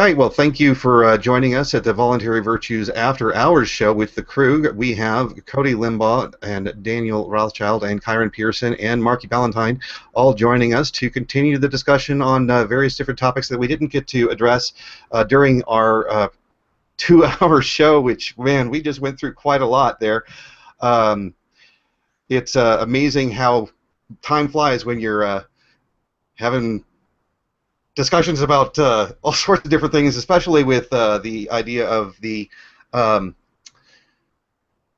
right. Well, thank you for joining us at the Voluntary Virtues After Hours show with the Krug. We have Cody Limbaugh and Daniel Rothschild and Kyron Pearson and Marky Ballantyne all joining us to continue the discussion on various different topics that we didn't get to address during our 2-hour show, which, man, we just went through quite a lot there. Um, it's amazing how time flies when you're having discussions about all sorts of different things, especially with the idea of the um,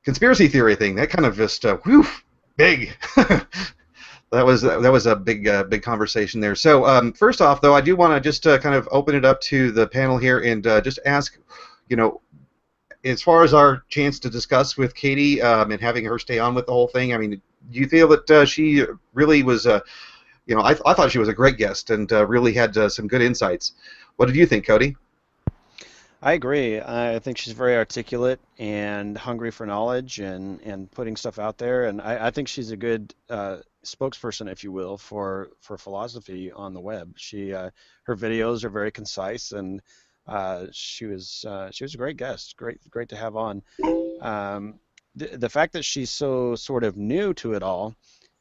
conspiracy theory thing. That kind of just whew, big. That was a big conversation there. So first off, though, I do want to just kind of open it up to the panel here and just ask, as far as our chance to discuss with Katie and having her stay on with the whole thing. I mean, do you feel that she really was? I thought she was a great guest and really had some good insights. What did you think, Cody? I agree. I think she's very articulate and hungry for knowledge and putting stuff out there. And I think she's a good spokesperson, if you will, for philosophy on the web. Her videos are very concise, and she was a great guest. Great to have on. The fact that she's so sort of new to it all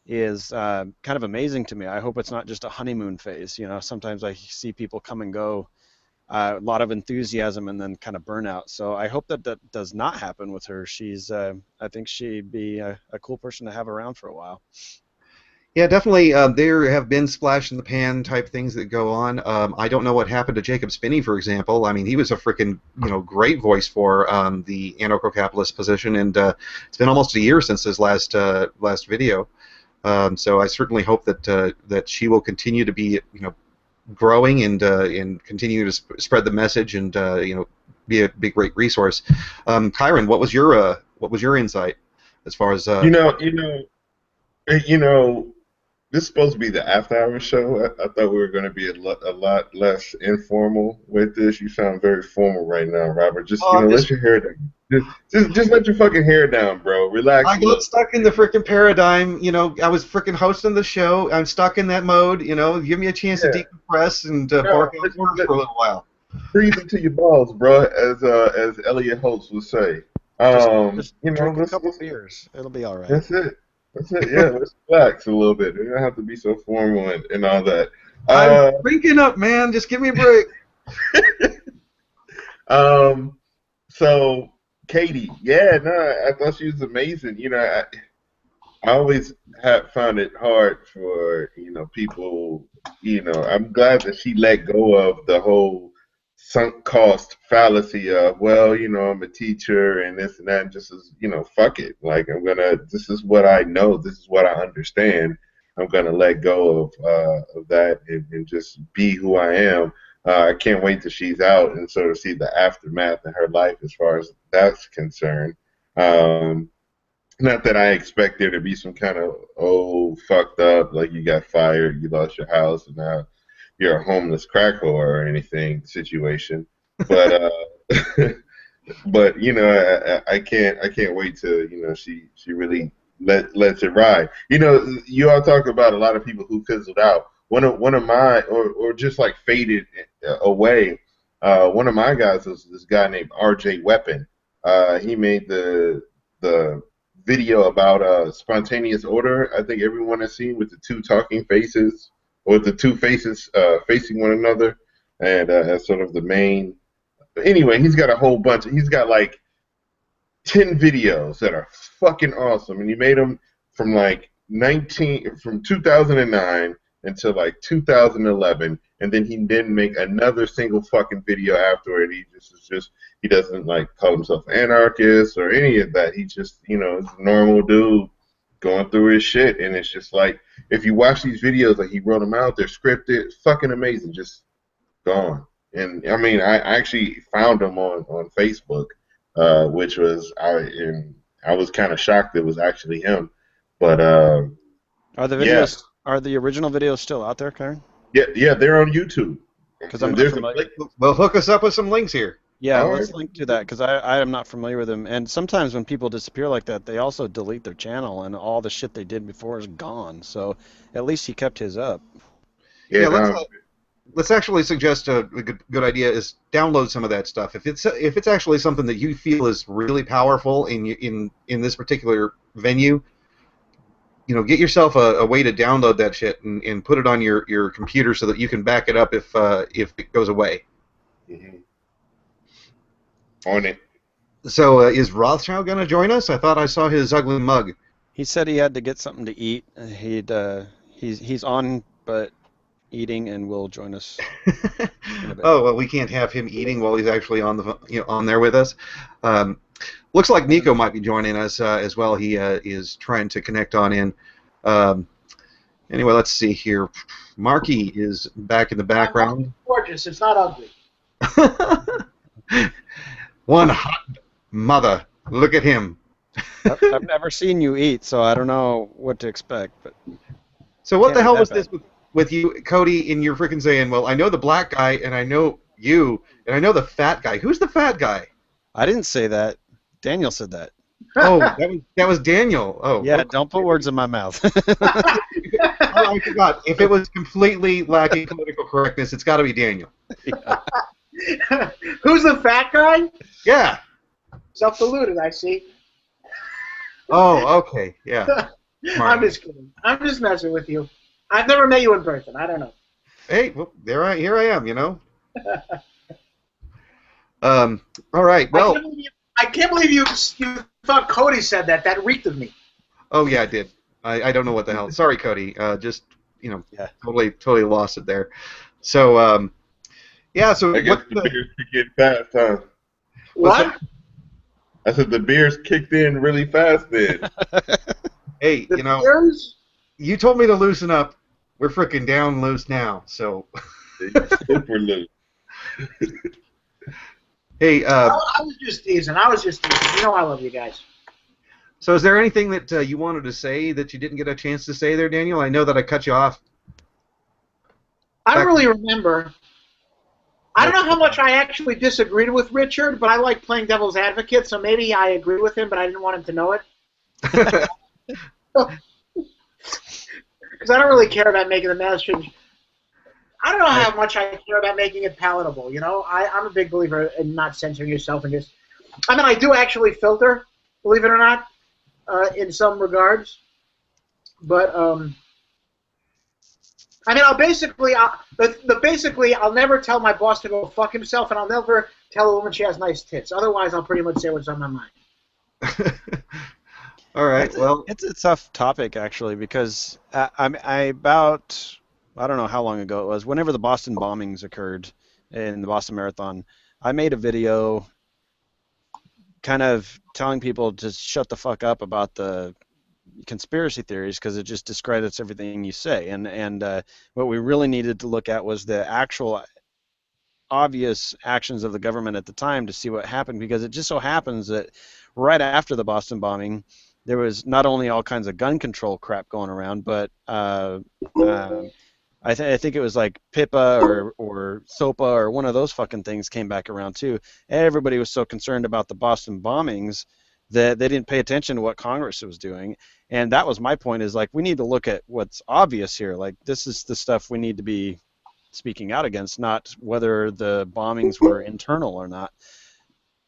is kind of amazing to me. I hope it's not just a honeymoon phase. Sometimes I see people come and go, a lot of enthusiasm and then kind of burnout. So I hope that does not happen with her. I think she'd be a cool person to have around for a while. Yeah, definitely. There have been splash in the pan type things that go on. I don't know what happened to Jacob Spinney, for example. I mean, he was a freaking great voice for the anarcho-capitalist position, and it's been almost a year since his last video. So I certainly hope that she will continue to be growing and continue to spread the message and be a big great resource. Kyron, what was your insight as far as this is supposed to be the after-hours show. I thought we were going to be a lot less informal with this. You sound very formal right now, Robert. Just let your hair down. Just let your fucking hair down, bro. Relax. I got stuck in the freaking paradigm. I was freaking hosting the show. I'm stuck in that mode. Give me a chance to decompress and bark out for a little while. Breathe into your balls, bro, as Elliot Holtz would say. Just drink a couple beers. It'll be all right. That's it. Yeah, let's relax a little bit. We don't have to be so formal and all that. I'm drinking up, man. Just give me a break. So Katie, I thought she was amazing. I always have found it hard for people. I'm glad that she let go of the whole sunk cost fallacy of, well, I'm a teacher and this and that, and just as, fuck it. Like, this is what I know, this is what I understand. I'm gonna let go of that and just be who I am. I can't wait till she's out and sort of see the aftermath in her life as far as that's concerned. Not that I expect there to be some kind of, fucked up, like you got fired, you lost your house, and now you're a homeless crack whore or anything situation, but but I can't wait till she really lets it ride. You all talk about a lot of people who fizzled out. One of my or just like faded away. One of my guys was this guy named R.J. Weapon. He made the video about spontaneous order. I think everyone has seen, with the two talking faces, or the two faces facing one another, and as sort of the main. But anyway, he's got a whole bunch. He's got like 10 videos that are fucking awesome, and he made them from 2009 until like 2011, and then he didn't make another single fucking video afterward. He doesn't like call himself anarchist or any of that. He just is a normal dude going through his shit, and it's just like, if you watch these videos, like, he wrote them out, they're scripted, fucking amazing, just gone. And I mean, I actually found them on Facebook, which was I was kind of shocked it was actually him, but are the original videos still out there, Karen? Yeah, they're on YouTube. Because I'm not familiar. Well, hook us up with some links here. Yeah, let's link to that, because I am not familiar with them. And sometimes when people disappear like that, they also delete their channel, and all the shit they did before is gone. So at least he kept his up. Yeah, let's actually suggest a good idea is download some of that stuff. If it's actually something that you feel is really powerful in this particular venue, get yourself a way to download that shit and put it on your computer so that you can back it up if it goes away. Mm-hmm. On it. So is Rothschild going to join us? I thought I saw his ugly mug. He said he had to get something to eat. He's on, but eating, and will join us in a bit. Oh well, we can't have him eating while he's actually on on there with us. Looks like Nico might be joining us as well. He is trying to connect on in. Anyway, let's see here. Marky is back in the background. Gorgeous. It's not ugly. One hot mother. Look at him. I've never seen you eat, so I don't know what to expect. But so what the hell was bad. this with you, Cody? And you're freaking saying, "Well, I know the black guy, and I know you, and I know the fat guy." Who's the fat guy? I didn't say that. Daniel said that. Oh, that was Daniel. Oh, yeah. okay. Don't put words in my mouth. Oh, I forgot. If it was completely lacking political correctness, it's got to be Daniel. Who's the fat guy? Yeah. Self-deluded, I see. Oh, okay. Yeah. I'm just kidding. I'm just messing with you. I've never met you in person. I don't know. Hey, well, here I am. All right. Well. I can't believe you thought Cody said that. That reeked of me. Oh yeah, I did. I don't know what the hell. Sorry, Cody. Just Yeah. totally lost it there. So yeah. So I guess the beers kicked in fast, huh? What? I said the beers kicked in really fast then. Hey, Beers? you told me to loosen up. We're freaking down loose now. So. Super loose. Hey. I was just teasing. You know I love you guys. So is there anything that you wanted to say that you didn't get a chance to say there, Daniel? I know that I cut you off. I don't really remember. I don't know how much I actually disagreed with Richard, but I like playing devil's advocate, so maybe I agree with him, but I didn't want him to know it. Because I don't really care about making the message. I don't know how much I care about making it palatable, I'm a big believer in not censoring yourself and just... I mean, I do actually filter, believe it or not, in some regards. But, I mean, I'll never tell my boss to go fuck himself, and I'll never tell a woman she has nice tits. Otherwise, I'll pretty much say what's on my mind. All right. It's a tough topic actually because I don't know how long ago it was. Whenever the Boston bombings occurred in the Boston Marathon, I made a video kind of telling people to shut the fuck up about the conspiracy theories because it just discredits everything you say. And what we really needed to look at was the actual obvious actions of the government at the time to see what happened, because it just so happens that right after the Boston bombing, there was not only all kinds of gun control crap going around, but I think it was like PIPA or SOPA or one of those fucking things came back around too. Everybody was so concerned about the Boston bombings that they didn't pay attention to what Congress was doing. And that was my point, is like, we need to look at what's obvious here. Like, this is the stuff we need to be speaking out against, not whether the bombings were internal or not.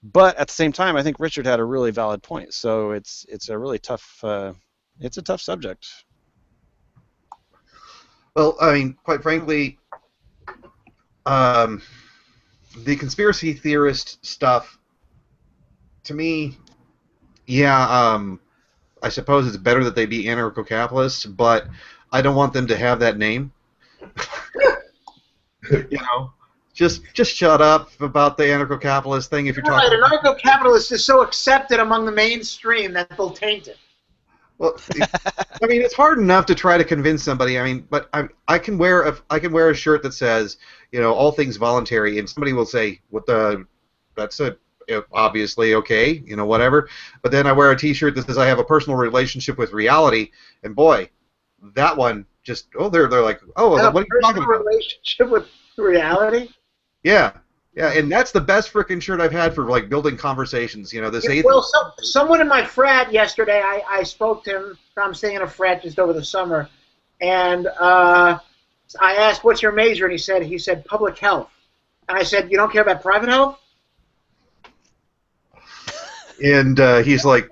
But at the same time, I think Richard had a really valid point. So it's a really tough it's a tough subject. Well, I mean, quite frankly, the conspiracy theorist stuff, to me, yeah, I suppose it's better that they be anarcho-capitalists, but I don't want them to have that name. Just shut up about the anarcho-capitalist thing if you're talking. Right, anarcho-capitalist is so accepted among the mainstream that they'll taint it. Well, I mean, it's hard enough to try to convince somebody. I mean, but I can wear a shirt that says, all things voluntary, and somebody will say, that's obviously okay, whatever. But then I wear a T-shirt that says I have a personal relationship with reality, and boy, that one just they're like, what are you talking about? Relationship with reality? Yeah. Yeah, and that's the best frickin' shirt I've had for like building conversations. Someone in my frat yesterday, I spoke to him. I'm staying in a frat just over the summer, and I asked, "What's your major?" And he said public health. And I said, "You don't care about private health?" And he's like,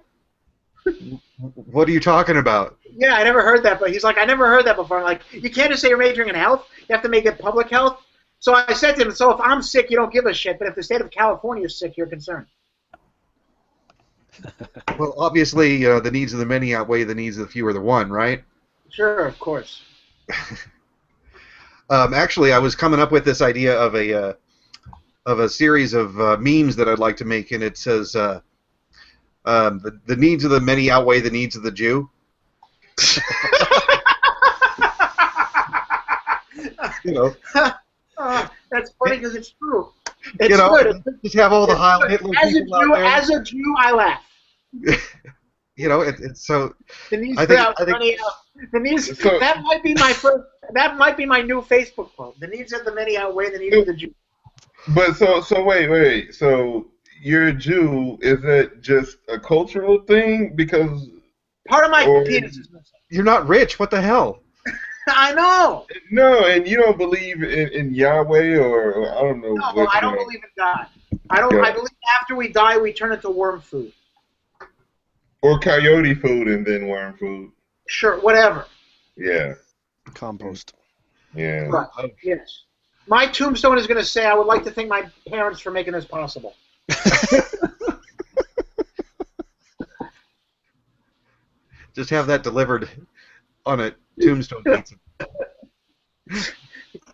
"What are you talking about?" Yeah, I never heard that, but he's like, "I never heard that before." I'm like, "You can't just say you're majoring in health. You have to make it public health." So I said to him, "So if I'm sick, you don't give a shit, but if the state of California is sick, you're concerned." Well, obviously, the needs of the many outweigh the needs of the few or the one, right? Sure, of course. Actually, I was coming up with this idea of a series of memes that I'd like to make, and it says the needs of the many outweigh the needs of the Jew. You know, That's funny because it's true. It's you know, good. just have all the Heil Hitler people out there. As a Jew, I laugh. You know, it's so. The needs I think- out I think- money out. The needs. So- That might be my first. That might be my new Facebook quote. The needs of the many outweigh the needs of the Jew. But so wait. So you're a Jew. Is it just a cultural thing? Because Part of my Or- penis is missing. You're not rich. What the hell? I know. no, and you don't believe in Yahweh or I don't know. No, what, I don't believe in God. I don't. Yeah. I believe after we die, we turn into worm food. Or coyote food and then worm food. Sure, whatever. Yeah, Compost. yeah. Right. Yes. My tombstone is going to say, "I would like to thank my parents for making this possible." Just have that delivered on a tombstone pizza.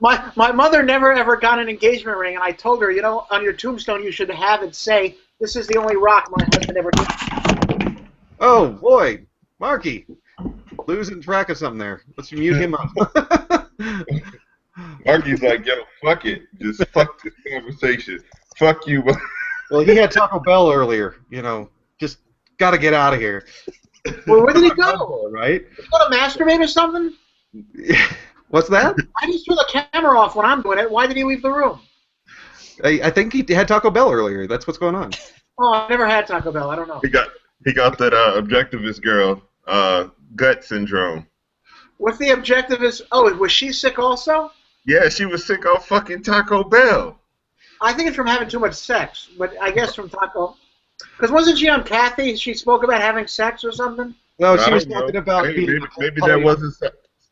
My mother never ever got an engagement ring, and I told her, on your tombstone you should have it say, "This is the only rock my husband ever did." Oh boy, Marky, losing track of something there. Let's mute him up. Marky's like, yo, fuck it. Just fuck this conversation. Fuck you. Well, he had Taco Bell earlier. Just got to get out of here. Well, where did he go? Right? Did he go to masturbate or something? What's that? I just turn the camera off when I'm doing it. Why did he leave the room? I think he had Taco Bell earlier. That's what's going on. Oh, I never had Taco Bell. I don't know. He got that objectivist girl gut syndrome. What's the objective is? Oh, was she sick also? Yeah, she was sick off fucking Taco Bell. I think it's from having too much sex, but I guess from Taco. Because wasn't she on Kathy? She spoke about having sex or something? No, I she was don't know. talking about Maybe that wasn't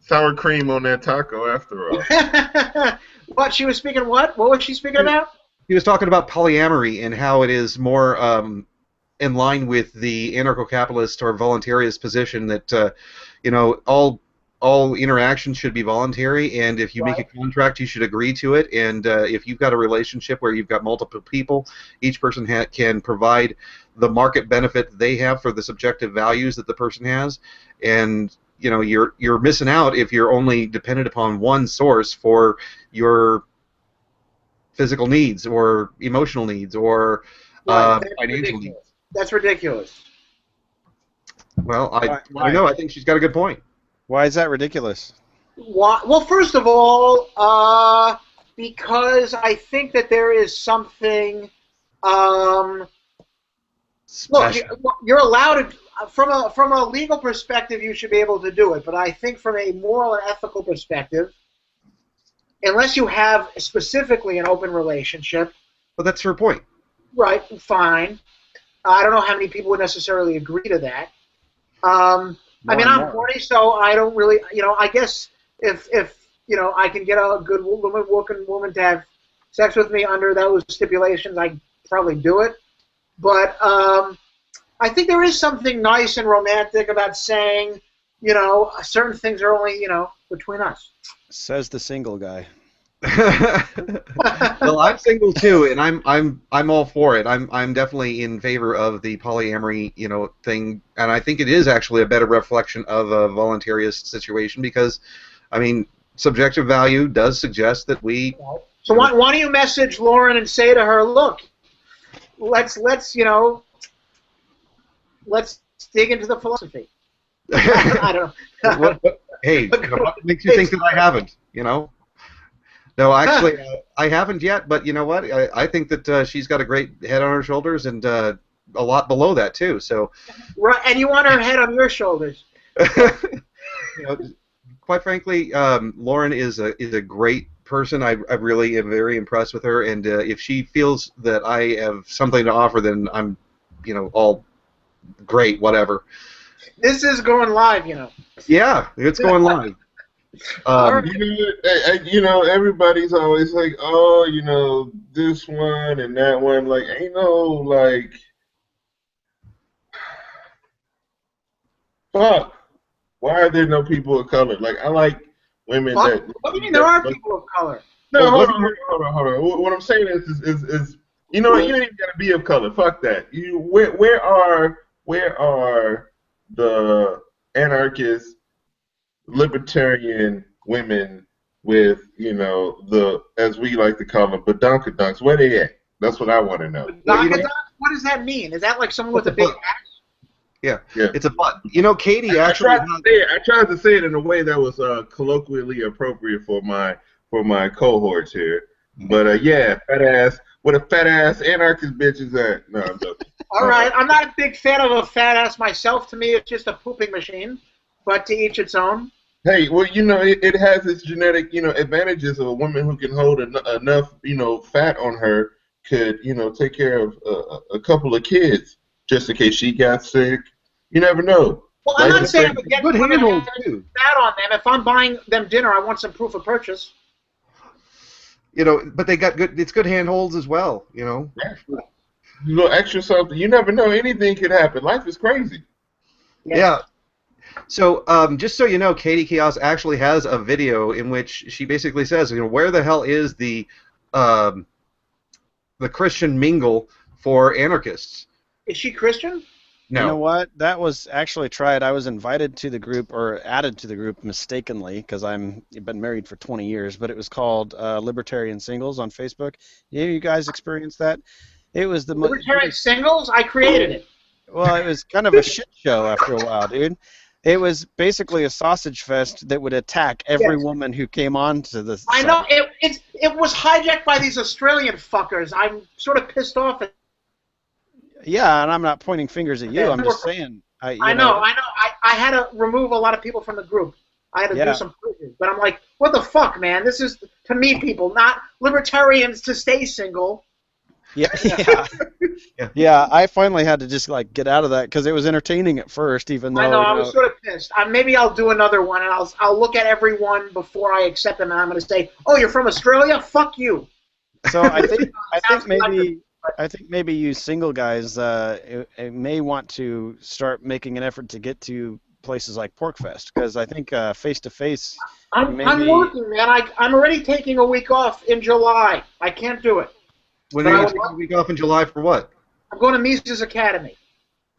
sour cream on that taco after all. What? She was speaking what? What was she speaking about? He was talking about polyamory and how it is more in line with the anarcho-capitalist or voluntarist position that all interactions should be voluntary, and if you make a contract, you should agree to it. And if you've got a relationship where you've got multiple people, each person can provide the market benefit they have for the subjective values that the person has. And you're missing out if you're only dependent upon one source for your physical needs or emotional needs or financial needs. That's ridiculous. Well, I Why? know. I think she's got a good point. Why is that ridiculous? Why? Well, first of all, because I think that there is something. Look, you're allowed to. From a legal perspective, you should be able to do it. But I think from a moral and ethical perspective, unless you have specifically an open relationship. Well, that's her point. Right. Fine. I don't know how many people would necessarily agree to that. I'm horny, so I don't really, I guess if I can get a good working woman to have sex with me under those stipulations, I'd probably do it. But I think there is something nice and romantic about saying, certain things are only, between us. Says the single guy. Well, I'm single too, and I'm all for it. I'm definitely in favor of the polyamory, thing, and I think it is actually a better reflection of a voluntarist situation because, subjective value does suggest that we. So why don't you message Lauren and say to her, look, let's dig into the philosophy. I don't know. Hey, what makes you think that I haven't? No, actually, I haven't yet, but you know what? I think that she's got a great head on her shoulders and a lot below that, too. So, right, and you want her head on your shoulders. quite frankly, Lauren is a great person. I really am very impressed with her, and if she feels that I have something to offer, then I'm, all great, whatever. This is going live, you know. Yeah, it's going live. All right. Everybody's always like, oh, this one and that one. Like, ain't no, like, fuck. Why are there no people of color? Like, I like women that. What do you mean there are people of color? No, hold on. What I'm saying is you know what? You ain't even gotta be of color. Fuck that. Where are the anarchist, libertarian women with the, as we like to call them, badonkadonks? Where they at? That's what I want to know. Badonkadonks? What does that mean? Is that like someone with a big ass? Yeah, yeah. It's a butt. Katie actually. I tried to say it in a way that was colloquially appropriate for my cohorts here. But yeah, fat ass. What a fat ass anarchist bitch is that? No, I'm joking. All right, I'm not a big fan of a fat ass myself. To me, it's just a pooping machine. But to each its own. Hey, well, it has its genetic, advantages of a woman who can hold enough, fat on her could, take care of a couple of kids just in case she got sick. You never know. Well, I'm not saying I'm against good women handholds having too. fat on them. If I'm buying them dinner, I want some proof of purchase. But they got good. It's good handholds as well. Yeah. A little extra something. You never know. Anything could happen. Life is crazy. Yes. Yeah. So, just so you know, Katie Chaos actually has a video in which she basically says, where the hell is the Christian mingle for anarchists? Is she Christian? No. You know what? That was actually tried. I was invited to the group, or added to the group mistakenly, because I've been married for 20 years, but it was called Libertarian Singles on Facebook. You guys experienced that? It was the Libertarian Singles? I created it. Well, it was kind of a shit show after a while, dude. It was basically a sausage fest that would attack every woman who came on to the I site. know. It was hijacked by these Australian fuckers. I'm sort of pissed off at. Yeah, and I'm not pointing fingers at you. I'm just saying. I know. I had to remove a lot of people from the group. I had to do some purges. But I'm like, what the fuck, man? This is to meet people, not libertarians to stay single. Yeah. Yeah, I finally had to just get out of that because it was entertaining at first, even though. I know, I was sort of pissed. Maybe I'll do another one, and I'll look at everyone before I accept them, and I'm going to say, oh, you're from Australia? Fuck you. So I think maybe you single guys may want to start making an effort to get to places like Porkfest, because I think face to face. I'm working, man. I'm already taking a week off in July. I can't do it. When are you taking a week off in July for what? I'm going to Mises Academy.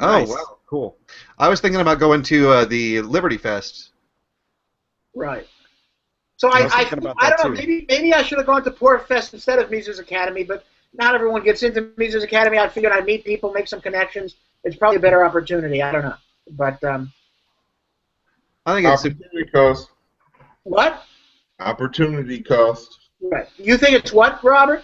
Oh, nice. Wow, cool. I was thinking about going to the Liberty Fest. Right. So I don't know. Maybe I should have gone to Porkfest instead of Mises Academy, but not everyone gets into Mises Academy. I figured I'd meet people, make some connections. It's probably a better opportunity. I don't know, but I think it's opportunity cost. What? Opportunity cost. Right. You think it's what, Robert?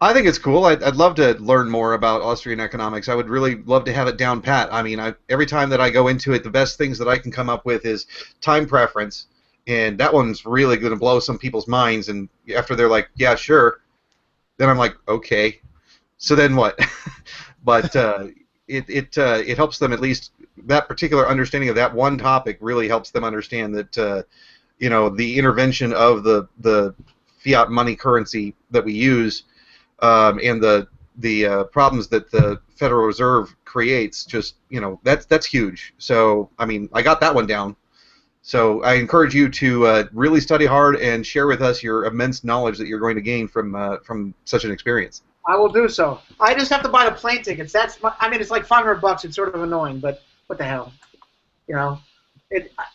I think it's cool. I'd love to learn more about Austrian economics. I would really love to have it down pat. I mean, every time that I go into it, the best things that I can come up with is time preference, and that one's really going to blow some people's minds. And after they're like, "Yeah, sure," then I'm like, "Okay." So then what? But it helps them, at least that particular understanding of that one topic really helps them understand that the intervention of the fiat money currency that we use. And the problems that the Federal Reserve creates, that's huge. So, I mean, I got that one down. So I encourage you to really study hard and share with us your immense knowledge that you're going to gain from such an experience. I will do so. I just have to buy the plane tickets. It's like $500. It's sort of annoying, but what the hell,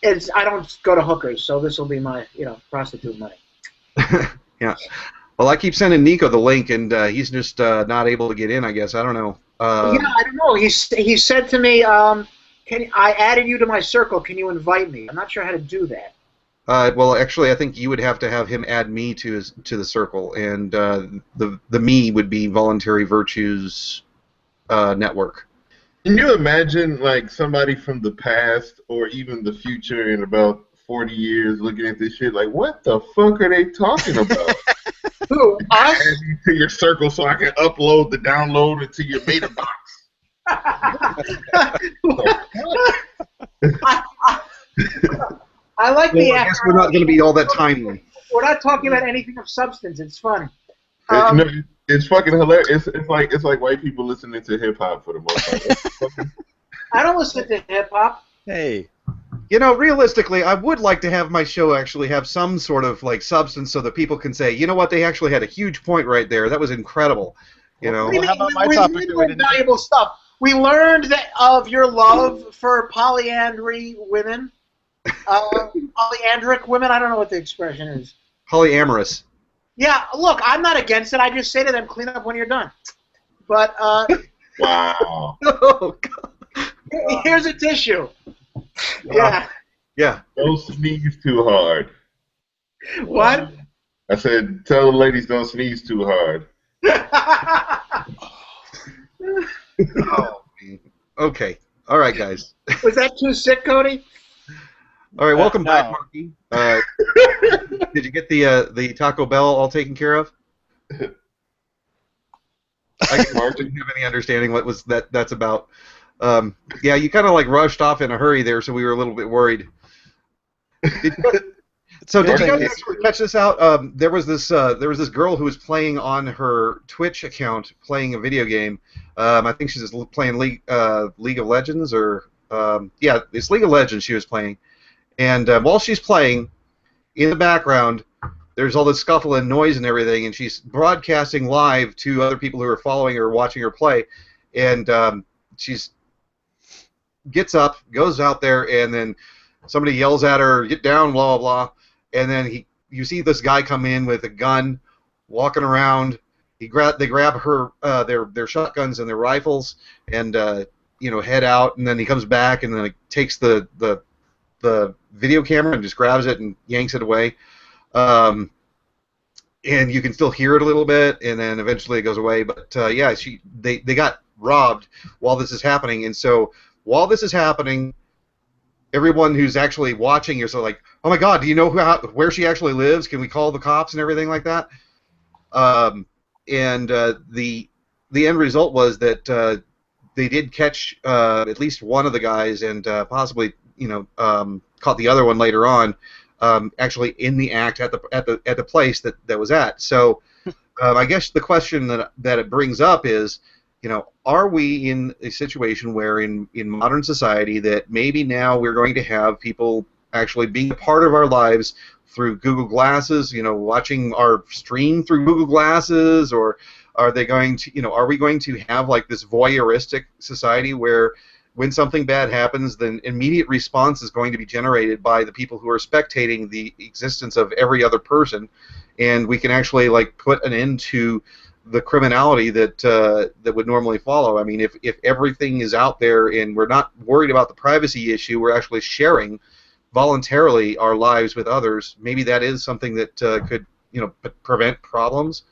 It's I don't go to hookers, so this will be my prostitute money. Yeah. Well, I keep sending Nico the link, and he's just not able to get in, I guess. I don't know. Yeah, I don't know. He said to me, I added you to my circle. Can you invite me? I'm not sure how to do that. Well, actually, I think you would have to have him add me to the circle, and the me would be Voluntary Virtues Network. Can you imagine, somebody from the past or even the future in about 40 years looking at this shit like, what the fuck are they talking about? Who? Us? Add me to your circle so I can download it to your meta box. I like the. I guess we're not going to be all that tiny. We're not talking about anything of substance. It's funny. No, it's fucking hilarious. It's like white people listening to hip hop for the most part. I don't listen to hip hop. Hey. You know, realistically, I would like to have my show actually have some sort of like substance so that people can say, you know what, they actually had a huge point right there. That was incredible. You know. Well, how about my we topic that we learned didn't valuable stuff. We learned that of your love for polyandry women, polyandric women. I don't know what the expression is. Polyamorous. Yeah, look, I'm not against it. I just say to them, clean up when you're done. But Wow. Oh, God. Here's a tissue. Yeah. Yeah. Don't sneeze too hard. What? I said, tell the ladies don't sneeze too hard. Oh, okay. All right, guys. Was that too sick, Cody? All right, welcome no. back, Marky. Did you get the Taco Bell all taken care of? I didn't have any understanding what was that's about. Yeah, you kind of like rushed off in a hurry there, so we were a little bit worried. Did you guys actually catch this out? There was this girl who was playing on her Twitch account, playing a video game. I think she's just playing League of Legends, or yeah, it's League of Legends she was playing. And while she's playing, in the background, there's all this scuffle and noise and everything, and she's broadcasting live to other people who are following her, watching her play. And she's gets up, goes out there, and then somebody yells at her, "Get down!" Blah blah blah. And then you see this guy come in with a gun, walking around. They grab her their shotguns and their rifles, and head out. And then he comes back and then takes the video camera and just grabs it and yanks it away. And you can still hear it a little bit, and then eventually it goes away. But yeah, they got robbed while this is happening, and so while this is happening, everyone who's actually watching is like, "Oh my God, do you know where she actually lives? Can we call the cops and everything like that?" And the end result was that they did catch at least one of the guys, and possibly caught the other one later on. Actually in the act at the place that was at. So I guess the question that it brings up is, are we in a situation where in modern society that maybe now we're going to have people actually being a part of our lives through Google Glasses, watching our stream through Google Glasses, or are we going to have like this voyeuristic society where when something bad happens, then immediate response is going to be generated by the people who are spectating the existence of every other person, and we can actually like put an end to the criminality that would normally follow. I mean, if everything is out there and we're not worried about the privacy issue, we're actually sharing voluntarily our lives with others. Maybe that is something that could prevent problems.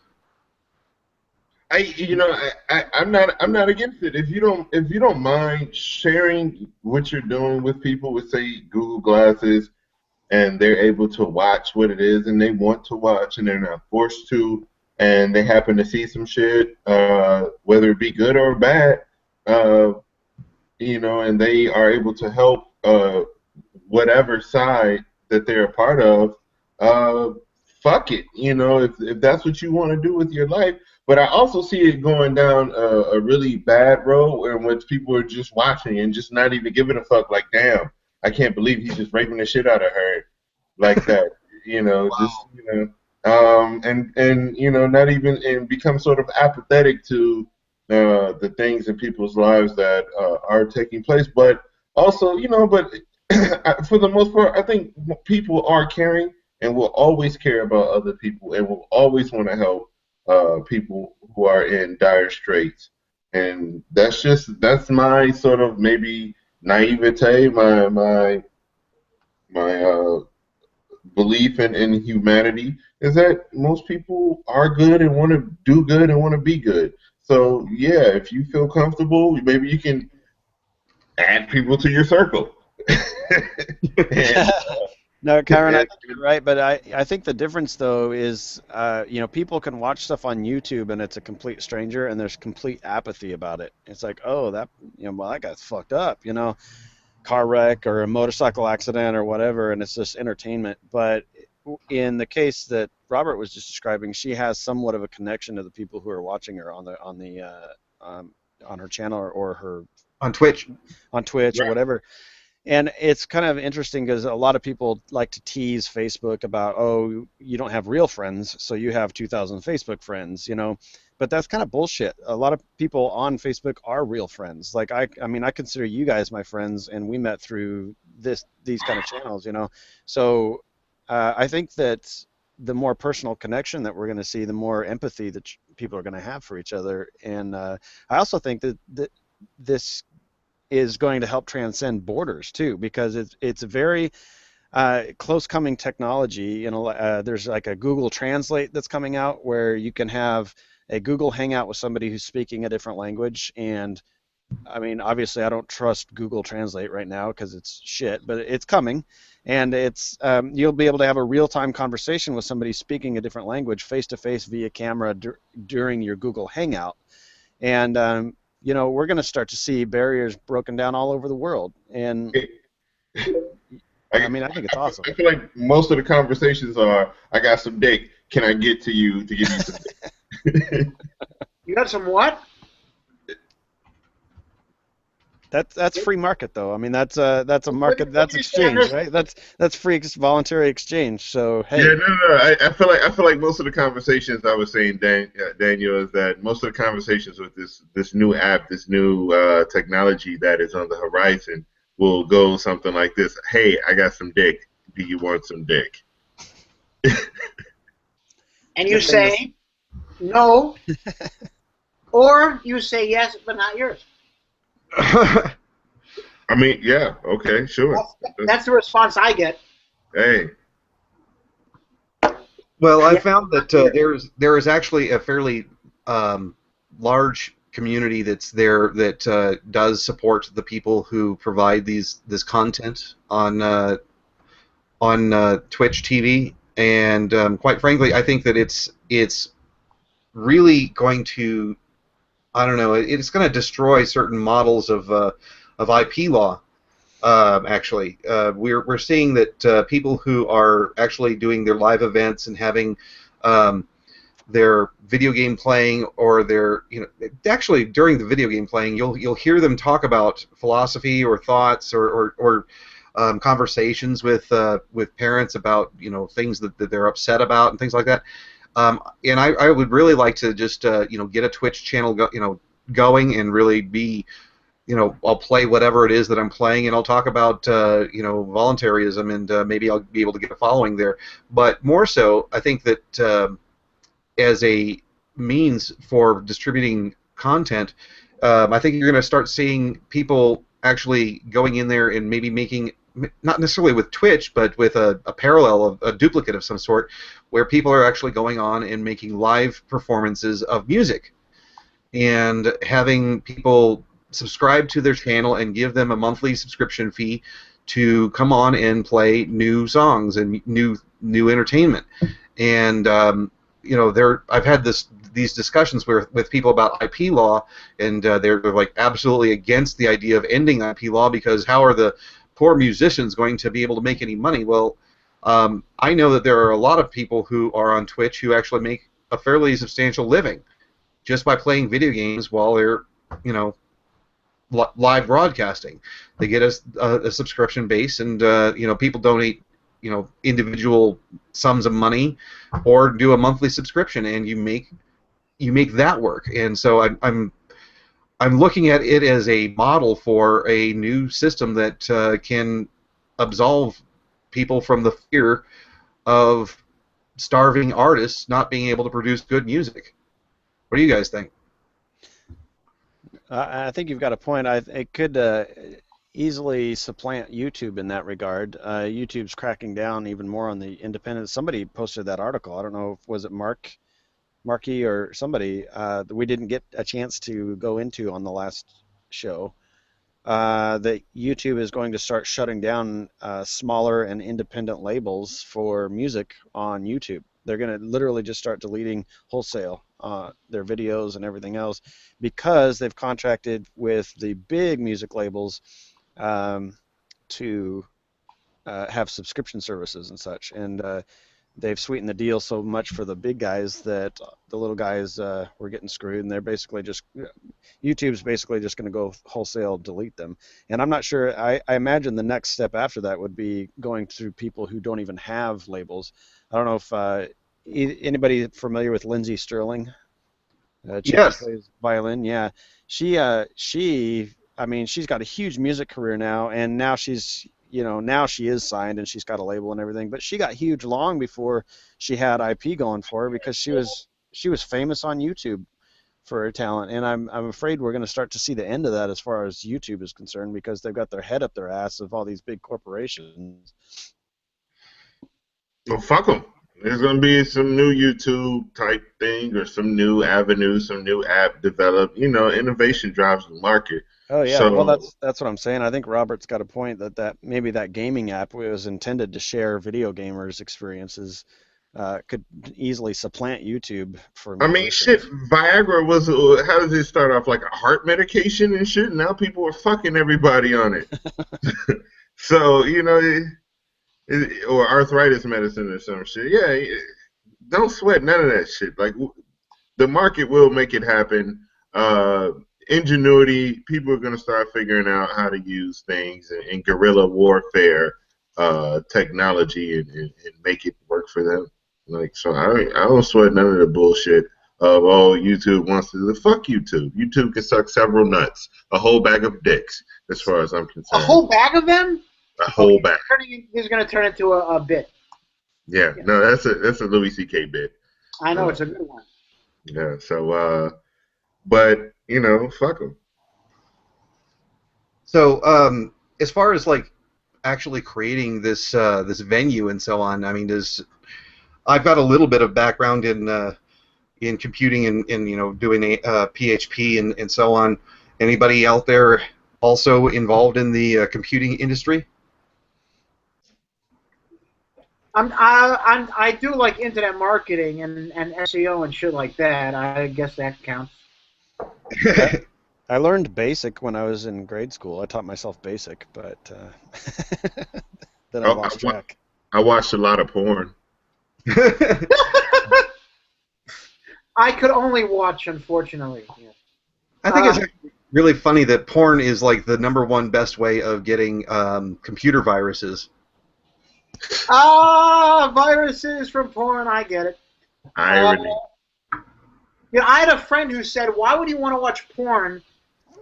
I'm not against it. If you don't mind sharing what you're doing with people with, say, Google Glasses, and they're able to watch what it is and they want to watch and they're not forced to, and they happen to see some shit, whether it be good or bad, and they are able to help whatever side that they're a part of, fuck it, if that's what you want to do with your life. But I also see it going down a really bad road in which people are just watching and just not even giving a fuck. Like, damn, I can't believe he's just raping the shit out of her like that. Wow. Not even, and become sort of apathetic to the things in people's lives that are taking place. But also, but for the most part, I think people are caring and will always care about other people and will always want to help people who are in dire straits. And that's my sort of maybe naivete, my belief in humanity, is that most people are good and want to do good and want to be good. So yeah, if you feel comfortable, maybe you can add people to your circle. No, Kyron, I think you're right, but I think the difference though is, people can watch stuff on YouTube and it's a complete stranger and there's complete apathy about it. It's like, oh, well, that guy's fucked up, car wreck or a motorcycle accident or whatever, and it's just entertainment. But in the case that Robert was just describing, she has somewhat of a connection to the people who are watching her on her channel or her On Twitch. on Twitch or Right. whatever. And it's kind of interesting because a lot of people like to tease Facebook about, oh, you don't have real friends, so you have 2,000 Facebook friends, But that's kind of bullshit. A lot of people on Facebook are real friends. Like I mean, I consider you guys my friends, and we met through these kind of channels, So I think that the more personal connection that we're going to see, the more empathy that people are going to have for each other. And I also think that this is going to help transcend borders too, because it's a very close coming technology. There's like a Google Translate that's coming out where you can have a Google Hangout with somebody who's speaking a different language. And I mean, obviously, I don't trust Google Translate right now because it's shit, but it's coming, and it's you'll be able to have a real-time conversation with somebody speaking a different language face to face via camera during your Google Hangout. And we're going to start to see barriers broken down all over the world. And I mean, I think it's awesome. I feel like most of the conversations are, I got some dick. Can I get to you to give you some dick? You got some what? That's free market though. I mean, that's a market. That's exchange, right? That's free voluntary exchange. So hey. Yeah, no. I feel like most of the conversations I was saying, Daniel, is that most of the conversations with this new app, this new technology that is on the horizon, will go something like this: Hey, I got some dick. Do you want some dick? And you say no, or you say yes, but not yours. I mean, yeah, okay, sure. That's the response I get. Hey. Well, I found that there is actually a fairly large community that's there that does support the people who provide this content on Twitch TV, and quite frankly, I think that it's really going to, I don't know, it's going to destroy certain models of IP law. Actually, we're seeing that people who are actually doing their live events and having their video game playing, or their, actually during the video game playing, you'll hear them talk about philosophy or thoughts or conversations with parents about things that they're upset about and things like that. And I would really like to just get a Twitch channel going and really be, I'll play whatever it is that I'm playing, and I'll talk about voluntarism, and maybe I'll be able to get a following there. But more so, I think that as a means for distributing content, I think you're going to start seeing people actually going in there and maybe making, not necessarily with Twitch, but with a parallel, a duplicate of some sort, where people are actually going on and making live performances of music, and having people subscribe to their channel and give them a monthly subscription fee to come on and play new songs and new entertainment. And I've had these discussions with people about IP law, and they're like absolutely against the idea of ending IP law, because how are the poor musicians going to be able to make any money? Well, I know that there are a lot of people who are on Twitch who actually make a fairly substantial living just by playing video games while they're, live broadcasting. They get a subscription base, and people donate individual sums of money or do a monthly subscription, and you make that work. And so I'm looking at it as a model for a new system that can absolve people from the fear of starving artists not being able to produce good music. What do you guys think? I think you've got a point. It could easily supplant YouTube in that regard. YouTube's cracking down even more on the independent. Somebody posted that article. I don't know, was it Marky or somebody that we didn't get a chance to go into on the last show. that YouTube is going to start shutting down smaller and independent labels for music on YouTube. They're going to literally just start deleting wholesale their videos and everything else because they've contracted with the big music labels to have subscription services and such. And they've sweetened the deal so much for the big guys that the little guys were getting screwed, and they're basically just YouTube's basically just going to go wholesale delete them. And I'm not sure. I imagine the next step after that would be going through people who don't even have labels. I don't know if anybody familiar with Lindsey Sterling, chick who Yes. plays violin. Yeah, I mean, she's got a huge music career now, and now she's, now she is signed and she's got a label and everything. But she got huge long before she had IP going for her because she was famous on YouTube for her talent. And I'm afraid we're going to start to see the end of that as far as YouTube is concerned because they've got their head up their ass of all these big corporations. Well, fuck them. There's going to be some new YouTube type thing or some new avenue, some new app developed. Innovation drives the market. Oh yeah, So, well that's what I'm saying. I think Robert's got a point that maybe that gaming app was intended to share video gamers' experiences could easily supplant YouTube for I mean, shit, musicians. Viagra was, how does it start off? Like a heart medication and shit? Now people are fucking everybody on it. So, or arthritis medicine or some shit. Yeah, don't sweat none of that shit. Like, the market will make it happen. Ingenuity, people are going to start figuring out how to use things in guerrilla warfare technology and make it work for them. Like, so I don't sweat none of the bullshit of, oh, YouTube wants to. Fuck YouTube. YouTube can suck several nuts, a whole bag of dicks, as far as I'm A concerned. whole bag of them? A whole bag. This is going to turn into a bit. Yeah, no, that's a Louis C.K. bit. I know, it's a good one. Yeah, so, but, fuck them. So, as far as like actually creating this this venue and so on, I mean, I've got a little bit of background in computing and doing PHP and so on. Anybody out there also involved in the computing industry? I do like internet marketing and SEO and shit like that. I guess that counts. I learned BASIC when I was in grade school. I taught myself BASIC, but then I lost track. I watched a lot of porn. I could only watch, unfortunately. Yeah. I think it's actually really funny that porn is like the #1 best way of getting computer viruses. Viruses from porn, I get it. Irony. I had a friend who said, why would you want to watch porn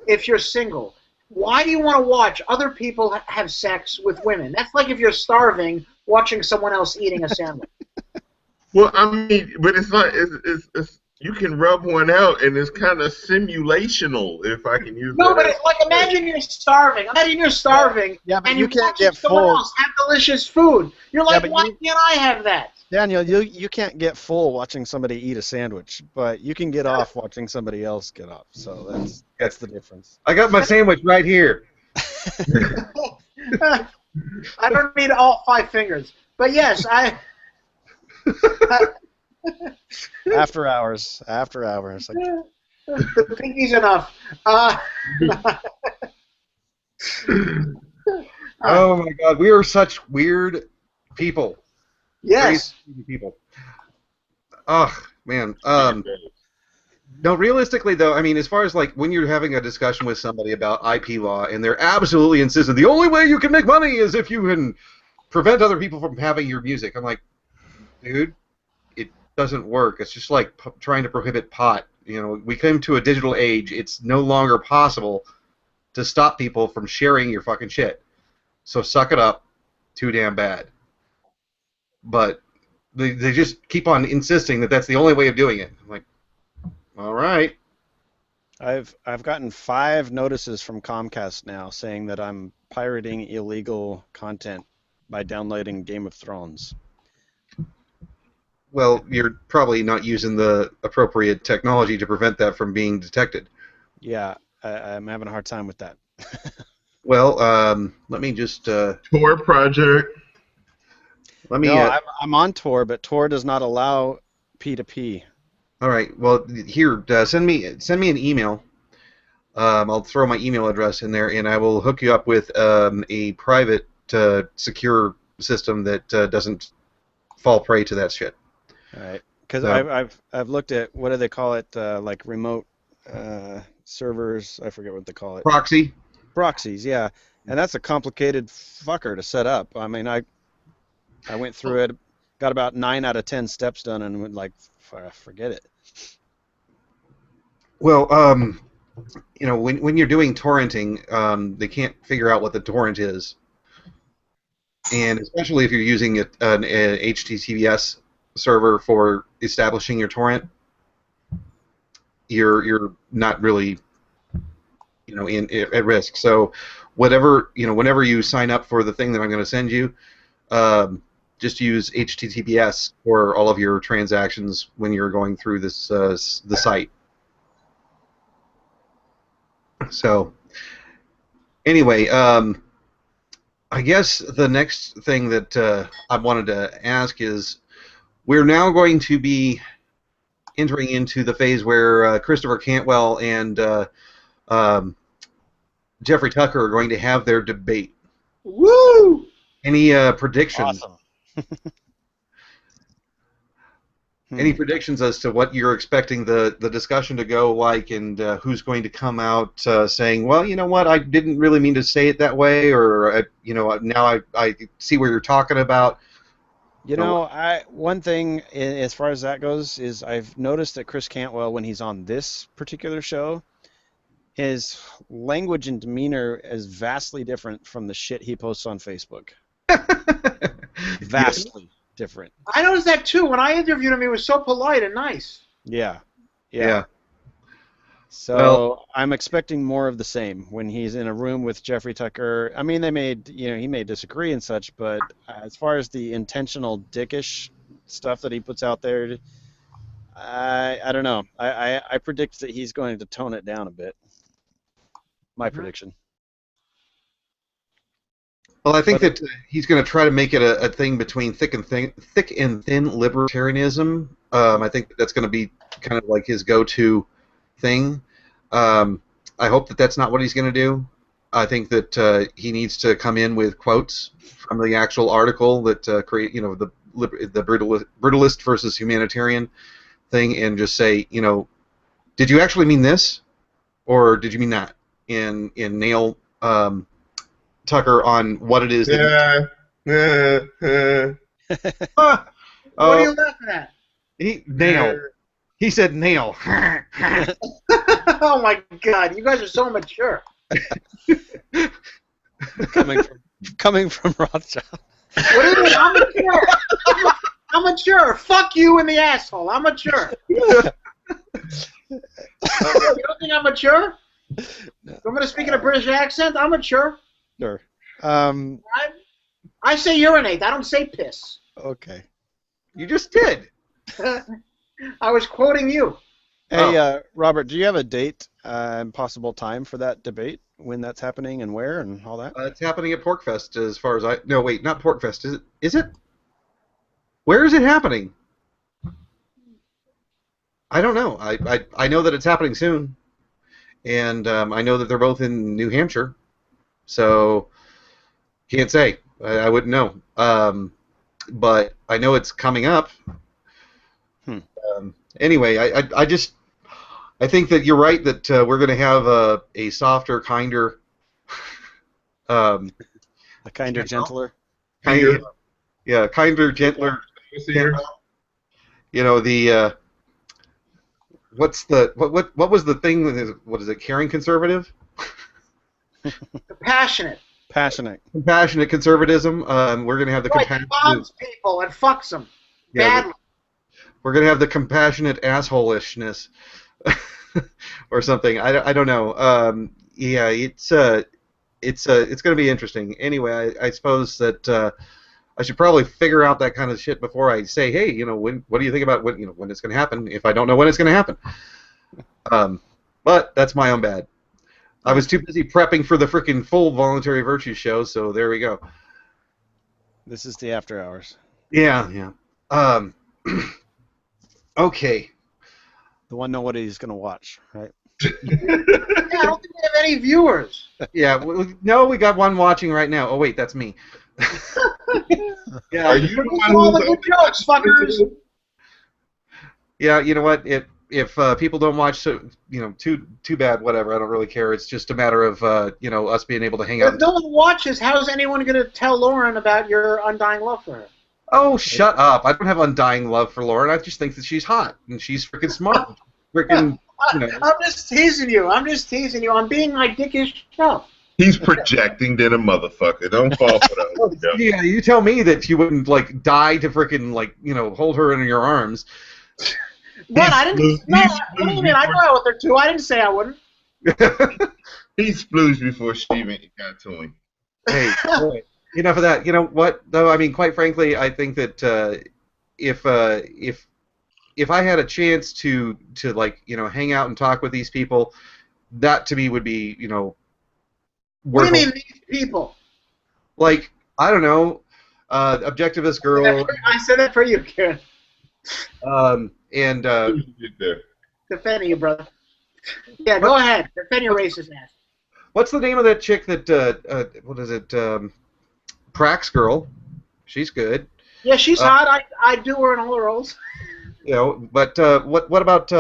if you're single? Why do you want to watch other people have sex with women? That's like if you're starving, watching someone else eating a sandwich. Well, I mean, but it's not. It's you can rub one out, and it's kind of simulational, if I can use. No, but imagine you're starving. Yeah, but and you you can't watch get someone full. else have delicious food. You're like, but why can't I have that? Daniel, you can't get full watching somebody eat a sandwich, but you can get off watching somebody else get off. So that's the difference. I got my sandwich right here. I don't need all 5 fingers, but yes, After hours. Like, the pinky's enough. Oh my God, we are such weird people. Yes. Crazy people. Oh man. No, realistically though, I mean, as far as like when you're having a discussion with somebody about IP law, and they're absolutely insistent the only way you can make money is if you can prevent other people from having your music. I'm like, dude, it doesn't work. It's just like trying to prohibit pot. We came to a digital age. It's no longer possible to stop people from sharing your fucking shit. So suck it up. Too damn bad. But they just keep on insisting that that's the only way of doing it. I'm like, all right. I've gotten 5 notices from Comcast now saying that I'm pirating illegal content by downloading Game of Thrones. Well, you're probably not using the appropriate technology to prevent that from being detected. Yeah, I'm having a hard time with that. Well, let me just Tor project. let me. No, I'm on Tor, but Tor does not allow P2P. All right. Well, here, send me an email. I'll throw my email address in there, and I will hook you up with a private, secure system that doesn't fall prey to that shit. All right, because So, I've looked at what do they call it, like remote servers. I forget what they call it. proxy. Proxies, yeah, and that's a complicated fucker to set up. I mean, I went through it, got about 9 out of 10 steps done, and went like, forget it. Well, when you're doing torrenting, they can't figure out what the torrent is, and especially if you're using an HTTPS server for establishing your torrent, you're not really at risk. So whenever you sign up for the thing that I'm going to send you, just use HTTPS for all of your transactions when you're going through the site. So anyway, I guess the next thing that I wanted to ask is, we're now going to be entering into the phase where Christopher Cantwell and um, Jeffrey Tucker are going to have their debate. Woo! Any predictions? Awesome. Any predictions as to what you're expecting the discussion to go like, and who's going to come out saying, well, you know what, I didn't really mean to say it that way, or now I see where you're talking about. One thing as far as that goes is I've noticed that Chris Cantwell, when he's on this particular show, his language and demeanor is vastly different from the shit he posts on Facebook. Vastly different. I noticed that too. When I interviewed him, he was so polite and nice. Yeah. So Well, I'm expecting more of the same when he's in a room with Jeffrey Tucker. I mean, he may disagree and such, but as far as the intentional dickish stuff that he puts out there, I don't know. I predict that he's going to tone it down a bit. My prediction. Well, I think But that he's going to try to make it a thing between thick and thin libertarianism. I think that's going to be kind of like his go-to thing. I hope that that's not what he's going to do. I think that he needs to come in with quotes from the actual article that create, the brutalist versus humanitarian thing, and just say, did you actually mean this, or did you mean that? And nail Tucker on what it is. What are you laughing at? Nail. He said nail. Oh my God, you guys are so mature. coming from Rothschild. What do you mean? I'm mature. I'm mature. Fuck you in the asshole. I'm mature. You don't think I'm mature? No. I'm going to speak in a British accent. I'm mature. Sure. I say urinate. I don't say piss. Okay. You just did. I was quoting you. Hey, Robert, do you have a date and possible time for that debate? When that's happening and where and all that? It's happening at PorkFest, as far as I. No, wait, not PorkFest. Is it? Is it? Where is it happening? I don't know. I know that it's happening soon, and I know that they're both in New Hampshire, so can't say. I wouldn't know. But I know it's coming up. Anyway, I think that you're right that we're going to have a softer, kinder, A kinder, gentler. kinder, gentler. The what was the thing? What is it? Caring conservative? Passionate. Passionate. Conservatism. We're going to have the compassionate. Bombs people and fucks them badly. We're going to have the compassionate assholishness, or something. I don't know. Yeah, it's going to be interesting. Anyway, I suppose that I should probably figure out that kind of shit before I say, hey, what do you think about when it's going to happen? If I don't know when it's going to happen, but that's my own bad. I was too busy prepping for the freaking full Voluntary Virtue show, so there we go. This is the after hours. Yeah. Okay. The one nobody's going to watch, right? Yeah, I don't think we have any viewers. Yeah, no, we got one watching right now. Oh, wait, that's me. Yeah. Are you the one All the who's good jokes, fuckers. Yeah, you know what? If people don't watch, so too bad. Whatever. I don't really care. It's just a matter of us being able to hang out. If no one watches, how's anyone going to tell Lauren about your undying love for her? Oh, shut up! I don't have undying love for Lauren. I just think that she's hot and she's freaking smart. Freaking, I'm just teasing you. I'm being my dickish self. He's projecting than a motherfucker. Don't fall for that. Yeah, you tell me that you wouldn't die to freaking hold her in your arms. What? I didn't. No, what do you mean? I go out with her too. I didn't say I wouldn't. He splooged before she even got to him. Hey, enough of that. You know what? Though, I mean, quite frankly, I think that if I had a chance to hang out and talk with these people, that to me would be What do you mean these people? Like, I don't know, objectivist girl. I said that for you, Karen. Defending you, brother. Yeah, go ahead. Defend your racist ass. What's the name of that chick that, what is it, Prax girl? She's good. Yeah, she's hot. I do her in all her roles. But what about,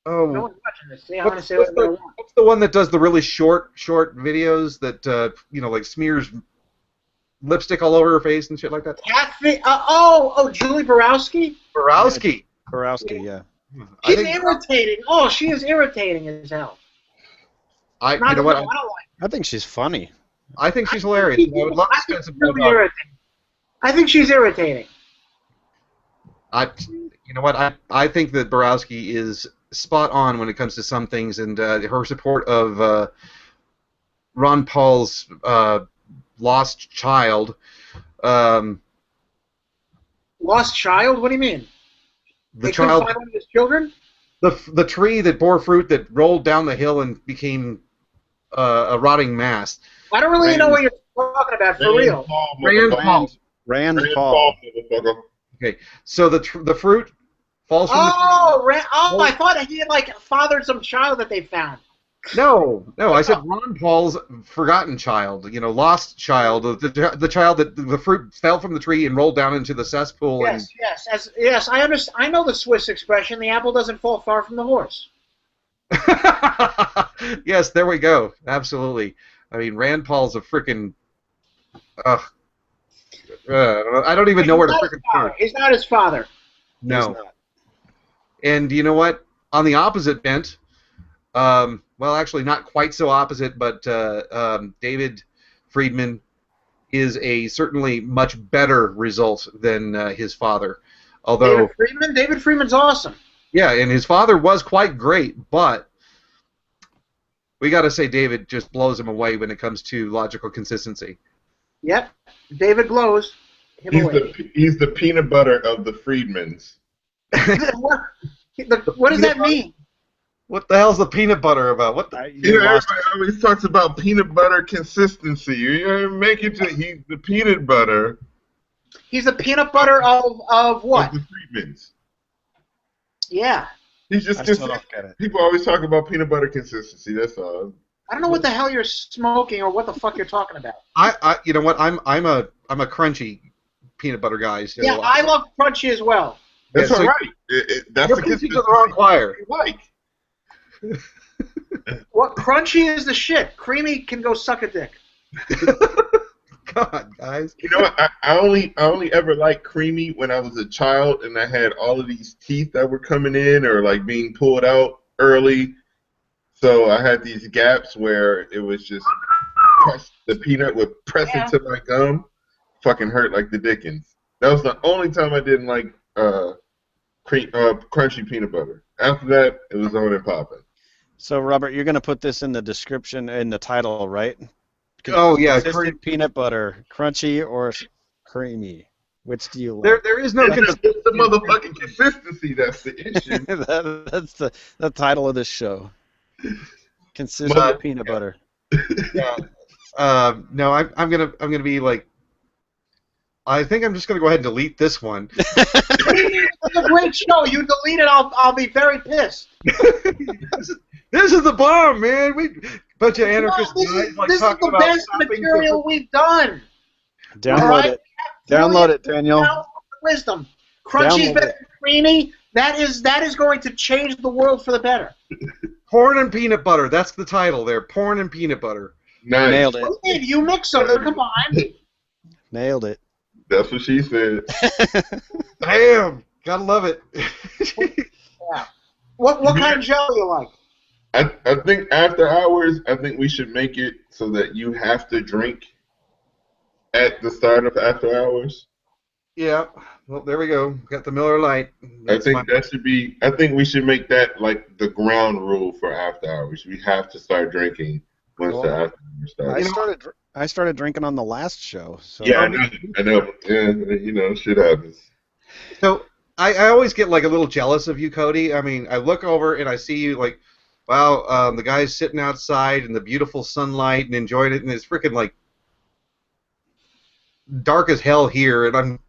No one's watching this. See, I want to say what I want. what's the one that does the really short videos that, like smears lipstick all over her face and shit like that? Julie Borowski? Borowski, yeah. She's irritating. Oh, she is irritating as hell. You know what? I think she's funny. I think she's hilarious. I would love to spend some time talking. I think she's irritating. You know what? I think that Borowski is spot on when it comes to some things, and her support of Ron Paul's lost child. Lost child? What do you mean? The child. Find one of his children? The tree that bore fruit that rolled down the hill and became a rotting mass. I don't really know what you're talking about for real. Rand Paul. Okay, so the fruit falls from the tree. I thought he had fathered some child that they found. No, I said Ron Paul's forgotten child, lost child, the child that the fruit fell from the tree and rolled down into the cesspool. Yes, I understand. I know the Swiss expression, the apple doesn't fall far from the horse. Yes, there we go. Absolutely. I mean, Rand Paul's a freaking... I don't even know where to freaking start. He's not his father. No. And you know what? On the opposite bent... well, actually, not quite so opposite, but David Friedman is a certainly much better result than his father. Although David Friedman's awesome. Yeah, and his father was quite great, but we got to say David just blows him away when it comes to logical consistency. Yep, David blows him away. He's the peanut butter of the Friedmans. What does that mean? What the hell's the peanut butter about? Everybody always talks about peanut butter consistency. You make it to he's the peanut butter. He's the peanut butter of what? Of the Friedmans. Yeah. He's just consistent. People always talk about peanut butter consistency. That's all. I don't know what the hell you're smoking or what the fuck you're talking about. You know what? I'm a crunchy peanut butter guy. So yeah, I love crunchy as well. That's all right. That's you're preaching to the wrong choir. Like. What crunchy is the shit. Creamy can go suck a dick. God, guys. You know what? I only ever liked creamy when I was a child and I had all of these teeth that were coming in or being pulled out early. So I had these gaps where it was just the peanut would press into my gum, fucking hurt like the dickens. That was the only time I didn't like crunchy peanut butter. After that, it was on and popping. So, Robert, you're going to put this in the description, in the title, right? Oh, yeah. Consistent peanut butter, crunchy or creamy? Which do you like? There is no consistency. It's the motherfucking consistency that's the issue. That's the title of this show. Consists of peanut butter. Yeah. No, I'm gonna be like. I think I'm just gonna go ahead and delete this one. It's a great show. You delete it, I'll be very pissed. This is the bomb, man. We bunch of anarchists This guys is, like this is talking the about best stopping material we've done. Download All right? it. Download it, Daniel. Wisdom. Crunchy's Download better it. than creamy. That is going to change the world for the better. Porn and peanut butter. That's the title there. Porn and peanut butter. Nice. Nailed it. Okay, you mix them, they're combined. Nailed it. That's what she said. Damn, gotta love it. Yeah. What kind of jelly you like? I think after hours, I think we should make it so that you have to drink at the start of after hours. Yeah. Well, there we go. Got the Miller Lite. I think that should be. I think we should make that like the ground rule for after hours. We have to start drinking once the after hours starts. I started drinking on the last show. So Yeah, I know. Yeah, shit happens. So I always get like a little jealous of you, Cody. I mean, I look over and I see you like, wow, the guy's sitting outside in the beautiful sunlight and enjoying it, and it's freaking like dark as hell here, and I'm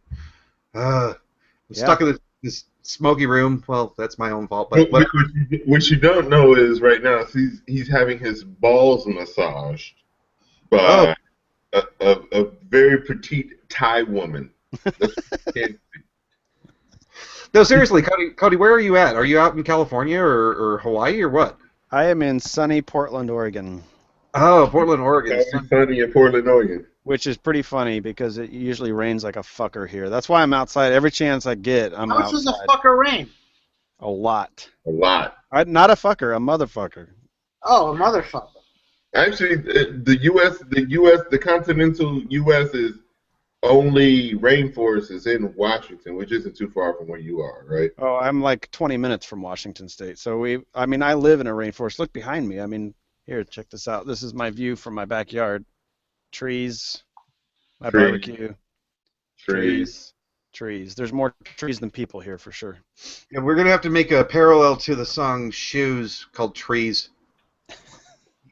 stuck in this smoky room. Well, that's my own fault. But what you don't know is right now he's having his balls massaged by a very petite Thai woman. No, seriously, Cody, where are you at? Are you out in California or Hawaii or what? I am in sunny Portland, Oregon. Oh, Portland, Oregon. Sunny in Portland, Oregon. Which is pretty funny because it usually rains like a fucker here. That's why I'm outside. Every chance I get, I'm outside. How much does a fucker rain? A lot. A lot. Not a fucker, a motherfucker. Oh, a motherfucker. Actually, the continental U.S. is only rainforest is in Washington, which isn't too far from where you are, right? Oh, I'm like 20 minutes from Washington State. So I live in a rainforest. Look behind me. I mean, here, check this out. This is my view from my backyard. Trees, my barbecue. Trees. There's more trees than people here for sure. And we're gonna have to make a parallel to the song "Shoes" called "Trees."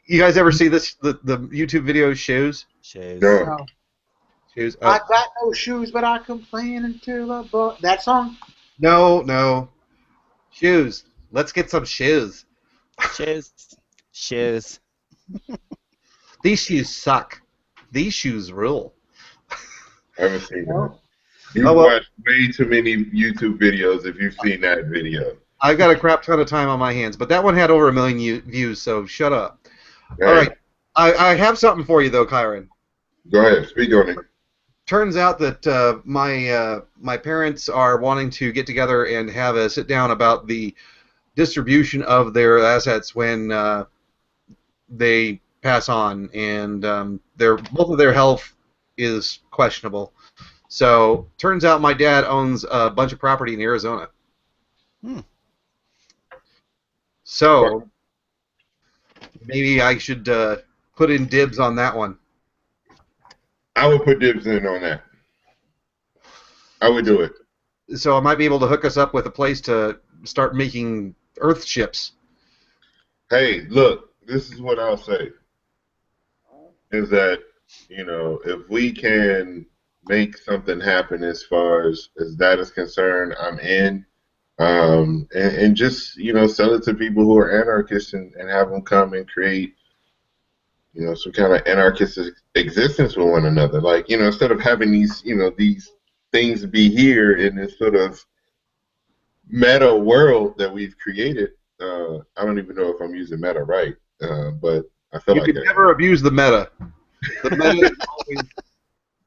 You guys ever see this the YouTube video "Shoes"? Shoes. No. Shoes. I got no shoes, but I complain until I bought that song. No. Shoes. Let's get some shoes. Shoes. These shoes suck. These shoes rule. I haven't seen that. You've watched way too many YouTube videos if you've seen that video. I've got a crap ton of time on my hands, but that one had over 1 million views, so shut up. All right. I have something for you, though, Kyron. Go ahead. Speak on it. Turns out that my parents are wanting to get together and have a sit-down about the distribution of their assets when they pass on, and both of their health is questionable. So turns out my dad owns a bunch of property in Arizona. So maybe I should put in dibs on that one. I would put dibs in on that. I would do it. So I might be able to hook us up with a place to start making Earth ships. Hey, look, this is what I'll say. Is that, if we can make something happen as far as that is concerned, I'm in. And just, sell it to people who are anarchists and have them come and create, some kind of anarchist existence with one another. Like, instead of having these things be here in this sort of meta world that we've created. I don't even know if I'm using meta right, but I feel like you can never abuse the meta.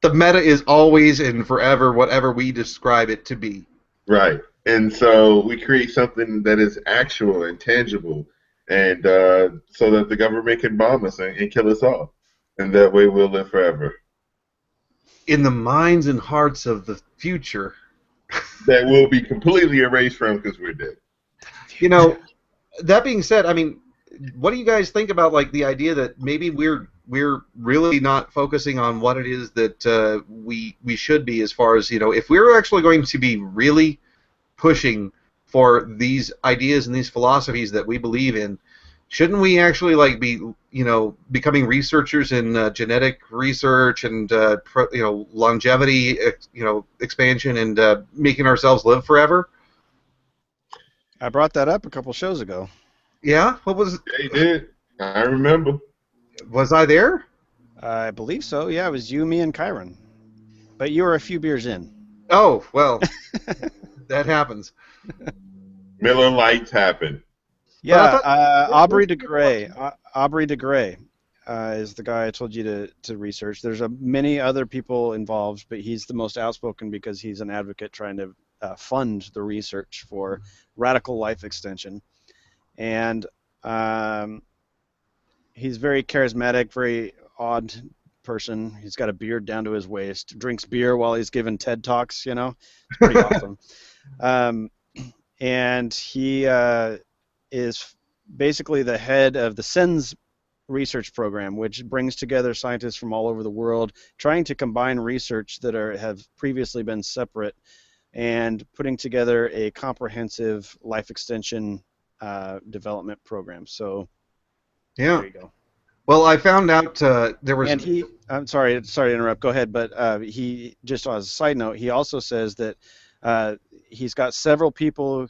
The meta is always and forever whatever we describe it to be. Right. And so we create something that is actual and tangible, and so that the government can bomb us and kill us all. And that way we'll live forever. In the minds and hearts of the future. That will be completely erased from because we're dead. That being said, I mean, what do you guys think about like the idea that maybe we're really not focusing on what it is that we should be, as far as, if we're actually going to be really pushing for these ideas and these philosophies that we believe in, shouldn't we actually like be becoming researchers in genetic research and longevity expansion and making ourselves live forever? I brought that up a couple shows ago. Yeah, what was? They did. I remember. Was I there? I believe so. Yeah, it was you, me, and Kyron. But you were a few beers in. Oh well, that happens. Miller Lights happened. Yeah, thought- Aubrey de Grey. Aubrey de Grey is the guy I told you to research. There's many other people involved, but he's the most outspoken because he's an advocate trying to fund the research for radical life extension. And he's very charismatic, very odd person. He's got a beard down to his waist, drinks beer while he's giving TED Talks, It's pretty awesome. And he is basically the head of the SENS research program, which brings together scientists from all over the world, trying to combine research that have previously been separate and putting together a comprehensive life extension development program. So Yeah. there you go. Well, I found out there was. And I'm sorry to interrupt. Go ahead. But he, just as a side note, he also says that he's got several people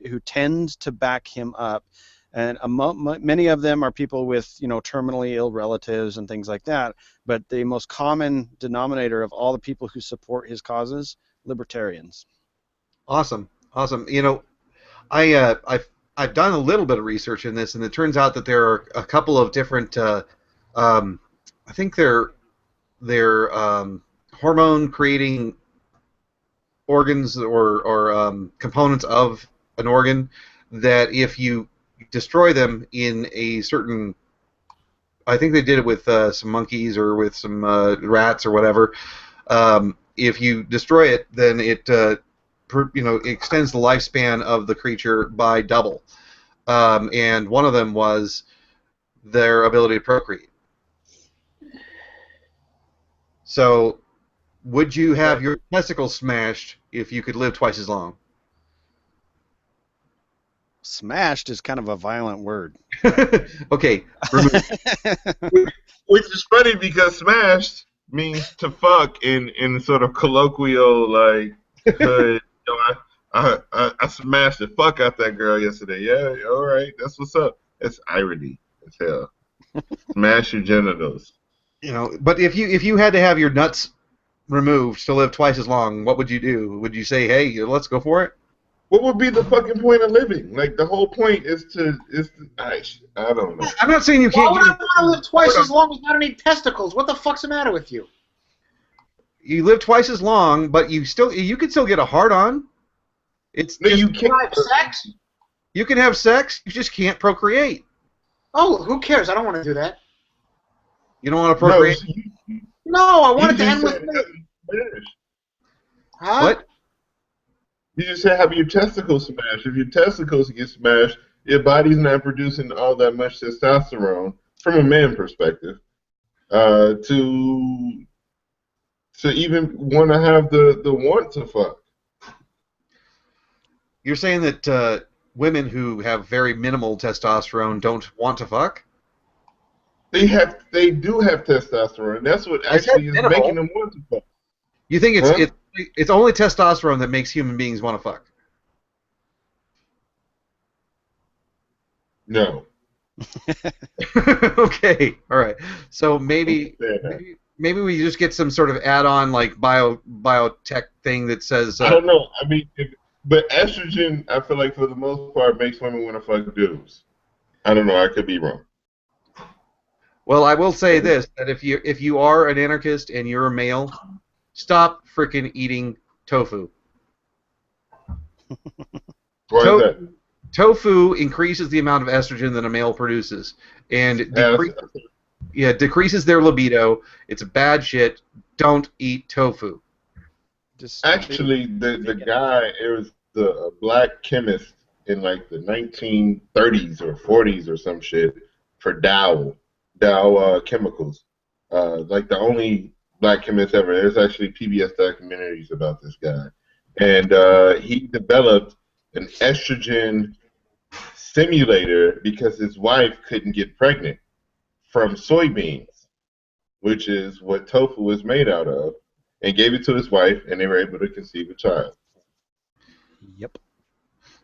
who tend to back him up, and many of them are people with terminally ill relatives and things like that. But the most common denominator of all the people who support his causes, libertarians. Awesome. I've done a little bit of research in this, and it turns out that there are a couple of different. I think they're hormone creating organs or components of an organ that if you destroy them in a certain, I think they did it with some monkeys or with some rats or whatever. If you destroy it, then it extends the lifespan of the creature by double. And one of them was their ability to procreate. So, would you have your testicles smashed if you could live twice as long? Smashed is kind of a violent word. Okay. Remove. Which is funny because smashed means to fuck in sort of colloquial like hood. I smashed the fuck out that girl yesterday. Yeah, all right, that's what's up. It's irony as hell. Smash your genitals. But if you had to have your nuts removed to live twice as long, what would you do? Would you say, "Hey, let's go for it"? What would be the fucking point of living? Like the whole point is to I don't know. I'm not saying you Why can't. would I want to live twice as long without any testicles? What the fuck's the matter with you? You live twice as long, but you could still get a hard-on. It's No, just, you can't have sex? you can have sex, you just can't procreate. Oh, who cares? I don't want to do that. You don't want to procreate? No, I want it to end with me. Huh? What? You just say have your testicles smashed. If your testicles get smashed, your body's not producing all that much testosterone from a man perspective to even want to have the want to fuck. You're saying that women who have very minimal testosterone don't want to fuck? They do have testosterone. That's what actually is minimal. making them want to fuck. You think Huh? it's only testosterone that makes human beings want to fuck? No. Okay, all right. So maybe we just get some sort of add-on like biotech thing that says. I don't know. I mean, but estrogen, I feel like for the most part, makes women want to fuck dudes. I don't know. I could be wrong. Well, I will say this: that if you are an anarchist and you're a male, stop freaking eating tofu. Why is that? Tofu increases the amount of estrogen that a male produces, and decreases their libido. It's a bad shit. Don't eat tofu. Actually, the guy, it was a black chemist in like the 1930s or 40s or some shit for Dow Chemicals. Like the only black chemist ever. There's actually PBS documentaries about this guy. And he developed an estrogen simulator because his wife couldn't get pregnant from soybeans, which is what tofu is made out of, and gave it to his wife, and they were able to conceive a child. Yep.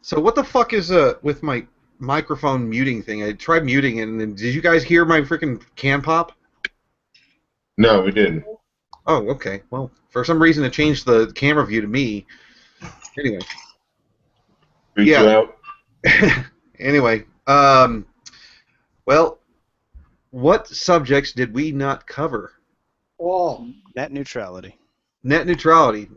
So what the fuck is with my microphone muting thing? I tried muting it, and then did you guys hear my freaking can pop? No, we didn't. Oh, okay. Well, for some reason it changed the camera view to me. Anyway. Boot you out? Anyway, well, what subjects did we not cover? Oh, Net neutrality. Net neutrality.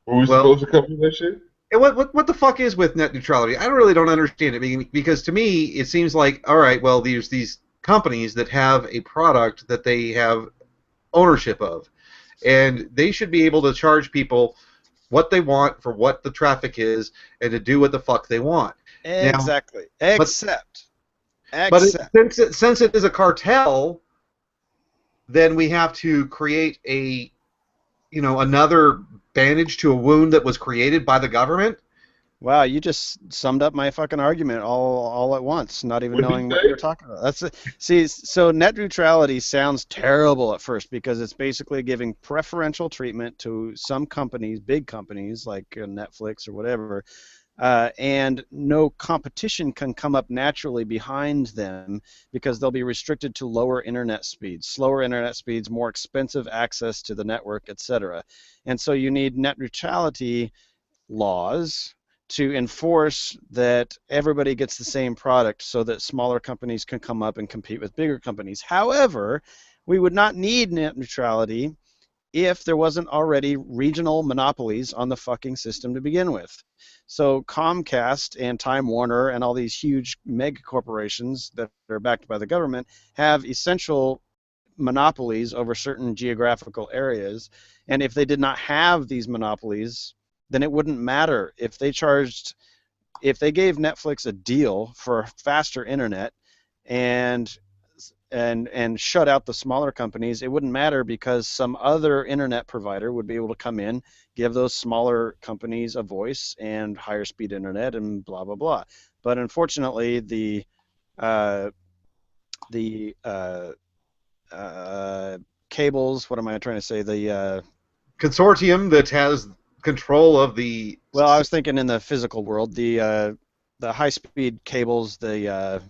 Were we supposed to cover that shit? And what the fuck is with net neutrality? I really don't understand it, because to me it seems like, all right, well, there's these companies that have a product that they have ownership of, and they should be able to charge people what they want for what the traffic is and to do what the fuck they want. Exactly. Now, but since it is a cartel, then we have to create a, another bandage to a wound that was created by the government. Wow, you just summed up my fucking argument all at once, not even knowing what you're talking about. So net neutrality sounds terrible at first because it's basically giving preferential treatment to some companies, big companies like Netflix or whatever, and no competition can come up naturally behind them because they'll be restricted to lower internet speeds, slower internet speeds, more expensive access to the network, etc. And so you need net neutrality laws to enforce that everybody gets the same product so that smaller companies can come up and compete with bigger companies. However, we would not need net neutrality if there wasn't already regional monopolies on the fucking system to begin with. So Comcast and Time Warner and all these huge mega corporations that are backed by the government have essential monopolies over certain geographical areas, and if they did not have these monopolies, then it wouldn't matter if they gave Netflix a deal for faster internet and shut out the smaller companies. It wouldn't matter because some other internet provider would be able to come in, give those smaller companies a voice and higher speed internet and blah blah blah. But unfortunately, the cables. What am I trying to say? The consortium that has control of the. Well, I was thinking in the physical world, the high-speed cables, the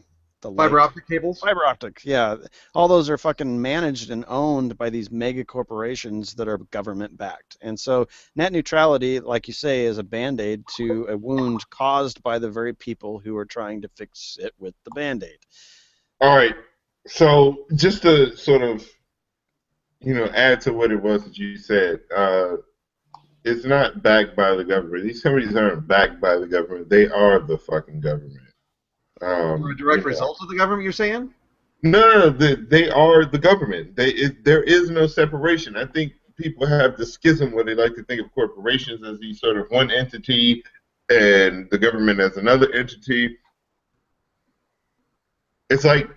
fiber optic cables. Fiber optic, yeah. All those are fucking managed and owned by these mega corporations that are government-backed. And so net neutrality, like you say, is a Band-Aid to a wound caused by the very people who are trying to fix it with the Band-Aid. All right. So just to sort of, add to what it was that you said, it's not backed by the government. These companies aren't backed by the government. They are the fucking government. A direct result of the government, you're saying? No, they are the government. There is no separation. I think people have the schism where they like to think of corporations as these sort of one entity and the government as another entity. It's like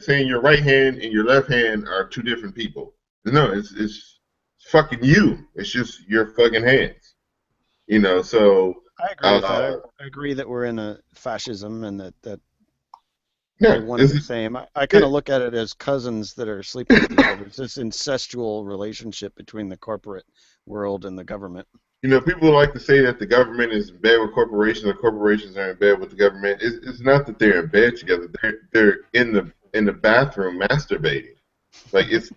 saying your right hand and your left hand are two different people. No, it's fucking you. It's just your fucking hands. So I agree with that. I agree that we're in a fascism and that yeah, they're one and the same. I kind of look at it as cousins that are sleeping with each other. It's this incestual relationship between the corporate world and the government. People like to say that the government is in bed with corporations or corporations are in bed with the government. It's not that they're in bed together. They're in the bathroom masturbating. Like it's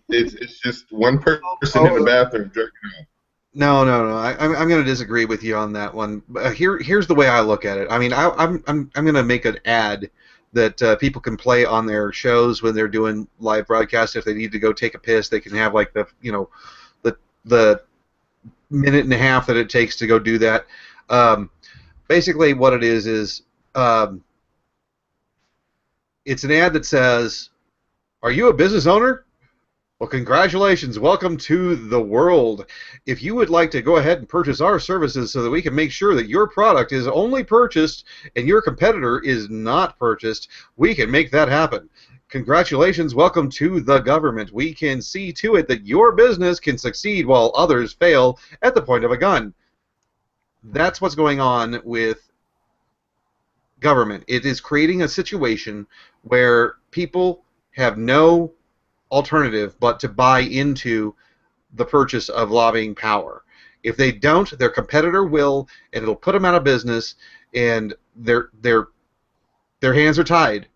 just one person in the bathroom jerking off. No. I'm going to disagree with you on that one. Here's the way I look at it. I mean, I'm going to make an ad that people can play on their shows when they're doing live broadcasts. If they need to go take a piss, they can have like the minute and a half that it takes to go do that. Basically, what it is it's an ad that says, "Are you a business owner? Well, congratulations. Welcome to the world. If you would like to go ahead and purchase our services so that we can make sure that your product is only purchased and your competitor is not purchased, we can make that happen. Congratulations. Welcome to the government. We can see to it that your business can succeed while others fail at the point of a gun." That's what's going on with government. It is creating a situation where people have no alternative but to buy into the purchase of lobbying power. If they don't, their competitor will, and it'll put them out of business, and their hands are tied.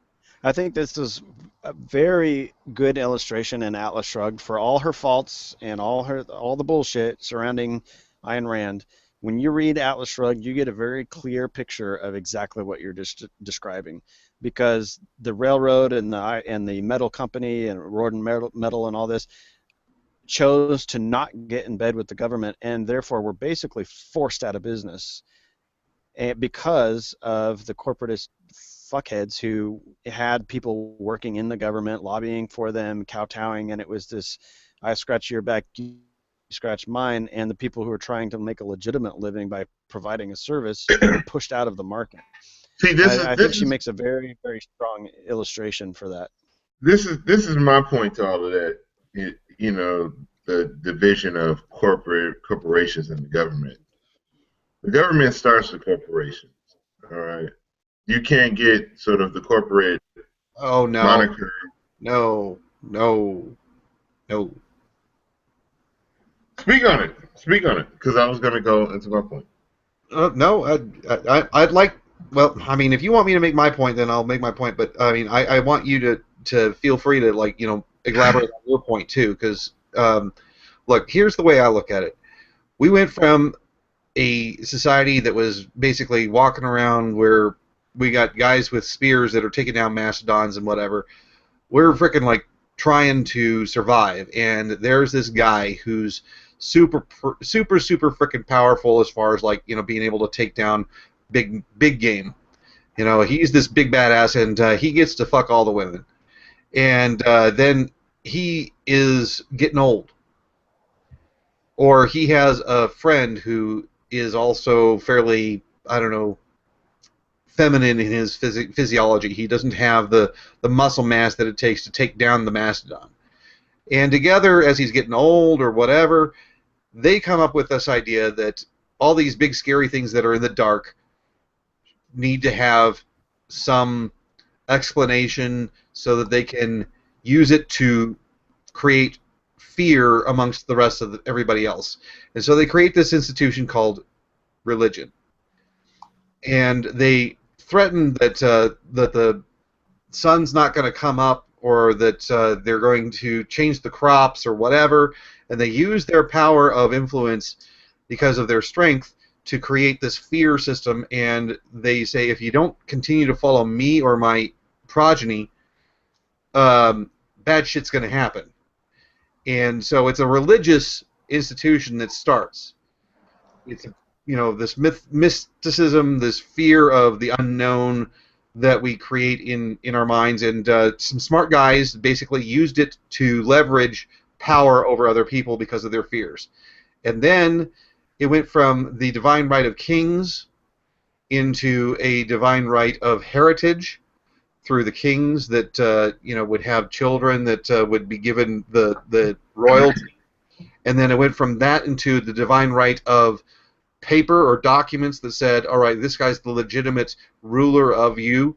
I think this is a very good illustration in Atlas Shrugged for all her faults and all the bullshit surrounding Ayn Rand. When you read Atlas Shrugged, you get a very clear picture of exactly what you're just describing, because the railroad and the metal company and Road and Metal and all this chose to not get in bed with the government, and therefore were basically forced out of business because of the corporatist fuckheads who had people working in the government, lobbying for them, kowtowing, and it was this, I scratch your back, you scratch mine, and the people who are trying to make a legitimate living by providing a service were pushed out of the market. See, I think she makes a very, very strong illustration for that. This is my point to all of that. You know, the division of corporations and the government. The government starts with corporations. All right. You can't get sort of the corporate Oh no, moniker. no, no, no. Speak on it, because I was going to go into my point. No, I'd like. Well, I mean, if you want me to make my point, then I'll make my point. But I mean, I want you to feel free to, like, you know, elaborate on your point too. Because look, here's the way I look at it. We went from a society that was basically walking around where we got guys with spears that are taking down mastodons and whatever. We're freaking like trying to survive, and there's this guy who's super freaking powerful as far as, like, you know, being able to take down big game. You know, he's this big badass, and he gets to fuck all the women. And then he is getting old, or he has a friend who is also fairly, I don't know, feminine in his physiology. He doesn't have the muscle mass that it takes to take down the mastodon. And together, as he's getting old or whatever, they come up with this idea that all these big scary things that are in the dark need to have some explanation so that they can use it to create fear amongst the rest of everybody else. And so they create this institution called religion. And they threaten that that the sun's not going to come up, or that they're going to change the crops or whatever, and they use their power of influence because of their strength to create this fear system. And they say, if you don't continue to follow me or my progeny, bad shit's going to happen. And so it's a religious institution that starts. It's, you know, this mysticism, this fear of the unknown that we create in our minds, and some smart guys basically used it to leverage power over other people because of their fears. And then it went from the divine right of kings into a divine right of heritage through the kings that you know, would have children that would be given the royalty. And then it went from that into the divine right of paper or documents that said, all right, this guy's the legitimate ruler of you.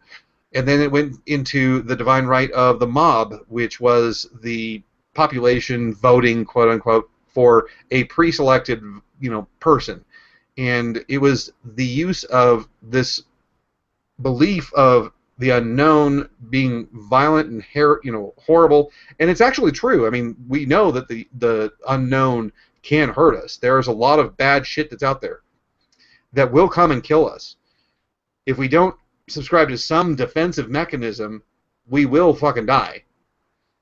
And then it went into the divine right of the mob, which was the population voting, quote unquote, for a pre-selected, you know, person. And it was the use of this belief of the unknown being violent and, you know, horrible. And it's actually true. I mean, we know that the unknown can hurt us. There's a lot of bad shit that's out there that will come and kill us. If we don't subscribe to some defensive mechanism, we will fucking die.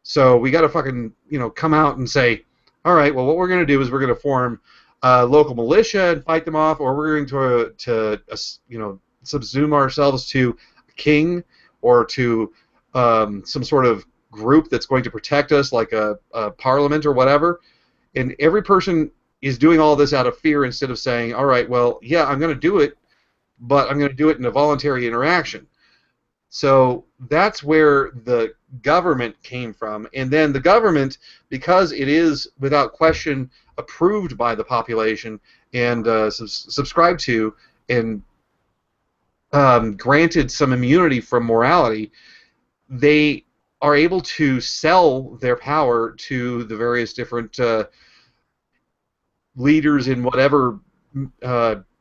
So we got to fucking, you know, come out and say, all right, well, what we're going to do is we're going to form a local militia and fight them off, or we're going to you know, subsume ourselves to a king or to some sort of group that's going to protect us, like a parliament or whatever. And every person is doing all this out of fear instead of saying, all right, well, yeah, I'm going to do it, but I'm going to do it in a voluntary interaction. So that's where the government came from. And then the government, because it is without question approved by the population and subscribed to and granted some immunity from morality, they are able to sell their power to the various different leaders in whatever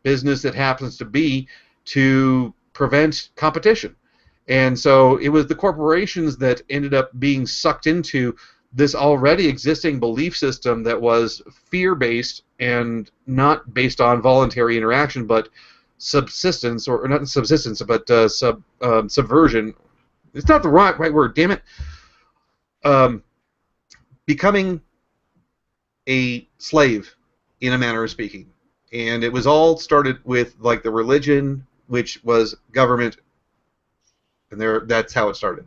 business it happens to be to prevent competition. And so it was the corporations that ended up being sucked into this already existing belief system that was fear-based and not based on voluntary interaction, but subsistence, or not subsistence, but subversion. It's not the right word, damn it. Becoming a slave, in a manner of speaking. And it was all started with like the religion, which was government, and that's how it started.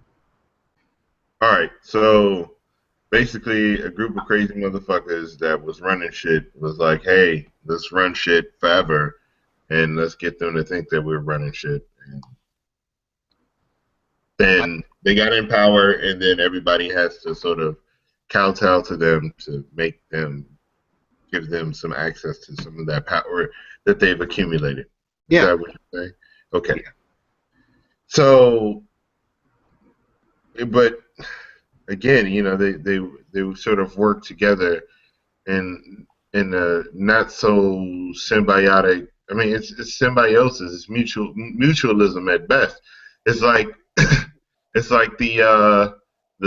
All right, so basically a group of crazy motherfuckers that was running shit was like, hey, let's run shit forever, and let's get them to think that we're running shit. And then they got in power, and then everybody has to sort of kowtow to them to make them, give them some access to some of that power that they've accumulated. Yeah. Is that what you're saying? Okay. Yeah. So, but again, you know, they sort of work together in a not so symbiotic. I mean, it's symbiosis. It's mutualism at best. It's like it's like the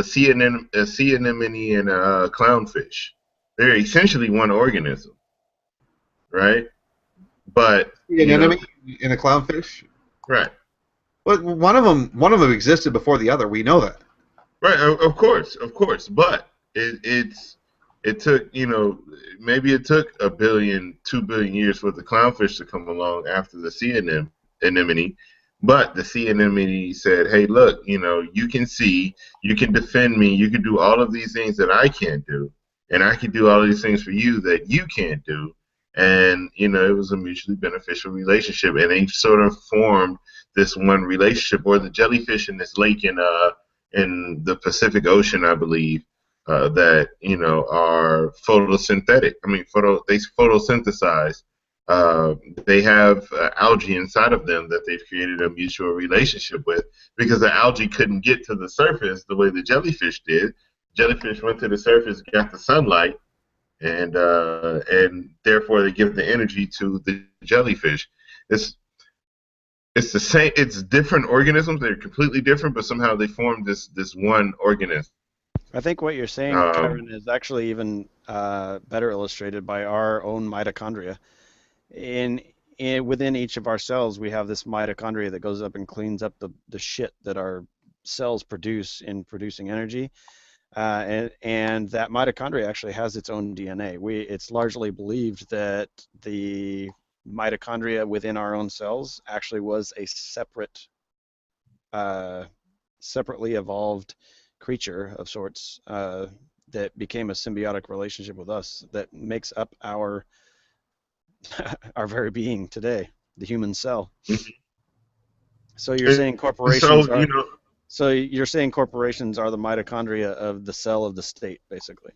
sea anemone and a clownfish. They're essentially one organism, right? But An enemy in a clownfish, right? But one of them existed before the other. We know that. Right, of course. But it took, you know, maybe it took 1 billion, 2 billion years for the clownfish to come along after the sea anemone. But the sea anemone said, hey, look, you know, you can see, you can defend me, you can do all of these things that I can't do, and I can do all of these things for you that you can't do. And, you know, it was a mutually beneficial relationship, and they sort of formed this one relationship. Or the jellyfish in this lake in the Pacific Ocean, I believe, that, you know, are photosynthetic. I mean, they photosynthesize. They have algae inside of them that they've created a mutual relationship with, because the algae couldn't get to the surface the way the jellyfish did. Jellyfish went to the surface, got the sunlight, and therefore they give the energy to the jellyfish. It's the same. It's different organisms. They're completely different, but somehow they form this one organism. I think what you're saying, Kyron, is actually even better illustrated by our own mitochondria. Within each of our cells, we have this mitochondria that goes up and cleans up the shit that our cells produce in producing energy. And that mitochondria actually has its own DNA. It's largely believed that the mitochondria within our own cells actually was a separately evolved creature of sorts that became a symbiotic relationship with us that makes up our very being today, the human cell. So you're saying corporations are, so you're saying corporations are the mitochondria of the cell of the state, basically.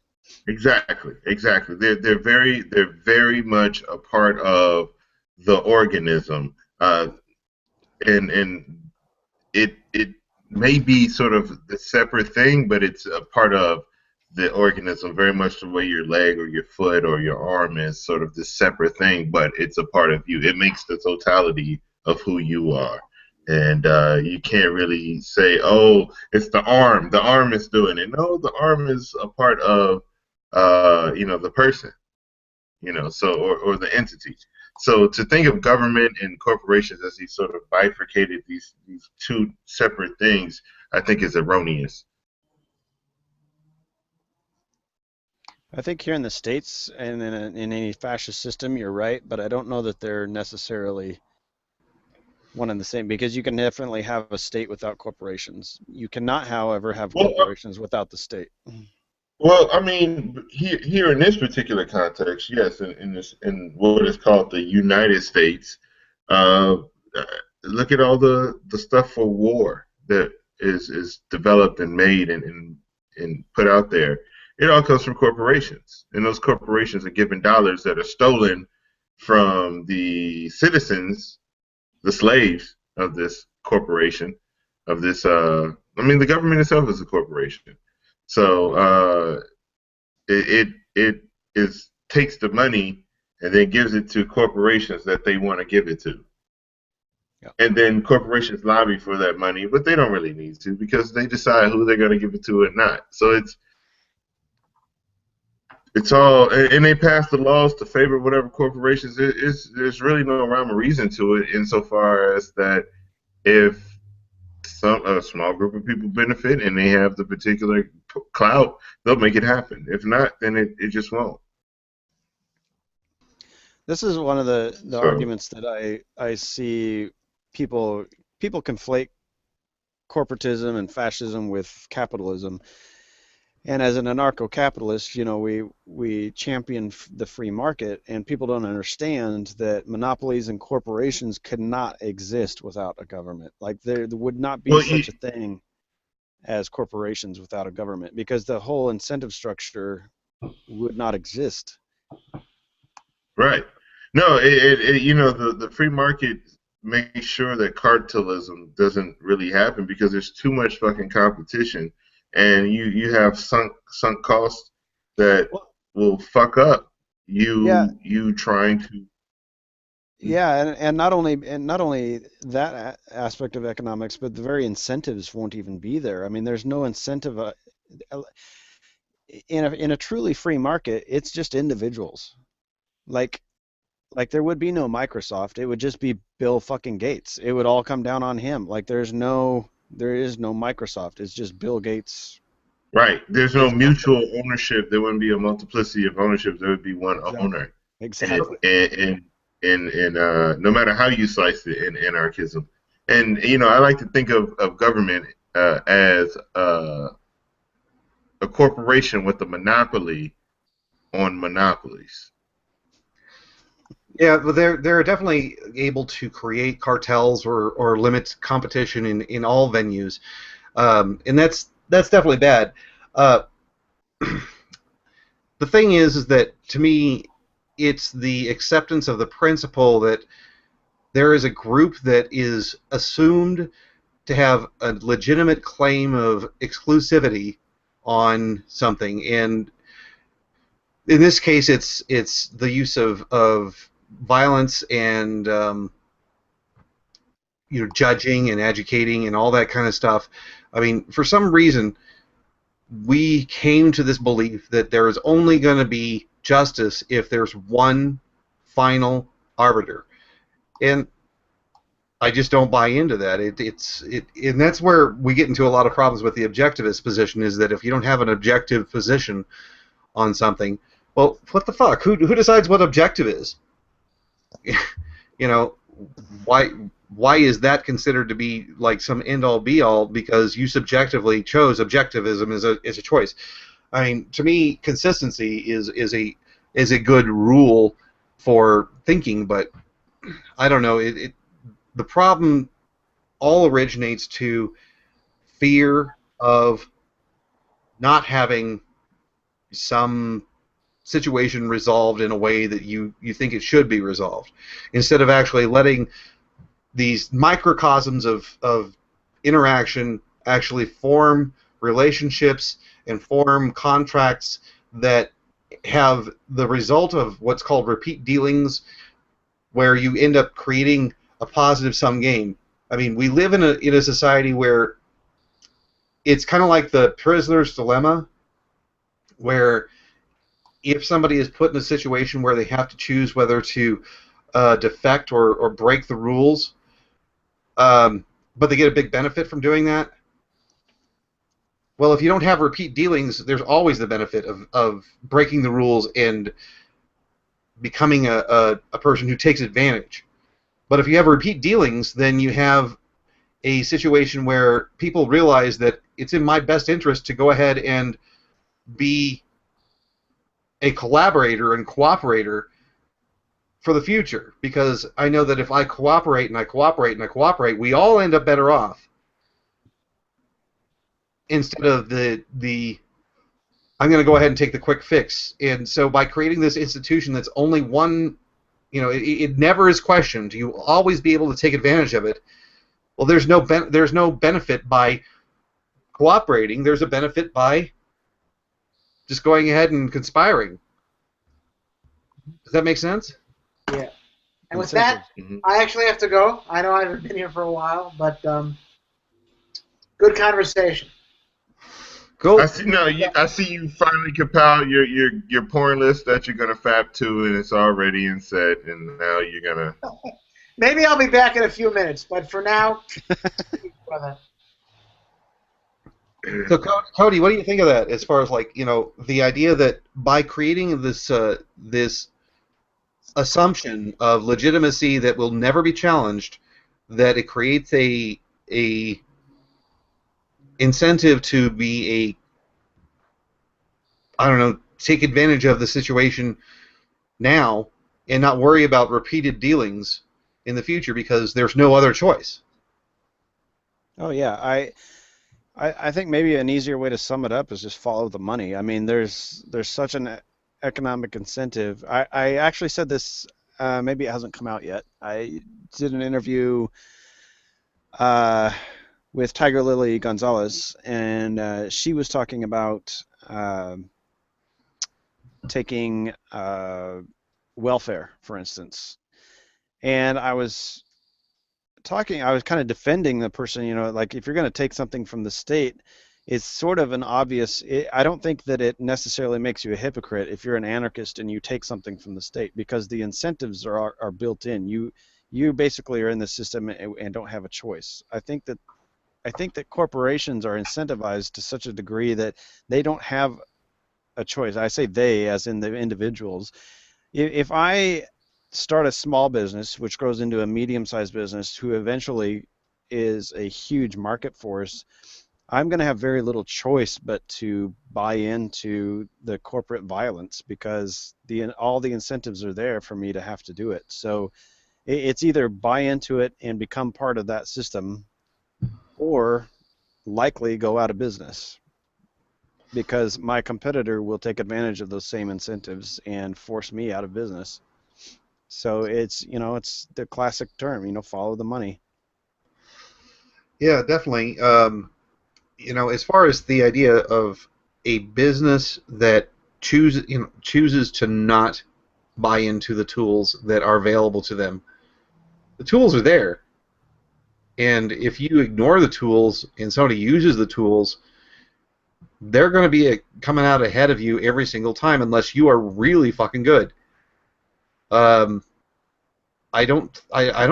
Exactly. They're very much a part of the organism, and it may be sort of the separate thing, but it's a part of the organism, very much the way your leg or your foot or your arm is sort of this separate thing, but it's a part of you. It makes the totality of who you are. And you can't really say, oh, it's the arm. The arm is doing it. No, the arm is a part of, the person, or the entity. So to think of government and corporations as these sort of bifurcated, these two separate things, I think is erroneous. I think here in the States and in any fascist system, you're right, but I don't know that they're necessarily one and the same, because you can definitely have a state without corporations. You cannot, however, have corporations without the state. Well, I mean, here in this particular context, yes, in what is called the United States, look at all the stuff for war that is developed and made and put out there. It all comes from corporations, and those corporations are given dollars that are stolen from the citizens, the slaves, of this corporation, of this. I mean, the government itself is a corporation, so it is takes the money and then gives it to corporations that they want to give it to. Yeah. And then corporations lobby for that money, but they don't really need to because they decide who they're going to give it to and not. So it's all, and they pass the laws to favor whatever corporations. There's really no rhyme or reason to it insofar as that if a small group of people benefit and they have the particular clout, they'll make it happen. If not, then it just won't. This is one of the So, arguments that I see people conflate corporatism and fascism with capitalism. And as an anarcho-capitalist, we champion the free market, and people don't understand that monopolies and corporations could not exist without a government. Like there would not be well, such a thing as corporations without a government, because the whole incentive structure would not exist. right. No, the free market makes sure that cartelism doesn't really happen because there's too much fucking competition, and you have sunk costs that will fuck up Yeah, you trying to. yeah, and not only that aspect of economics, but the very incentives won't even be there. I mean, there's no incentive in a truly free market. It's just individuals. Like there would be no Microsoft. It would just be Bill fucking Gates. It would all come down on him. Like there is no Microsoft. It's just Bill Gates. Right. There's no His mutual company. ownership. There wouldn't be a multiplicity of ownership. There would be one owner. Exactly. And no matter how you slice it in anarchism. And, I like to think of government as a corporation with a monopoly on monopolies. Yeah, but they're definitely able to create cartels or limit competition in all venues, and that's definitely bad. Uh, the thing is that to me, it's the acceptance of the principle that there is a group that is assumed to have a legitimate claim of exclusivity on something, and in this case, it's the use of violence and judging and educating and all that kind of stuff. I mean, for some reason, we came to this belief that there is only going to be justice if there's one final arbiter, and I just don't buy into that. And that's where we get into a lot of problems with the objectivist position. Is that if you don't have an objective position on something, well, what the fuck? Who decides what objective is? Why is that considered to be like some end-all be-all because you subjectively chose objectivism as a choice? I mean, to me, consistency is a good rule for thinking, but I don't know. The problem all originates to fear of not having some situation resolved in a way that you think it should be resolved, instead of actually letting these microcosms of interaction actually form relationships and form contracts that have the result of what's called repeat dealings, where you end up creating a positive sum game. I mean, we live in a society where it's kind of like the prisoner's dilemma, where if somebody is put in a situation where they have to choose whether to defect or break the rules, but they get a big benefit from doing that. Well, if you don't have repeat dealings, there's always the benefit of breaking the rules and becoming a person who takes advantage. But if you have repeat dealings, then you have a situation where people realize that it's in my best interest to go ahead and be a collaborator and cooperator for the future, because I know that if I cooperate and I cooperate and I cooperate, we all end up better off, instead of the I'm going to go ahead and take the quick fix. And so by creating this institution that's only one, it never is questioned, you will always be able to take advantage of it. Well, there's no benefit by cooperating. There's a benefit by just going ahead and conspiring. Does that make sense? Yeah. And with that, I actually have to go. I know I haven't been here for a while, but good conversation. Cool. I see. No, I see you finally compiled your porn list that you're gonna fap to, and it's already in set, and now you're gonna. Maybe I'll be back in a few minutes, but for now. So, Cody, what do you think of that? As far as like the idea that by creating this assumption of legitimacy that will never be challenged, that it creates a incentive to be take advantage of the situation now and not worry about repeated dealings in the future because there's no other choice. Oh yeah, I think maybe an easier way to sum it up is just follow the money. I mean, there's such an economic incentive. I actually said this, maybe it hasn't come out yet. I did an interview with Tiger Lily Gonzalez, and she was talking about taking welfare, for instance. And I was kind of defending the person, like if you're going to take something from the state, it's sort of an obvious, I don't think that it necessarily makes you a hypocrite if you're an anarchist and you take something from the state, because the incentives are built in. You basically are in the system and don't have a choice. I think that corporations are incentivized to such a degree that they don't have a choice. I say they as in the individuals. If I start a small business, which grows into a medium-sized business, who eventually is a huge market force, I'm going to have very little choice but to buy into the corporate violence, because all the incentives are there for me to have to do it. So it's either buy into it and become part of that system, or likely go out of business, because my competitor will take advantage of those same incentives and force me out of business. So it's the classic term, follow the money. Yeah, definitely. As far as the idea of a business that chooses to not buy into the tools that are available to them, the tools are there. And if you ignore the tools and somebody uses the tools, they're going to be coming out ahead of you every single time unless you are really fucking good. I don't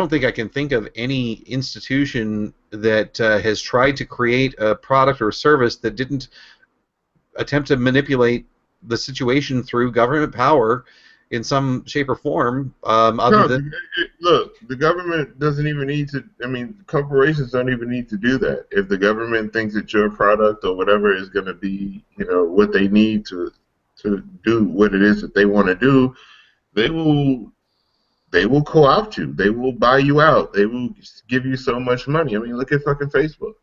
think I can think of any institution that has tried to create a product or service that didn't attempt to manipulate the situation through government power in some shape or form. Look, the government doesn't even need to. I mean, corporations don't even need to do that. If the government thinks that your product or whatever is going to be, what they need to do what it is that they want to do, they will co-opt you. They will buy you out. They will give you so much money. I mean, look at fucking Facebook.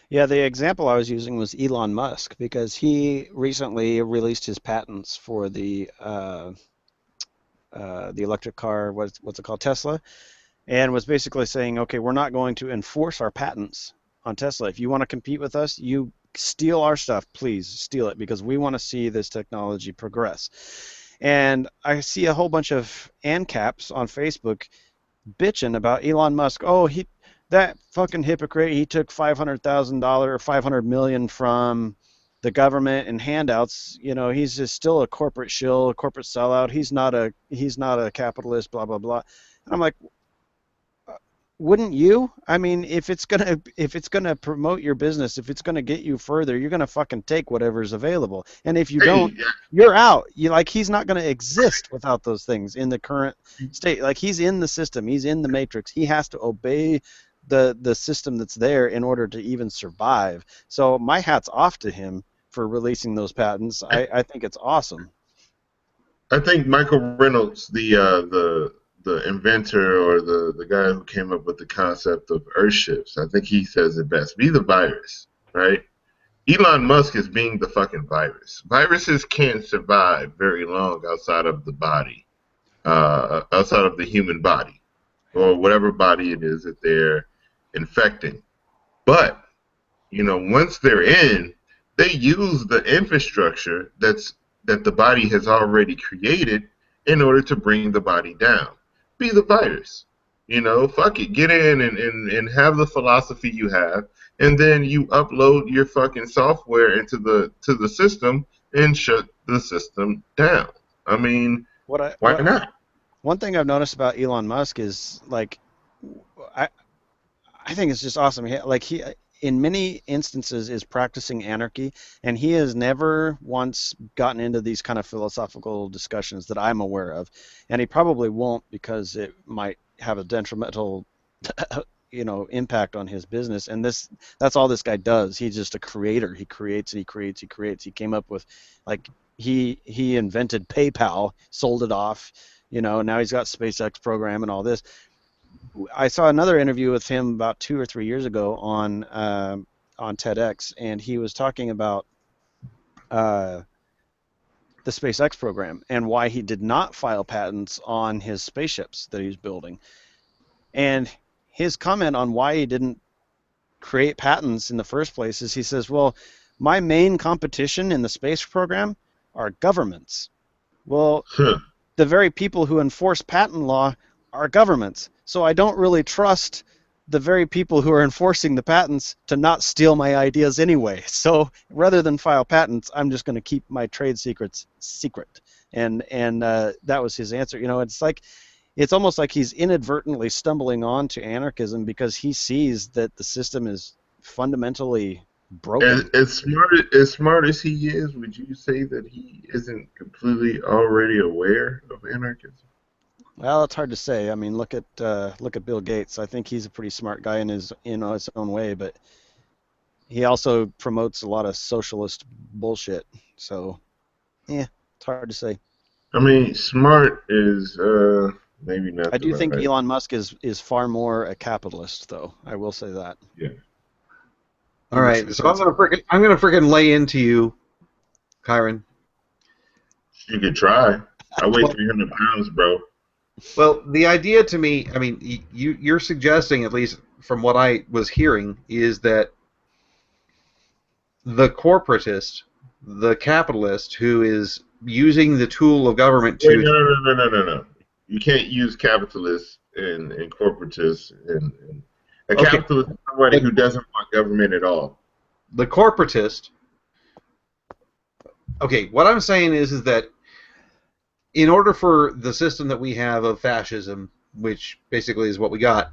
Yeah, the example I was using was Elon Musk, because he recently released his patents for the electric car, what's it called, Tesla, and was basically saying, okay, we're not going to enforce our patents on Tesla. If you want to compete with us, you steal our stuff, please steal it, because we want to see this technology progress. And I see a whole bunch of ANCAPs on Facebook bitching about Elon Musk. Oh, that fucking hypocrite, he took $500,000 or $500 million from the government in handouts. He's just still a corporate shill, a corporate sellout. He's not a capitalist, blah blah blah. And I'm like, wouldn't you? I mean, if it's gonna promote your business, if it's gonna get you further, you're gonna fucking take whatever's available. And if you don't, you're out. He's not gonna exist without those things in the current state. Like, he's in the system, he's in the matrix. He has to obey the system that's there in order to even survive. So my hat's off to him for releasing those patents. I think it's awesome. I think Michael Reynolds, the inventor, or the guy who came up with the concept of Earthships, I think he says it best. Be the virus, right? Elon Musk is being the fucking virus. Viruses can't survive very long outside of the body, outside of the human body, or whatever body it is that they're infecting. But, once they're in, they use the infrastructure that the body has already created in order to bring the body down. Be the virus. Fuck it. Get in and have the philosophy you have, and then you upload your fucking software into the system and shut the system down. I mean, why not? One thing I've noticed about Elon Musk is like, I I think it's just awesome. He in many instances is practicing anarchy, and he has never once gotten into these kind of philosophical discussions that I'm aware of, and he probably won't because it might have a detrimental impact on his business. And that's all this guy does. He's just a creator. He creates and he creates. He came up with, like, he invented PayPal, sold it off, now he's got SpaceX program and all this. I saw another interview with him about 2 or 3 years ago on TEDx, and he was talking about the SpaceX program and why he did not file patents on his spaceships that he's building. And his comment on why he didn't create patents in the first place is, he says, well, my main competition in the space program are governments. Well, the very people who enforce patent law are governments. So I don't really trust the very people who are enforcing the patents to not steal my ideas anyway. So rather than file patents, I'm just going to keep my trade secrets secret. And that was his answer. It's almost like he's inadvertently stumbling on to anarchism because he sees that the system is fundamentally broken. As smart as he is, would you say that he isn't completely already aware of anarchism? Well, it's hard to say. I mean, look at Bill Gates. I think he's a pretty smart guy in his own way, but he also promotes a lot of socialist bullshit. So, it's hard to say. I mean, smart is maybe not. I do think Elon Musk is far more a capitalist, though. I will say that. Yeah. All right, so I'm gonna freaking lay into you, Kyron. You could try. I weigh 300 pounds, bro. Well, the idea to me, I mean, you're suggesting, at least from what I was hearing, is that the corporatist, the capitalist, who is using the tool of government to... Wait, no. You can't use capitalists and corporatists. And a capitalist is somebody who doesn't want government at all. The corporatist... Okay, what I'm saying is that in order for the system that we have of fascism, which basically is what we got,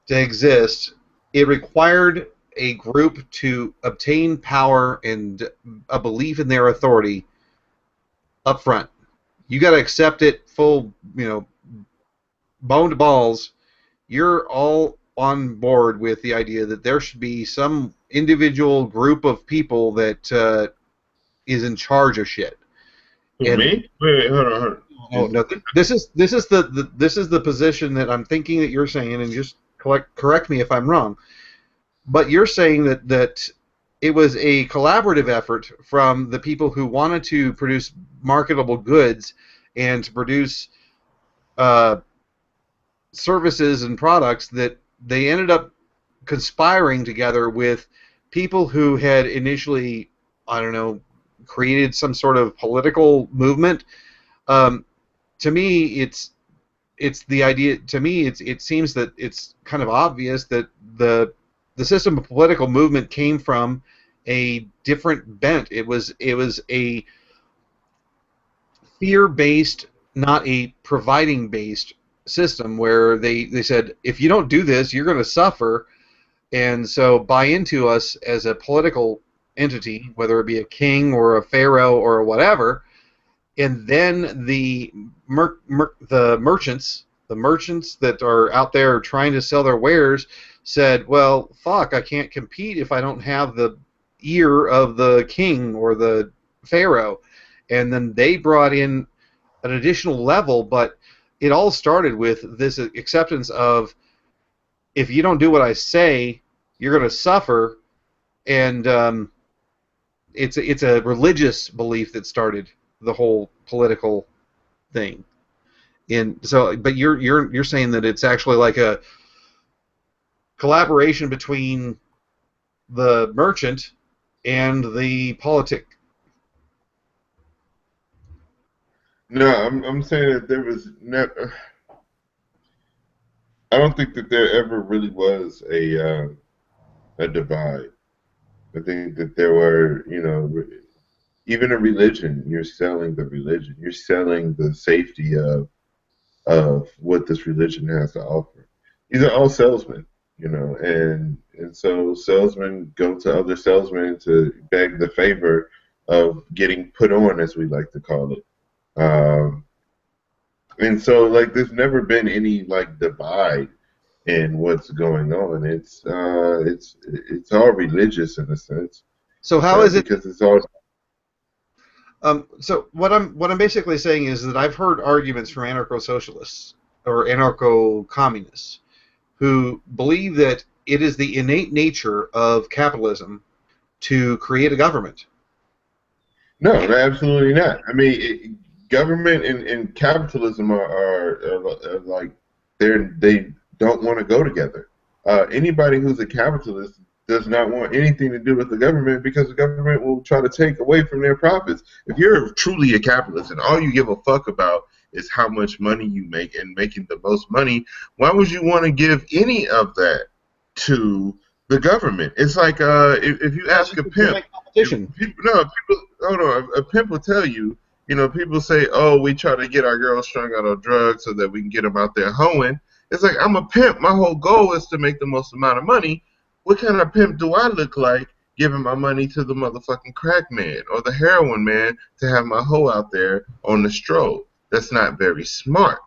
to exist, it required a group to obtain power and a belief in their authority up front. You got to accept it full, bone to balls. You're all on board with the idea that there should be some individual group of people that is in charge of shit. Me? Wait, hold on. Oh no! This is the position that I'm thinking that you're saying, and just correct me if I'm wrong. But you're saying that it was a collaborative effort from the people who wanted to produce marketable goods and to produce services and products, that they ended up conspiring together with people who had initially, I don't know, created some sort of political movement. To me, it's the idea. To me, it seems that it's kind of obvious that the system of political movement came from a different bent. It was a fear-based, not a providing-based system, where they said, if you don't do this, you're going to suffer, and so buy into us as a political entity, whether it be a king or a pharaoh or whatever. And then the merchants that are out there trying to sell their wares said, well, fuck, I can't compete if I don't have the ear of the king or the pharaoh. And then they brought in an additional level, but it all started with this acceptance of, if you don't do what I say, you're going to suffer. And it's a religious belief that started the whole political thing. And so, but you're saying that it's actually like collaboration between the merchant and the politic. No, I'm saying that there was never. I don't think that there ever really was a divide. I think that there were, even a religion. You're selling the religion. You're selling the safety of what this religion has to offer. These are all salesmen, and so salesmen go to other salesmen to beg the favor of getting put on, as we like to call it. And so, like, there's never been any like divide in what's going on. It's all religious in a sense, So how is it? because it's all. So what I'm basically saying is that I've heard arguments from anarcho-socialists or anarcho-communists who believe that it is the innate nature of capitalism to create a government. No, absolutely not. I mean, government and capitalism are like they don't want to go together. Anybody who's a capitalist does not want anything to do with the government because the government will try to take away from their profits. If you're truly a capitalist and all you give a fuck about is how much money you make and making the most money, why would you want to give any of that to the government? It's like if you ask a pimp, hold on, a pimp will tell you, people say, oh, we try to get our girls strung out on drugs so that we can get them out there hoeing. It's like, I'm a pimp. My whole goal is to make the most amount of money. What kind of pimp do I look like giving my money to the motherfucking crack man or the heroin man to have my hoe out there on the stroll? That's not very smart.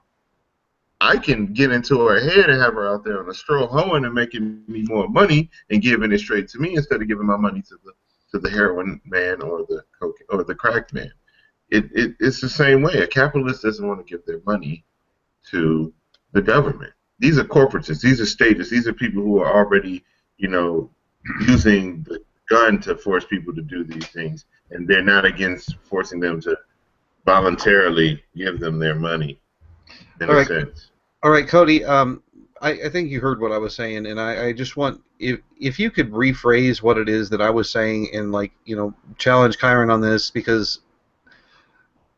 I can get into her head and have her out there on the stroll hoeing and making me more money and giving it straight to me instead of giving my money to the heroin man or the coke or the crack man. It's the same way. A capitalist doesn't want to give their money to the government. These are corporatists. These are statists. These are people who are already, using the gun to force people to do these things, and they're not against forcing them to voluntarily give them their money. In a sense. All right, Cody. I think you heard what I was saying, and I just want if you could rephrase what it is that I was saying and challenge Kyron on this, because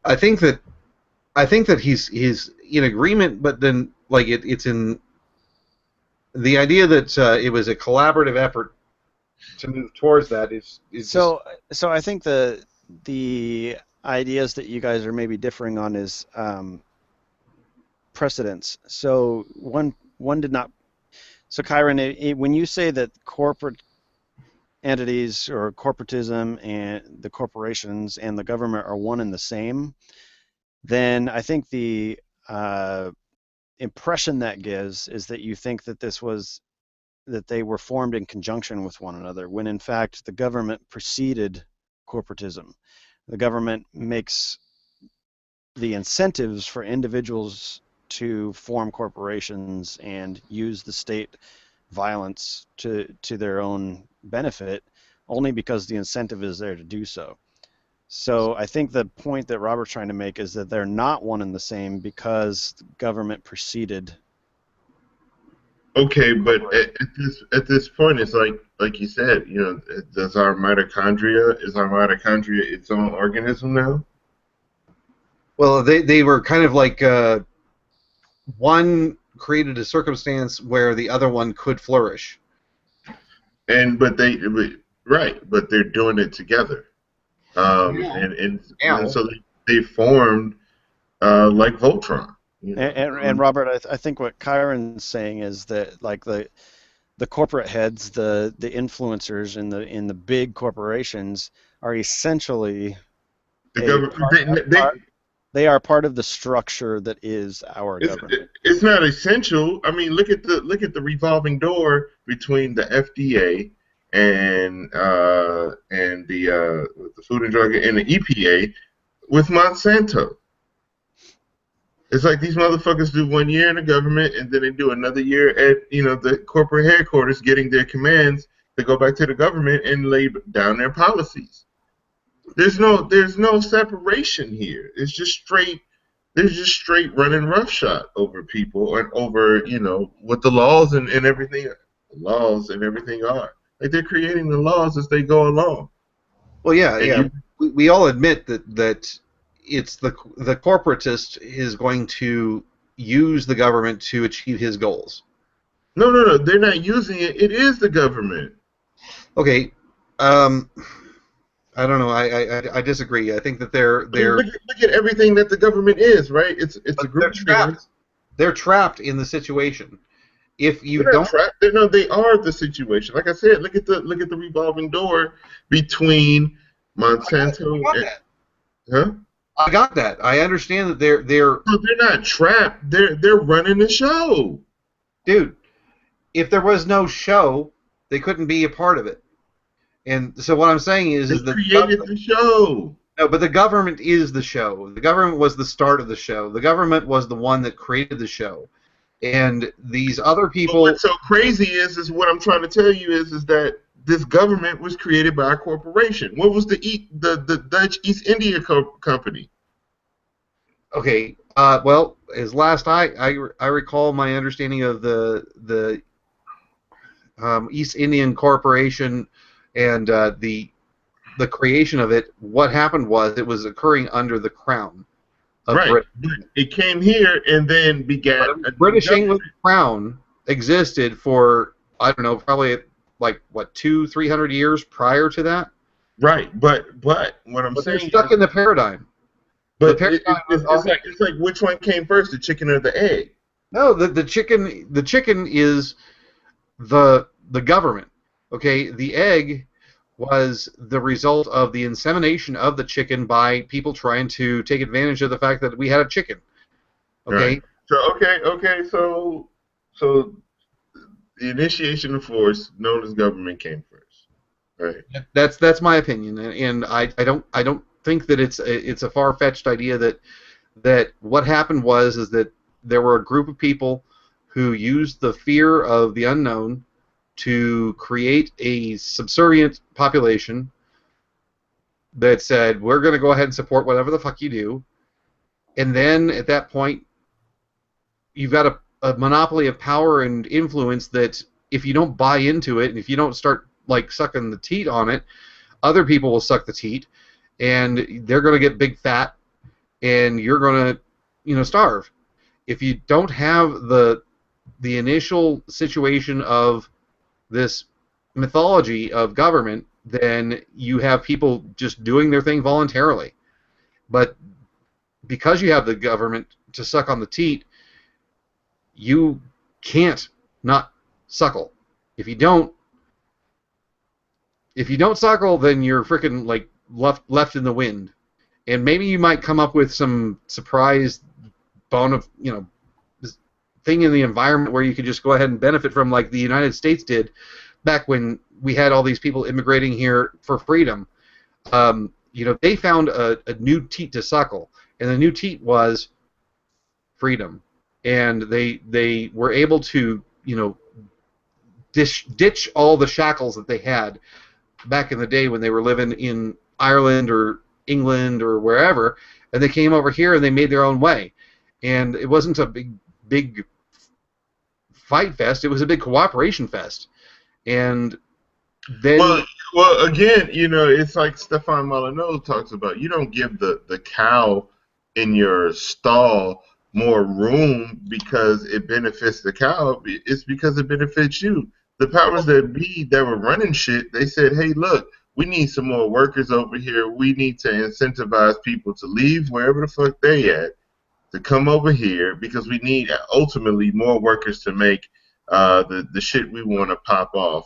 I think that he's in agreement, but then it's in the idea that it was a collaborative effort to move towards that is so I think the ideas that you guys are maybe differing on is precedence. So one did not. So Kyron, when you say that corporate entities or corporatism and the corporations and the government are one and the same, then I think the impression that gives is that you think that that they were formed in conjunction with one another, when in fact the government preceded corporatism. The government makes the incentives for individuals to form corporations and use the state violence to their own benefit only because the incentive is there to do so. So I think the point that Robert's trying to make is that they're not one and the same because the government preceded. Okay, but at this point, it's like you said, is our mitochondria its own organism now? Well, they were kind of like one created a circumstance where the other one could flourish. But they're doing it together. And so they formed like Voltron. And Robert, I think what Kyron's saying is that the corporate heads, the influencers in the big corporations are essentially they are part of the structure that is our government. It's not essential. I mean, look at the revolving door between the FDA and the Food and Drug and the EPA with Monsanto. It's like these motherfuckers do 1 year in the government and then they do another year at the corporate headquarters getting their commands to go back to the government and lay down their policies. There's no separation here. It's just straight. There's just straight running roughshod over people and over what the laws and everything laws and everything are. Like they're creating the laws as they go along. Well, yeah, And yeah. you, We all admit that it's the corporatist is going to use the government to achieve his goals. no, they're not using it. It is the government. Okay, I don't know. I disagree. I think that I mean, look at everything that the government is, right? It's a they're group of men. trapped. They're trapped in the situation. If you They're not don't, trapped. No, they are the situation. Like I said, look at the revolving door between Monsanto I got and that. huh? I got that. I understand that they're No, they're not trapped. They're running the show. dude. If there was no show, they couldn't be a part of it. And so what I'm saying They is that created the show. no, but the government is the show. The government was the start of the show. The government was the one that created the show. And these other But people, what's so crazy is what I'm trying to tell you is that this government was created by a corporation. What was the Dutch East India Company? okay, well, as last I recall my understanding of the East Indian Corporation and the creation of it, what happened was it was occurring under the crown of Right. Britain. It came here and then begat a British government. England crown existed for, I don't know, probably like what, 200-300 years prior to that. Right, but what I'm But they're saying stuck is, in the paradigm. but the paradigm it's like which one came first, the chicken or the egg? No, the chicken is the government. Okay, the egg was the result of the insemination of the chicken by people trying to take advantage of the fact that we had a chicken. Okay. Right. So so the initiation of force known as government came first. Right. That's my opinion, and I don't think that it's a far-fetched idea that what happened is that there were a group of people who used the fear of the unknown to create a subservient population that said, we're going to go ahead and support whatever the fuck you do. And then at that point, you've got a monopoly of power and influence that if you don't buy into it and if you don't start like sucking the teat on it, other people will suck the teat and they're going to get big fat and you're going to starve. If you don't have the initial situation of this mythology of government, then you have people just doing their thing voluntarily. But because you have the government to suck on the teat, you can't not suckle. If you don't suckle, then you're freaking like left in the wind. And maybe you might come up with some surprise bone of thing in the environment where you could just go ahead and benefit from, like the United States did back when we had all these people immigrating here for freedom. They found a new teat to suckle, and the new teat was freedom, and they were able to ditch all the shackles that they had back in the day when they were living in Ireland or England or wherever, and they came over here and they made their own way, and it wasn't a big fight fest. It was a big cooperation fest. And then well again, it's like Stefan Molyneux talks about, you don't give the cow in your stall more room because it benefits the cow. It's because it benefits you. The powers that be that were running shit, they said, hey, look, we need some more workers over here. We need to incentivize people to leave wherever the fuck they at to come over here because we need ultimately more workers to make the shit we want to pop off.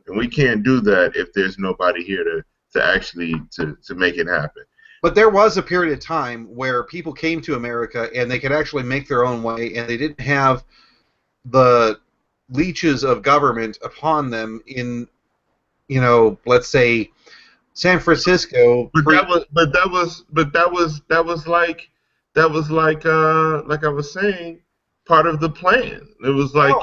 And we can't do that if there's nobody here to actually to make it happen. But there was a period of time where people came to America and they could actually make their own way, and they didn't have the leeches of government upon them in, let's say, San Francisco. But that was like I was saying, part of the plan. It was like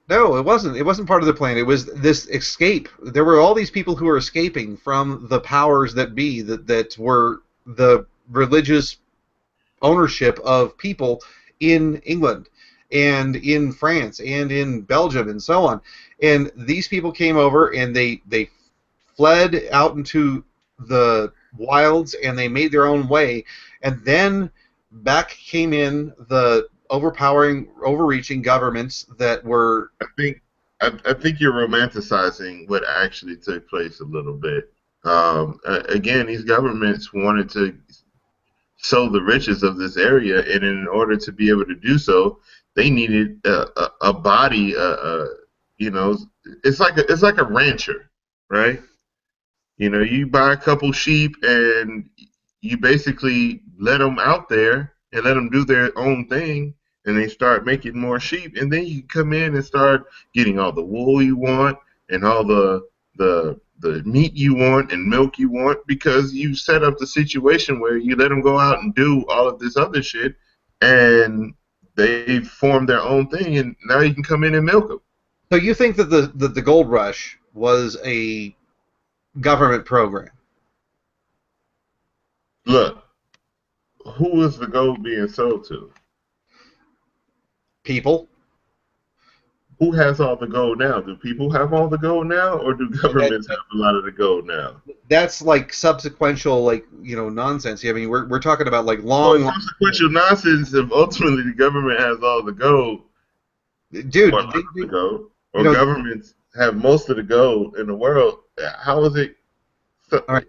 No, it wasn't. It wasn't part of the plan. It was this escape. There were all these people who were escaping from the powers that be that were the religious ownership of people in England. and in France and in Belgium and so on. And these people came over and they fled out into the wilds and they made their own way. And then back came in the overreaching governments that were. I think you're romanticizing what actually took place a little bit. Again, these governments wanted to sow the riches of this area, and in order to be able to do so, they needed a body. You know, it's like a rancher, right? You know, you buy a couple sheep and you basically let them out there and let them do their own thing, and they start making more sheep, and then you come in and start getting all the wool you want and all the meat you want and milk you want, because you set up the situation where you let them go out and do all of this other shit, and they form their own thing, and now you can come in and milk them. So you think that the gold rush was a government program? Look, who is the gold being sold to? People. Who has all the gold now? Do people have all the gold now, or do governments have a lot of the gold now? That's like subsequential, like, you know, nonsense. I mean, we're talking about like subsequential nonsense if ultimately the government has all the gold. Dude, or the gold, or governments have most of the gold in the world. How is it? All right.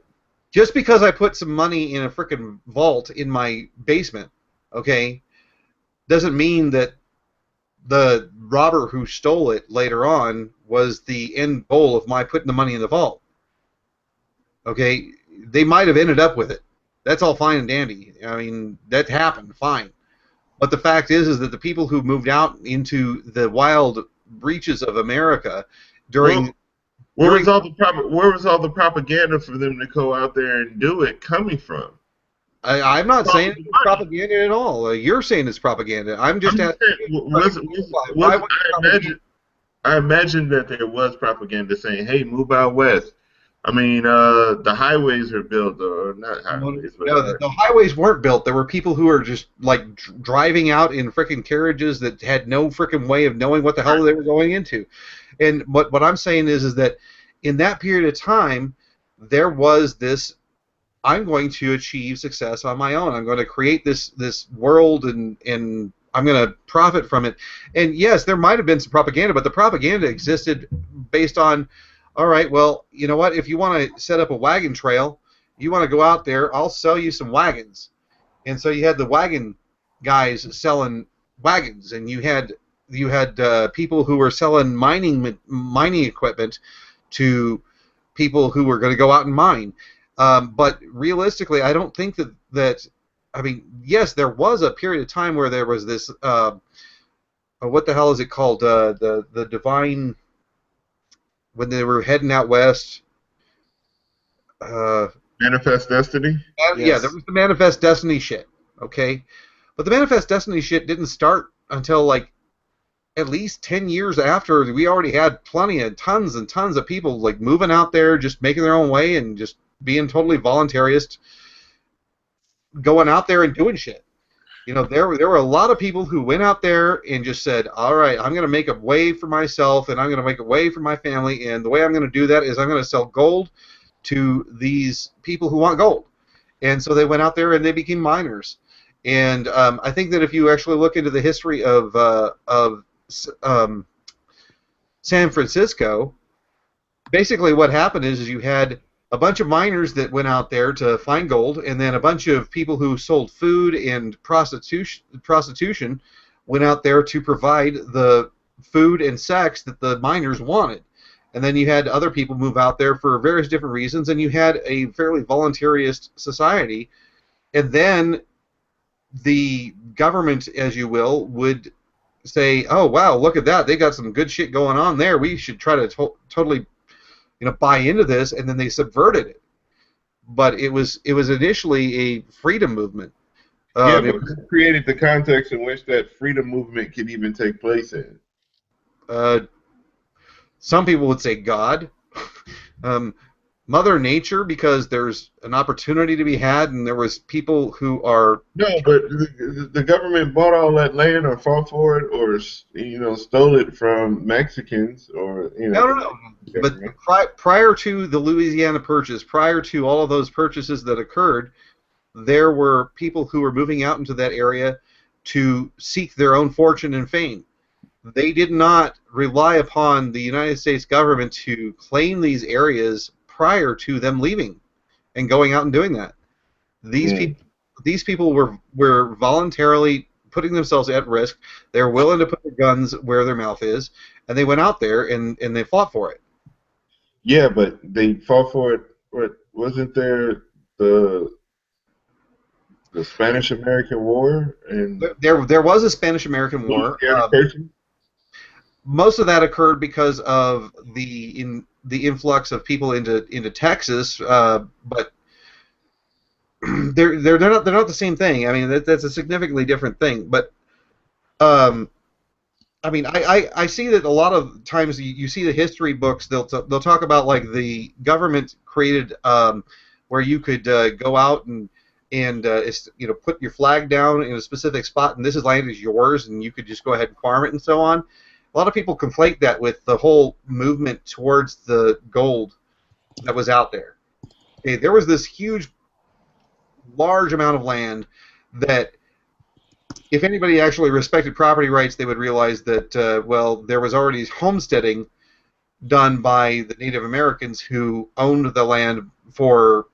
Just because I put some money in a frickin' vault in my basement, okay, doesn't mean that the robber who stole it later on was the end goal of my putting the money in the vault. Okay, they might have ended up with it. That's all fine and dandy. I mean, that happened, fine. But the fact is that the people who moved out into the wild reaches of America during... Where was all the propaganda for them to go out there and do it coming from? I'm not saying it's propaganda at all. You're saying it's propaganda. I'm just asking. I imagine that there was propaganda saying, "Hey, move out west." I mean, the highways are built, or not highways. No, the highways weren't built. There were people who were just like driving out in frickin' carriages that had no frickin' way of knowing what the hell they were going into. And what I'm saying is that in that period of time, there was this: I'm going to achieve success on my own. I'm going to create this world, and I'm going to profit from it. And yes, there might have been some propaganda, but the propaganda existed based on, all right, well, you know what? If you want to set up a wagon trail, you want to go out there, I'll sell you some wagons. And so you had the wagon guys selling wagons, and you had people who were selling mining equipment to people who were going to go out and mine. But realistically, I don't think that I mean, yes, there was a period of time where there was this what the hell is it called? The divine, when they were heading out west. Manifest Destiny? Yeah, there was the Manifest Destiny shit, okay? But the Manifest Destiny shit didn't start until, like, at least 10 years after we already had tons and tons of people, like, moving out there, just making their own way and just being totally voluntarist, going out there and doing shit. You know, there were a lot of people who went out there and just said, all right, I'm going to make a way for myself and I'm going to make a way for my family, and the way I'm going to do that is I'm going to sell gold to these people who want gold. And so they went out there and they became miners. And I think that if you actually look into the history of San Francisco, basically what happened is you had a bunch of miners that went out there to find gold, and then a bunch of people who sold food and prostitution went out there to provide the food and sex that the miners wanted. And then you had other people move out there for various different reasons, and you had a fairly voluntarist society. And then the government, as you will, would say, oh, wow, look at that. They got some good shit going on there. We should try to totally, you know, buy into this, and then they subverted it. But it was initially a freedom movement. Yeah, but it created the context in which that freedom movement could even take place in. Some people would say God. Mother Nature because there's an opportunity to be had, and there was people who are. No, but the government bought all that land or fought for it or, stole it from Mexicans or, No, no, no. the But government. prior to the Louisiana Purchase, prior to all of those purchases that occurred, there were people who were moving out into that area to seek their own fortune and fame. They did not rely upon the United States government to claim these areas prior to them leaving and going out and doing that. These Mm. people, these people were voluntarily putting themselves at risk. They're willing to put their guns where their mouth is, and they went out there and they fought for it. Yeah, but they fought for it. What wasn't there the the Spanish American War and There was a Spanish-American War. Louisiana Purchase? Most of that occurred because of the influx of people into Texas, but they're not the same thing. I mean, that's a significantly different thing. But I mean, I see that a lot of times you see the history books. They'll talk about like the government created where you could go out and put your flag down in a specific spot, and this land is yours, and you could just go ahead and farm it and so on. A lot of people conflate that with the whole movement towards the gold that was out there. Okay, there was this huge, large amount of land that if anybody actually respected property rights, they would realize that, there was already homesteading done by the Native Americans who owned the land for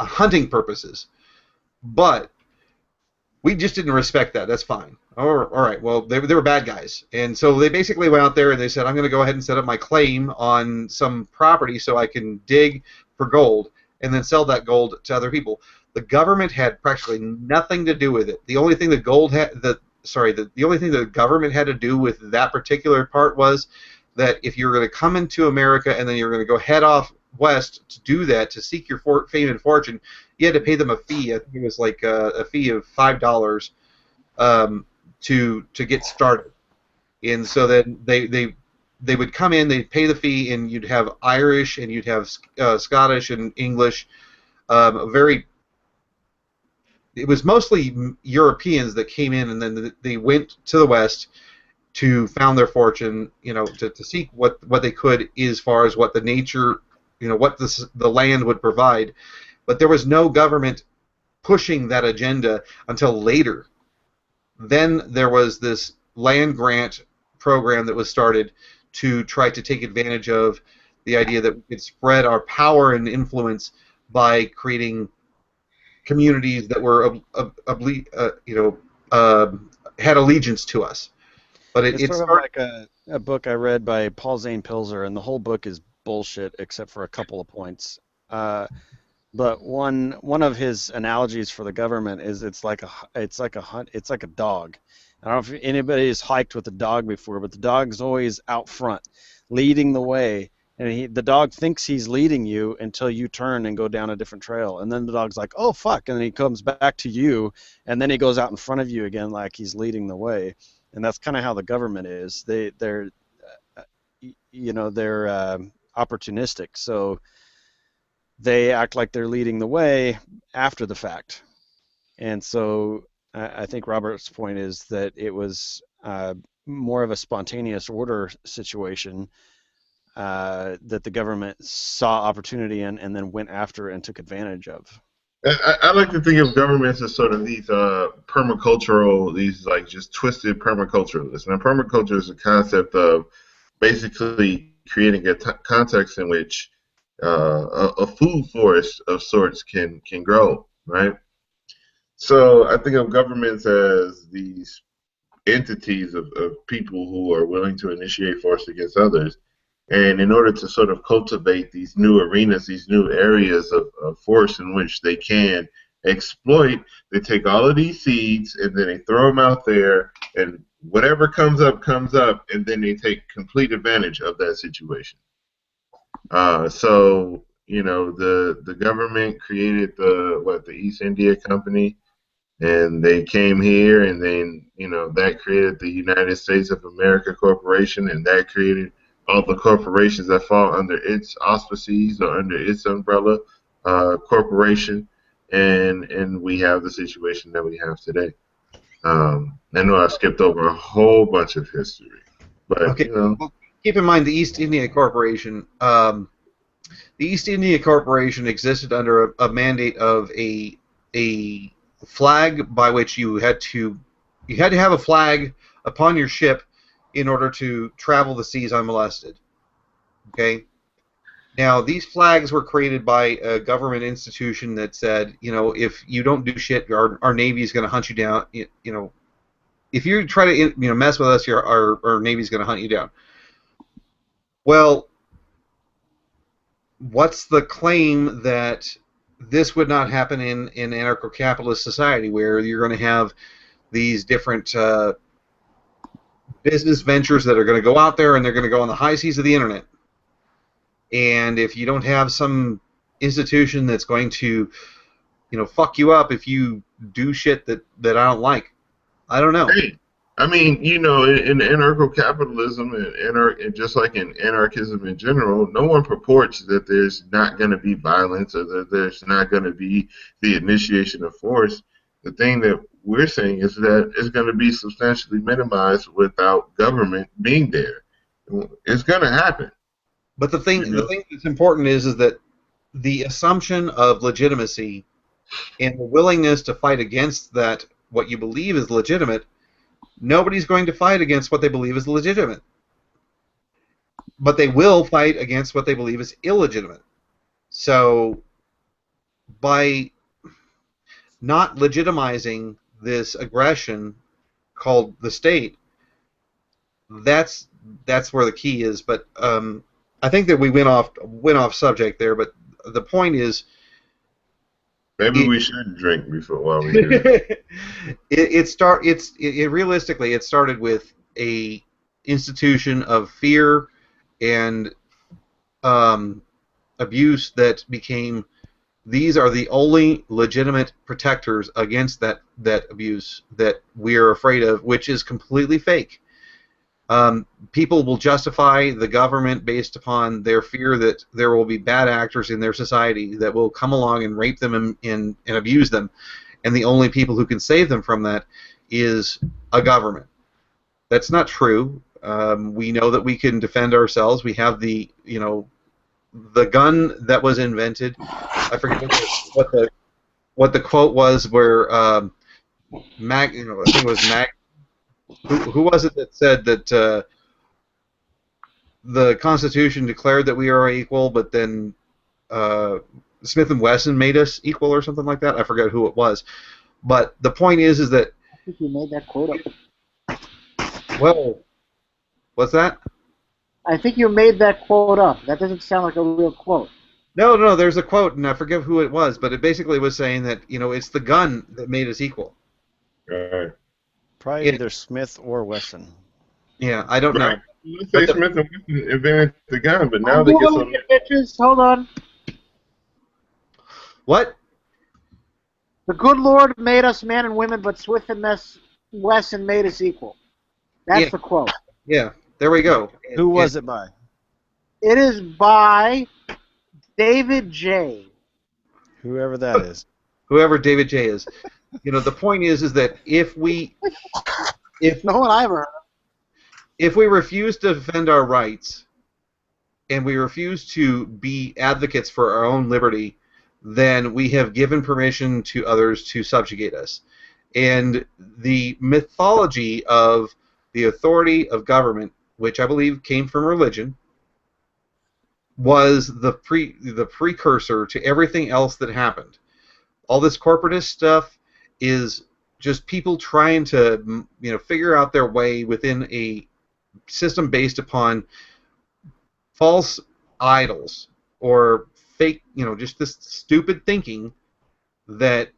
hunting purposes. But we just didn't respect that. That's fine. All right, well, they were bad guys. And so they basically went out there and they said, I'm going to go ahead and set up my claim on some property so I can dig for gold and then sell that gold to other people. The government had practically nothing to do with it. The only thing the only thing the government had to do with that particular part was that if you were going to come into America and then you were going to go head off west to do that, to seek your fame and fortune, you had to pay them a fee. I think it was like a fee of $5 to get started. And so then they would come in, they'd pay the fee, and you'd have Irish and you'd have Scottish and English. It was mostly Europeans that came in, and then they went to the West to found their fortune, to seek what they could as far as what the nature, what the land would provide. But there was no government pushing that agenda until later. Then there was this land grant program that was started to try to take advantage of the idea that we could spread our power and influence by creating communities that were had allegiance to us. But It's it sort of started. like a book I read by Paul Zane Pilzer, and the whole book is bullshit except for a couple of points. But one of his analogies for the government is it's like a dog. I don't know if anybody's hiked with a dog before, but the dog's always out front, leading the way, and the dog thinks he's leading you until you turn and go down a different trail, and then the dog's like, "Oh fuck," and then he comes back to you, and then he goes out in front of you again like he's leading the way, and that's kind of how the government is. They're opportunistic, so they act like they're leading the way after the fact. And so I think Robert's point is that it was more of a spontaneous order situation that the government saw opportunity in and then went after and took advantage of. I like to think of governments as sort of these permacultural, these like just twisted permaculturalists. Now, permaculture is a concept of basically creating a context in which a food forest of sorts can grow, right? So I think of governments as these entities of people who are willing to initiate force against others. And in order to sort of cultivate these new arenas, these new areas of force in which they can exploit, they take all of these seeds and then they throw them out there, and whatever comes up, and then they take complete advantage of that situation. So the government created the East India Company, and they came here, and then that created the United States of America Corporation, and that created all the corporations that fall under its auspices or under its umbrella corporation, and we have the situation that we have today. I know I skipped over a whole bunch of history, but Okay. Well, keep in mind the East India Corporation. The East India Corporation existed under a mandate of a flag by which you had to have a flag upon your ship in order to travel the seas unmolested. Okay. Now these flags were created by a government institution that said, if you don't do shit, our Navy is going to hunt you down. If you try to mess with us, our Navy's going to hunt you down. Well, what's the claim that this would not happen in anarcho-capitalist society, where you're going to have these different business ventures that are going to go out there and they're going to go on the high seas of the internet? And if you don't have some institution that's going to, fuck you up if you do shit that I don't like, I don't know. hey, I mean, in anarcho-capitalism and just like in anarchism in general, no one purports that there's not going to be violence or that there's not going to be the initiation of force. The thing that we're saying is that it's going to be substantially minimized without government being there. It's going to happen. But the thing that's important is that the assumption of legitimacy and the willingness to fight against that, what you believe is legitimate, nobody's going to fight against what they believe is legitimate. But they will fight against what they believe is illegitimate. So by not legitimizing this aggression called the state, that's where the key is. But I think that we went off subject there. But the point is, maybe we should drink before while we do it. Realistically, it started with a institution of fear and abuse that became. These are the only legitimate protectors against that abuse that we are afraid of, which is completely fake. People will justify the government based upon their fear that there will be bad actors in their society that will come along and rape them and abuse them, and the only people who can save them from that is a government. That's not true. We know that we can defend ourselves. We have the gun that was invented. I forget what the quote was, where I think it was Mag. Who was it that said that the Constitution declared that we are equal, but then Smith and Wesson made us equal, or something like that? I forget who it was. But the point is that. I think you made that quote up. Well, what's that? I think you made that quote up. That doesn't sound like a real quote. No, there's a quote, and I forget who it was, but it basically was saying that, it's the gun that made us equal. Right. Probably either Smith or Wesson. Yeah, I don't know. Let's say Smith and Wesson invented the gun, but now they get some. Bitches, hold on. What? The good Lord made us men and women, but Smith and Wesson made us equal. That's the quote. Yeah, there we go. Who was it by? It is by David J. Whoever that is. Whoever David J. is. The point is that if no one I ever heard of. If we refuse to defend our rights and we refuse to be advocates for our own liberty, then we have given permission to others to subjugate us. And the mythology of the authority of government, which I believe came from religion, was the precursor to everything else that happened. All this corporatist stuff is just people trying to figure out their way within a system based upon false idols or fake, just this stupid thinking that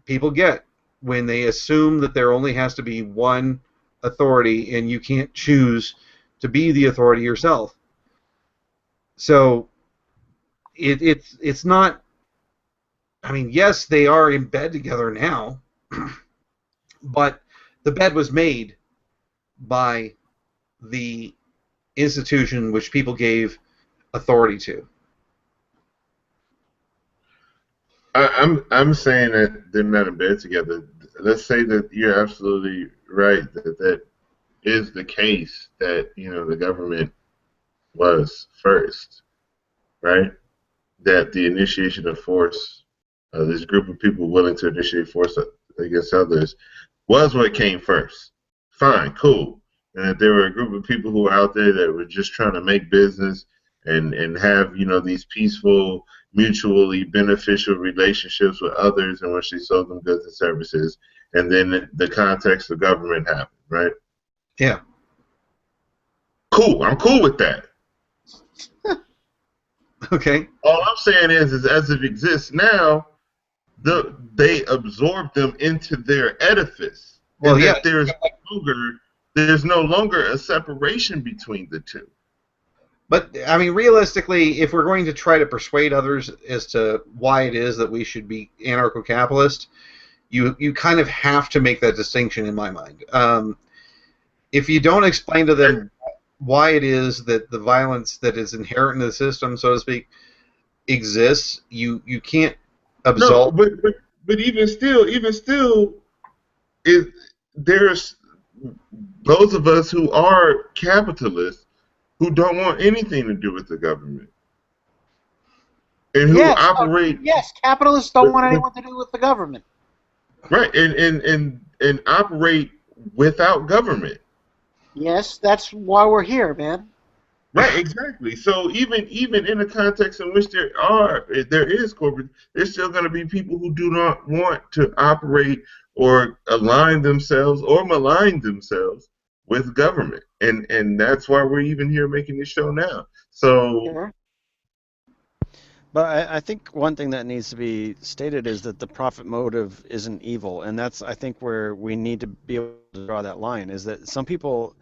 people get when they assume that there only has to be one authority and you can't choose to be the authority yourself. So it's not. I mean, yes, they are in bed together now, but the bed was made by the institution which people gave authority to. I'm saying that they're not in bed together. Let's say that you're absolutely right that that is the case, that the government was first, right? That the initiation of force, this group of people willing to initiate force against others, was what came first. Fine, cool. And that there were a group of people who were out there that were just trying to make business and have these peaceful, mutually beneficial relationships with others in which they sold them goods and services, and then the context of government happened, right? Yeah. Cool. I'm cool with that. Okay. All I'm saying is as it exists now, they absorb them into their edifice. Well, and yeah. that there's no longer a separation between the two. But, I mean, realistically, if we're going to try to persuade others as to why it is that we should be anarcho-capitalist, you kind of have to make that distinction in my mind. If you don't explain to them why it is that the violence that is inherent in the system, so to speak, exists, you can't absolve. No, but even still, there's those of us who are capitalists who don't want anything to do with the government, and who operate. Yes, capitalists don't want anyone to do with the government. Right, and operate without government. Yes, that's why we're here, man. Right, exactly. So even in a context in which there is corporate, there's still going to be people who do not want to operate or align themselves or malign themselves with government, and that's why we're even here making this show now. So. Yeah. But I think one thing that needs to be stated is that the profit motive isn't evil, and that's, I think, where we need to be able to draw that line, is that some people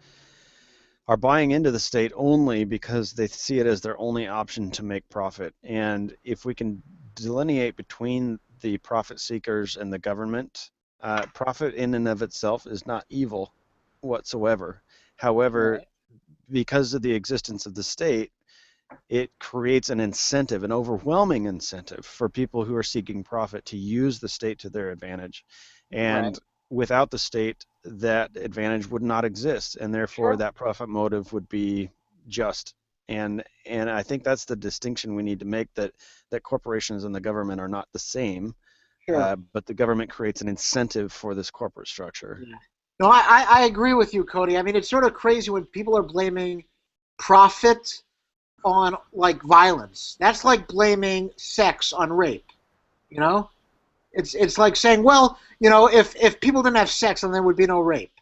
are buying into the state only because they see it as their only option to make profit. And if we can delineate between the profit seekers and the government, profit in and of itself is not evil whatsoever. However, because of the existence of the state, it creates an incentive, an overwhelming incentive for people who are seeking profit to use the state to their advantage. And without the state, that advantage would not exist, and therefore that profit motive would be just. And I think that's the distinction we need to make, that corporations and the government are not the same, but the government creates an incentive for this corporate structure. Yeah. No, I agree with you, Cody. I mean, it's sort of crazy when people are blaming profit on, like, violence. That's like blaming sex on rape, you know? It's like saying, well, if people didn't have sex, then there would be no rape.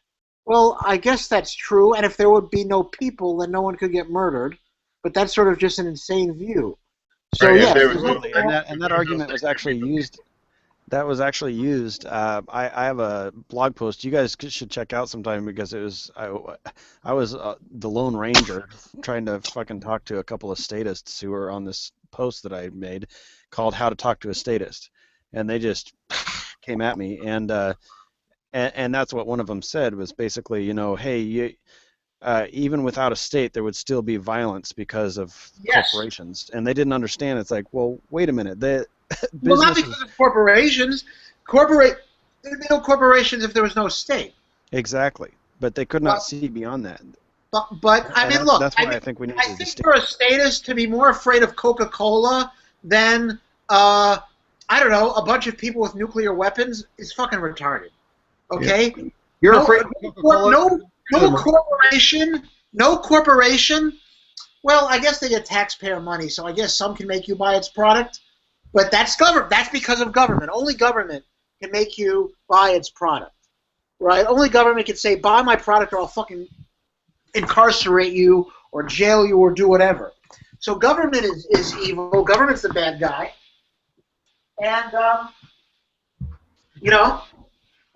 Well, I guess that's true, and if there would be no people, then no one could get murdered, but that's sort of just an insane view. So, Right, yes. And that argument was actually used. That was actually used. I have a blog post you guys should check out sometime, because it was I was the Lone Ranger trying to fucking talk to a couple of statists who were on this post that I made called "How to Talk to a Statist," and they just came at me, and that's what one of them said was basically, hey, even without a state, there would still be violence because of corporations, and they didn't understand. It's like, well, wait a minute, well, not because of corporations. There'd be no corporations if there was no state. Exactly, but they could not see beyond that. But I mean, look. That's why I think we need to I think for a statist to be more afraid of Coca-Cola than I don't know, a bunch of people with nuclear weapons is fucking retarded. Okay? Yeah. You're afraid of Coca-Cola? No corporation. Well, I guess they get taxpayer money, so I guess some can make you buy its product. But that's because of government. Only government can make you buy its product, right? Only government can say, buy my product or I'll fucking incarcerate you or jail you or do whatever. So government is evil. Government's the bad guy. And,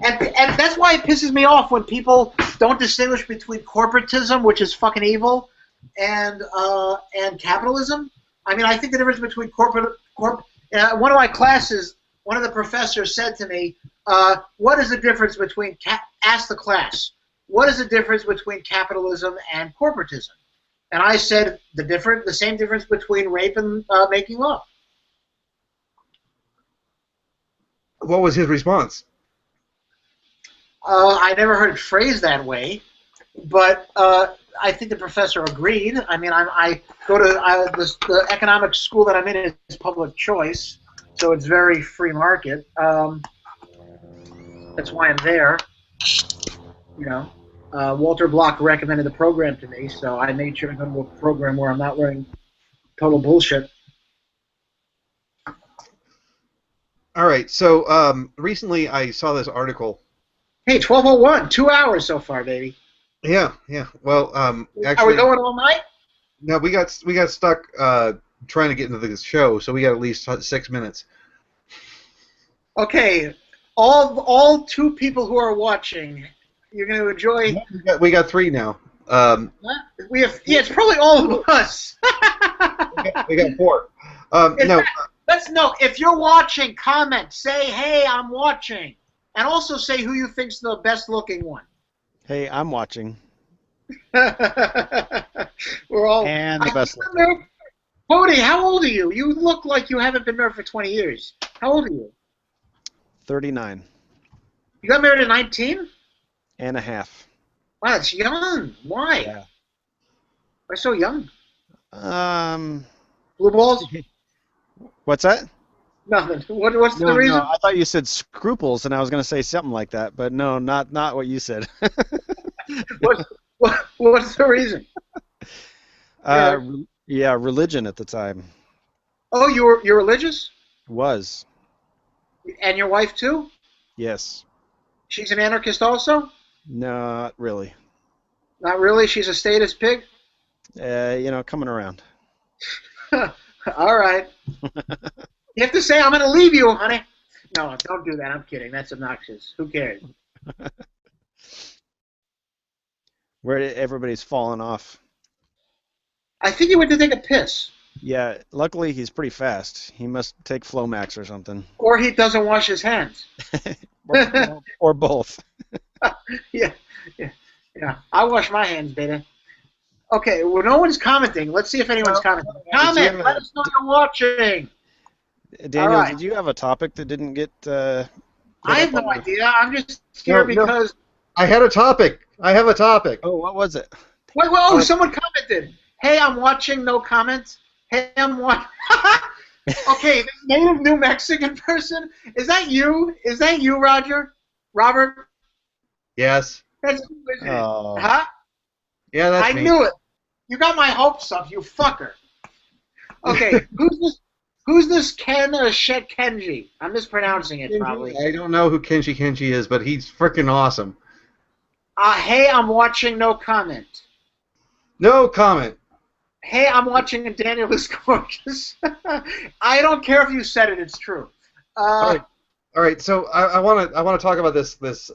and that's why it pisses me off when people don't distinguish between corporatism, which is fucking evil, and capitalism. I mean, I think the difference between one of my classes, one of the professors said to me, what is the difference between, ask the class, what is the difference between capitalism and corporatism? And I said the same difference between rape and making love. What was his response? I never heard it phrased that way, but I think the professor agreed. I mean, I go to the economics school that I'm in is public choice, so it's very free market. That's why I'm there. You know, Walter Block recommended the program to me, so I made sure to go to a program where I'm not learning total bullshit. All right. So recently I saw this article. Hey, 12:01, 2 hours so far, baby. Yeah, yeah. Well, actually, are we going all night? No, we got stuck trying to get into this show, so we got at least 6 minutes. Okay, all 2 people who are watching, you're going to enjoy. We got 3 now. We have. Yeah, it's probably all of us. we got 4. No. If you're watching, comment. Say, "Hey, I'm watching," and also say who you think's the best looking one. Hey, I'm watching. We're all. And the best looking. Cody, how old are you? You look like you haven't been married for 20 years. How old are you? 39. You got married at 19? And a half. Wow, that's young. Why? Yeah. Why so young? Blue balls? What's that? Nothing. What's the reason? No, I thought you said scruples, and I was going to say something like that, but no, not what you said. What's the reason? Yeah, religion at the time. Oh, you're religious? Was. And your wife too? Yes. She's an anarchist also? Not really. Not really? She's a statist pig? Coming around. All right. You have to say, "I'm going to leave you, honey." No, don't do that. I'm kidding. That's obnoxious. Who cares? Where everybody's falling off. I think he went to take a piss. Yeah, luckily he's pretty fast. He must take Flomax or something. Or he doesn't wash his hands. or both. Yeah. I wash my hands, baby. Okay, well, no one's commenting. Let's see if anyone's commenting. Comment! Let us know you're watching! Daniel, right. Did you have a topic that didn't get... I have no idea. I'm just here because... I had a topic. I have a topic. Oh, what was it? Wait, someone commented. Hey, I'm watching, no comments. Hey, I'm watching... Okay, this native New Mexican person, is that you? Is that you, Roger? Robert? Yes. That's you, isn't it? Oh. Huh? Yeah, that's me. I knew it. You got my hopes up, you fucker. Okay, who's this Ken Kenji? I'm mispronouncing it, probably. I don't know who Kenji is, but he's freaking awesome. Hey, I'm watching, no comment. No comment. Hey, I'm watching and Daniel is gorgeous. I don't care if you said it, it's true. All right. So I want to talk about this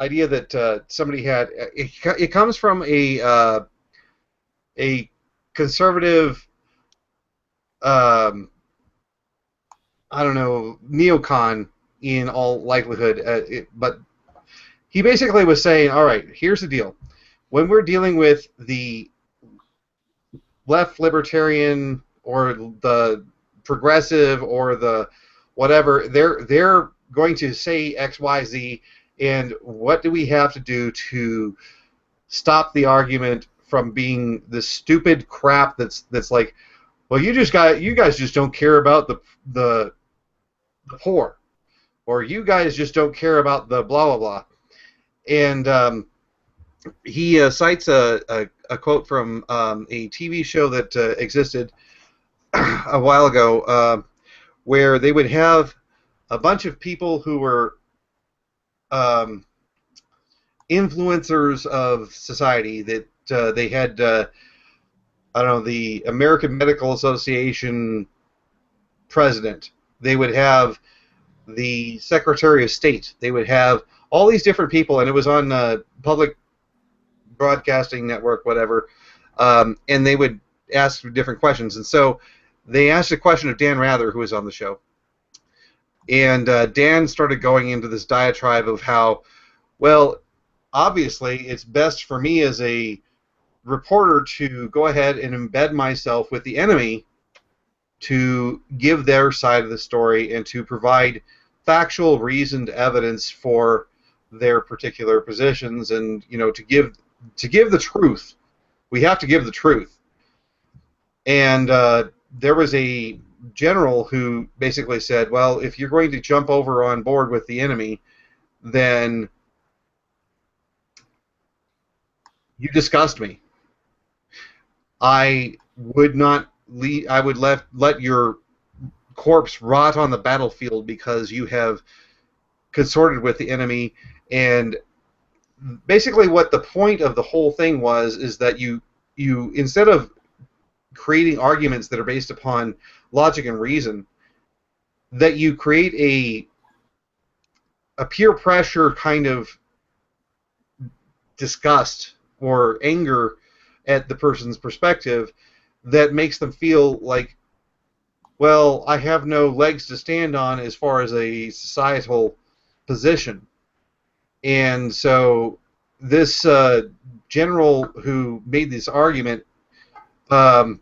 idea that somebody had. It comes from a conservative, I don't know, neocon in all likelihood. But he basically was saying, all right, here's the deal. When we're dealing with the left libertarian or the progressive or the whatever, they're going to say X, Y, Z, and what do we have to do to stop the argument from being the stupid crap that's like, well, you guys just don't care about the poor, or you guys just don't care about the blah blah blah, and he cites a quote from a TV show that existed a while ago, where they would have a bunch of people who were influencers of society. That they had, I don't know, the American Medical Association president. They would have the Secretary of State. They would have all these different people, and it was on public broadcasting network, whatever, and they would ask different questions. And so they asked a question of Dan Rather, who was on the show, and Dan started going into this diatribe of how, well, obviously it's best for me as a reporter to go ahead and embed myself with the enemy to give their side of the story and to provide factual, reasoned evidence for their particular positions, and to give the truth. We have to give the truth. And there was a general who basically said, well, if you're going to jump over on board with the enemy, then you disgust me. I would not I would let your corpse rot on the battlefield because you have consorted with the enemy. And basically what the point of the whole thing was is that you instead of creating arguments that are based upon logic and reason, that you create a peer pressure kind of disgust or anger at the person's perspective that makes them feel like, well, I have no legs to stand on as far as a societal position. And so this general who made this argument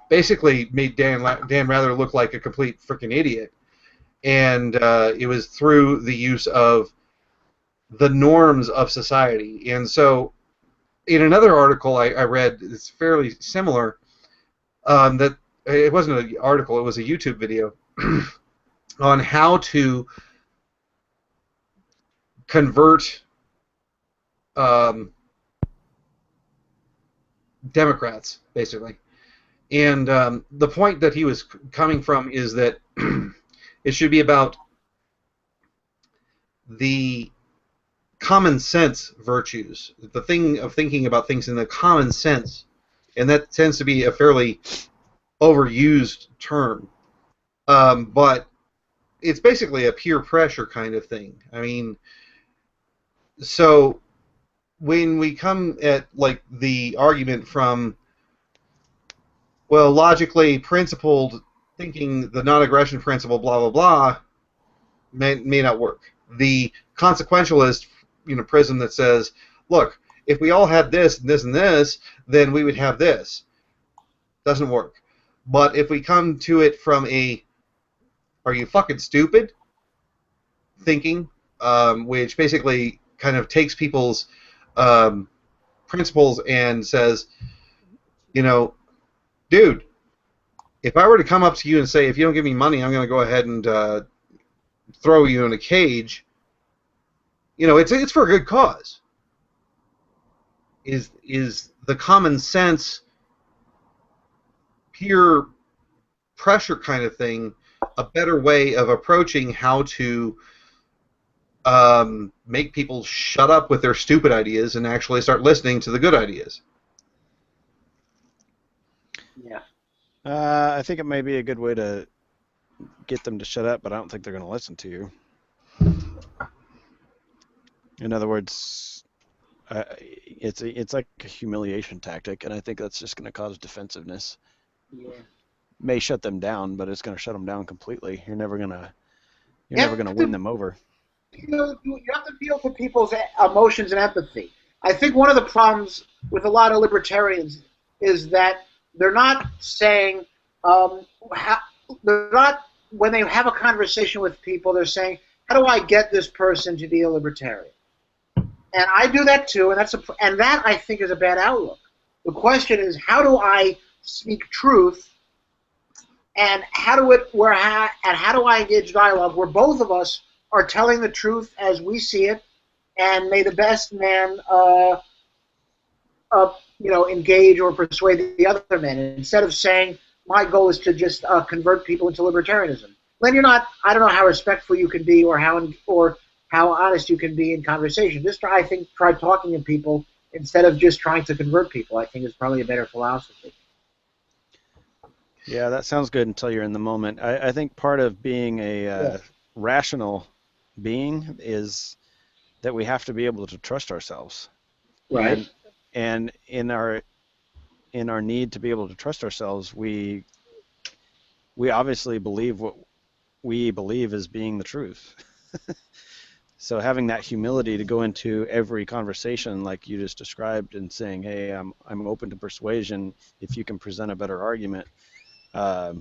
basically made Dan Rather look like a complete freaking idiot. And it was through the use of the norms of society. And so in another article I read, it's fairly similar, that it wasn't an article, it was a YouTube video on how to convert Democrats, basically. And the point that he was coming from is that it should be about the common sense virtues, the thing of thinking about things in the common sense, and that tends to be a fairly overused term, but it's basically a peer pressure kind of thing. I mean, so when we come at like the argument from, well, logically principled thinking, the non-aggression principle, blah blah blah, may not work. The consequentialist prism that says, look, if we all had this and this and this, then we would have this, doesn't work. But if we come to it from a, are you fucking stupid thinking, which basically kind of takes people's principles and says, dude, if I were to come up to you and say, if you don't give me money, I'm going to go ahead and throw you in a cage, it's for a good cause. Is the common sense peer pressure kind of thing a better way of approaching how to make people shut up with their stupid ideas and actually start listening to the good ideas? Yeah. I think it may be a good way to get them to shut up, but I don't think they're going to listen to you. In other words, it's like a humiliation tactic, and I think that's just going to cause defensiveness. Yeah. May shut them down, but it's going to shut them down completely. You're never gonna win them over. You have to feel for people's emotions and empathy. I think one of the problems with a lot of libertarians is that they're not saying, they're not, when they have a conversation with people, they're saying, how do I get this person to be a libertarian? And I do that too, and that I think is a bad outlook. The question is, how do I speak truth, and how do I engage dialogue where both of us are telling the truth as we see it, and may the best man engage or persuade the other man, instead of saying my goal is to just convert people into libertarianism. Then you're not. I don't know how respectful you can be, or how honest you can be in conversation. Just try talking to people instead of just trying to convert people. I think is probably a better philosophy. Yeah, that sounds good until you're in the moment. I think part of being a rational being is that we have to be able to trust ourselves. Right. And in our need to be able to trust ourselves, we obviously believe what we believe as being the truth. So having that humility to go into every conversation like you just described and saying, hey, I'm open to persuasion if you can present a better argument. Yeah,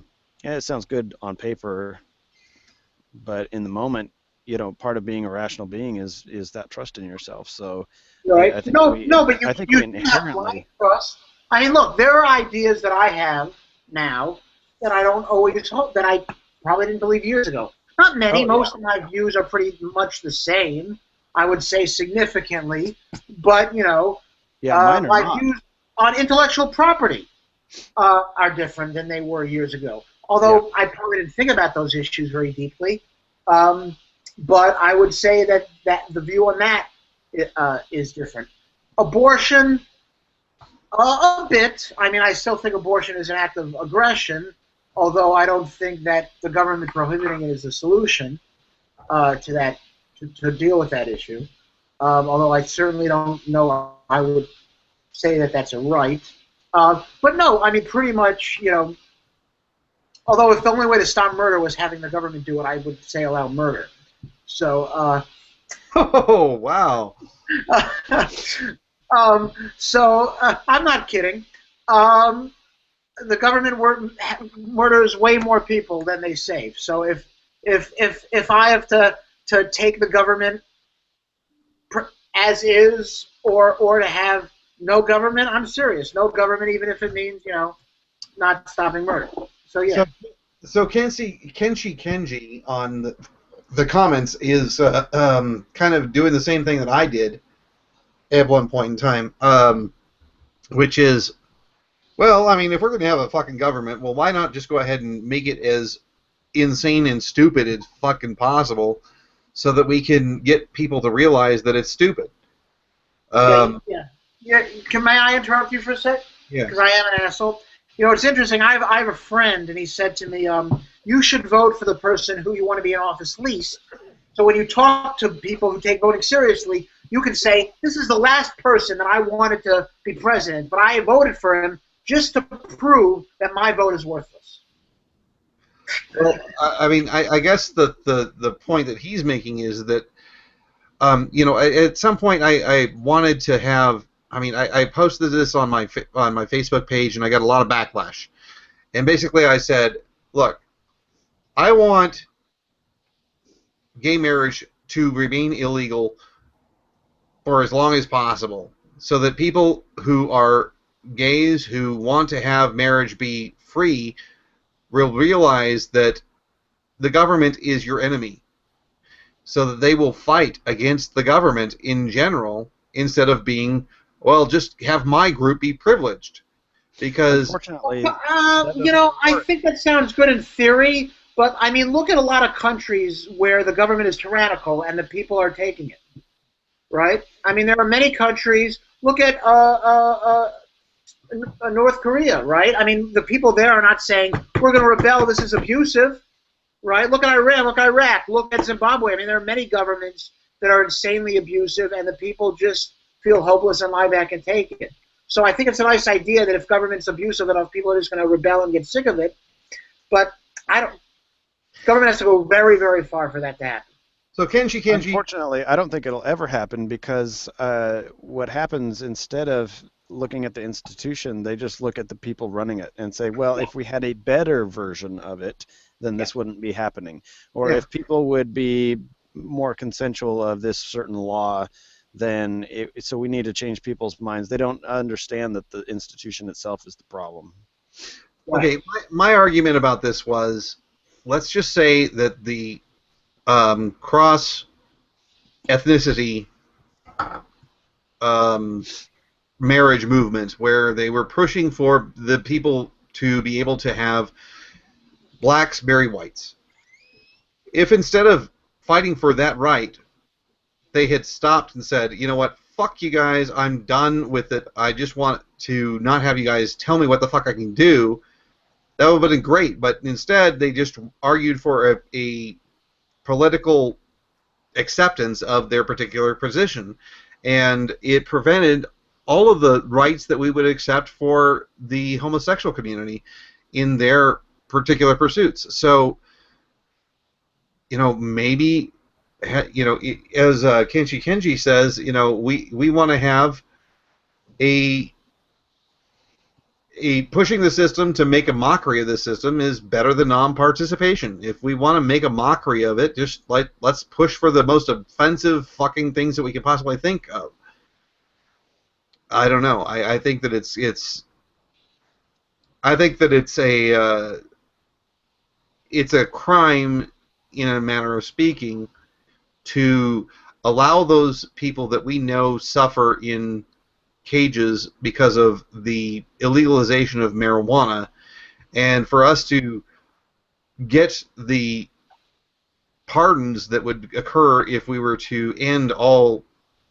it sounds good on paper, but in the moment, part of being a rational being is that trust in yourself. So Right? I think No, but I think you we have blind inherently. trust. I mean, look, there are ideas that I have now that I don't always hope that I probably didn't believe years ago. Not many. Oh yeah, Most of my views are pretty much the same. I would say significantly, but yeah, mine are my not. views on intellectual property are different than they were years ago. Yeah, Although I probably didn't think about those issues very deeply, um, but I would say that the view on that is different. Abortion, a bit. I mean, I still think abortion is an act of aggression, although I don't think that the government prohibiting it is the solution to that to deal with that issue. Although I certainly don't know, I would say that that's a right. But no, I mean, pretty much, although if the only way to stop murder was having the government do it, I would say allow murder. So, Oh, wow. I'm not kidding. Um, the government murders way more people than they save. So if I have to take the government as is, or to have no government, I'm serious. No government, even if it means not stopping murder. So yeah. So Kenshi Kenji on the comments is kind of doing the same thing that I did at one point in time, which is, well, I mean, if we're going to have a fucking government, well, why not just go ahead and make it as insane and stupid as fucking possible so that we can get people to realize that it's stupid? Yeah. May I interrupt you for a sec? Yeah. Because I am an asshole. It's interesting. I have a friend, and he said to me, you should vote for the person who you want to be in office least. So when you talk to people who take voting seriously, you can say, this is the last person that I wanted to be president, but I voted for him just to prove that my vote is worthless. Well, I mean, I guess the point that he's making is that, at some point I wanted to have. I mean, I posted this on my Facebook page, and I got a lot of backlash. And basically, I said, look, I want gay marriage to remain illegal for as long as possible, so that people who are gays who want to have marriage be free will realize that the government is your enemy, so that they will fight against the government in general instead of being, well, just have my group be privileged. Because unfortunately, I think that sounds good in theory, but I mean, look at a lot of countries where the government is tyrannical and the people are taking it, right? I mean, there are many countries. Look at North Korea, right? I mean, the people there are not saying we're going to rebel. This is abusive, right? Look at Iran. Look at Iraq. Look at Zimbabwe. I mean, there are many governments that are insanely abusive, and the people just feel hopeless and lie back and take it. So I think it's a nice idea that if government's abusive enough, people are just going to rebel and get sick of it. But government has to go very, very far for that to happen. So Kenji. Unfortunately, I don't think it'll ever happen because what happens, instead of looking at the institution, they just look at the people running it and say, well, if we had a better version of it, then this wouldn't be happening. Or if people would be more consensual of this certain law, then so we need to change people's minds. They don't understand that the institution itself is the problem. Okay, my argument about this was, let's just say that the cross ethnicity marriage movement, where they were pushing for the people to be able to have blacks marry whites. If instead of fighting for that right, they had stopped and said, you know what, fuck you guys, I'm done with it, I just want to not have you guys tell me what the fuck I can do, that would have been great. But instead, they just argued for a political acceptance of their particular position, and it prevented all of the rights that we would accept for the homosexual community in their particular pursuits. So, maybe as Kenshi Kenji says, we want to have a pushing the system to make a mockery of the system is better than non-participation. If we want to make a mockery of it, just let's push for the most offensive fucking things that we can possibly think of. I don't know. I think that it's a crime, in a manner of speaking, to allow those people that we know suffer in cages because of the illegalization of marijuana, and for us to get the pardons that would occur if we were to end all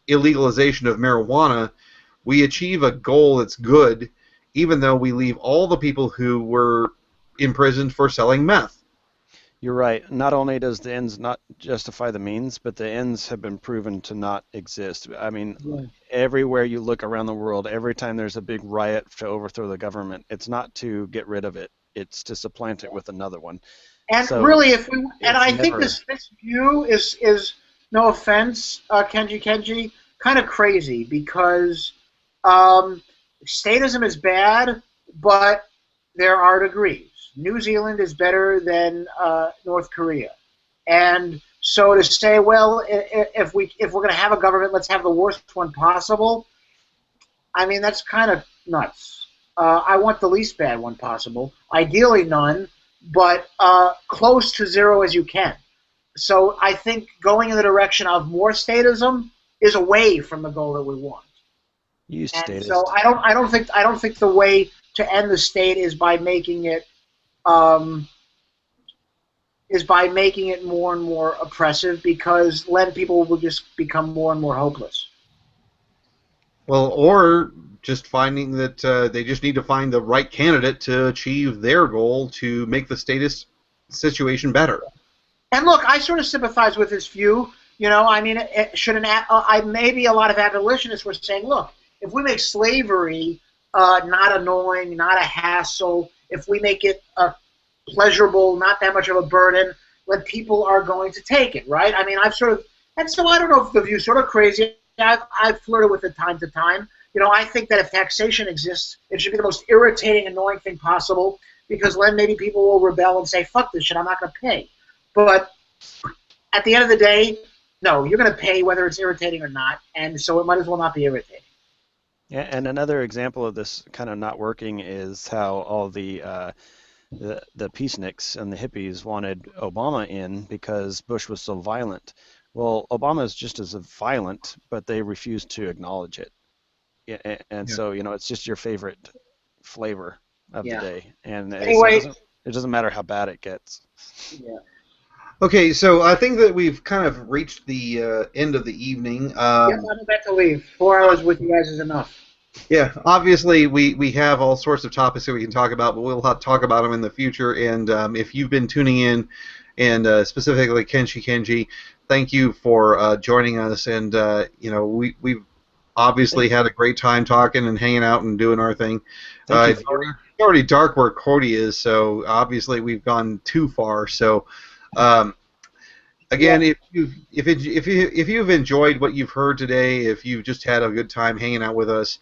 illegalization of marijuana, we achieve a goal that's good, even though we leave all the people who were imprisoned for selling meth. You're right. Not only does the ends not justify the means, but the ends have been proven to not exist. I mean, everywhere you look around the world, every time there's a big riot to overthrow the government, it's not to get rid of it, it's to supplant it with another one. And So really, I think never- this view is no offense, Kenji, kind of crazy because statism is bad, but there are degrees. New Zealand is better than North Korea, and so to say, well, if we're going to have a government, let's have the worst one possible. I mean, that's kind of nuts. I want the least bad one possible, ideally none, but close to zero as you can. So I think going in the direction of more statism is away from the goal that we want. You And statist. so I don't think the way to end the state is by making it more and more oppressive, because then people will just become more and more hopeless. Well, or just finding that they just need to find the right candidate to achieve their goal to make the status situation better. And look, I sort of sympathize with this view. I mean, maybe a lot of abolitionists were saying, look, if we make slavery not annoying, not a hassle, if we make it pleasurable, not that much of a burden, then people are going to take it, right? I mean, and so I don't know if the view's sort of crazy. I've flirted with it time to time. I think that if taxation exists, it should be the most irritating, annoying thing possible, because then maybe people will rebel and say, fuck this shit, I'm not going to pay. But at the end of the day, no, you're going to pay whether it's irritating or not, and so it might as well not be irritating. Yeah, and another example of this kind of not working is how all the peaceniks and the hippies wanted Obama in because Bush was so violent. Well, Obama is just as violent, but they refuse to acknowledge it. And so, it's just your favorite flavor of the day. And Anyway, it doesn't matter how bad it gets. Yeah. Okay, so I think that we've kind of reached the end of the evening. Yes, I'm about to leave. 4 hours with you guys is enough. Yeah, obviously we have all sorts of topics that we can talk about, but we'll have to talk about them in the future. And if you've been tuning in, and specifically Kenji, thank you for joining us. And we've obviously had a great time talking and hanging out and doing our thing. It's already dark where Cody is, so obviously we've gone too far. So. Again, if you've enjoyed what you've heard today, if you've just had a good time hanging out with us,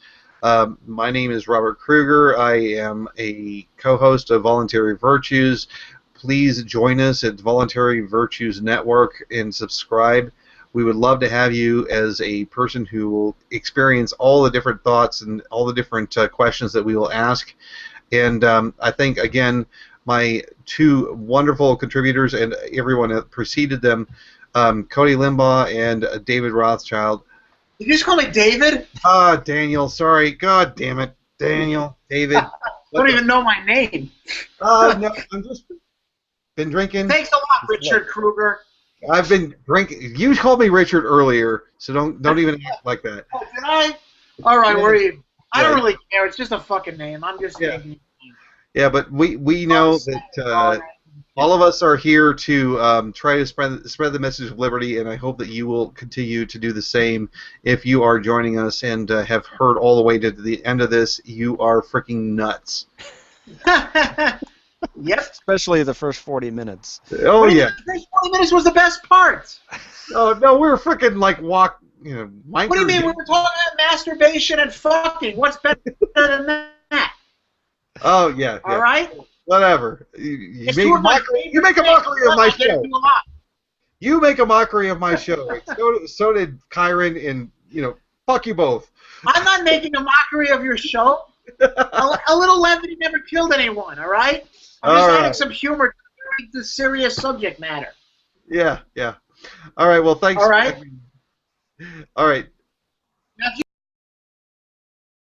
my name is Robert Kruger. I am a co-host of Voluntary Virtues. Please join us at Voluntary Virtues Network and subscribe. We would love to have you as a person who will experience all the different thoughts and all the different questions that we will ask. And I think, again, my two wonderful contributors and everyone that preceded them, Cody Limbaugh and David Rothschild. Did you just call me David? Daniel, sorry. God damn it. Daniel, David. I don't even know my name. No, I'm just been drinking. Thanks a lot, Richard Kruger. I've been drinking. You called me Richard earlier, so don't even act like that. Oh, did I? All right, where are you? I Yeah. don't really care. It's just a fucking name. I'm just making. Yeah, but we know that all of us are here to try to spread the message of liberty, and I hope that you will continue to do the same. If you are joining us and have heard all the way to the end of this, you are freaking nuts. Yep. Especially the first 40 minutes. Oh What do you yeah. think? The first 20 minutes was the best part. Oh no, we were freaking like wankers. What do you mean? We were talking about masturbation and fucking. What's better than that? Oh yeah. All right. Whatever. You It's make two a of my mockery. favorite You make a things. mockery of my I get show. to do a lot. You make a mockery of my show. So did Kyron, and fuck you both. I'm not making a mockery of your show. A little levity never killed anyone. All right. I'm just adding some humor to the serious subject matter. Yeah. All right. Well, thanks. All right. All right. Now, if you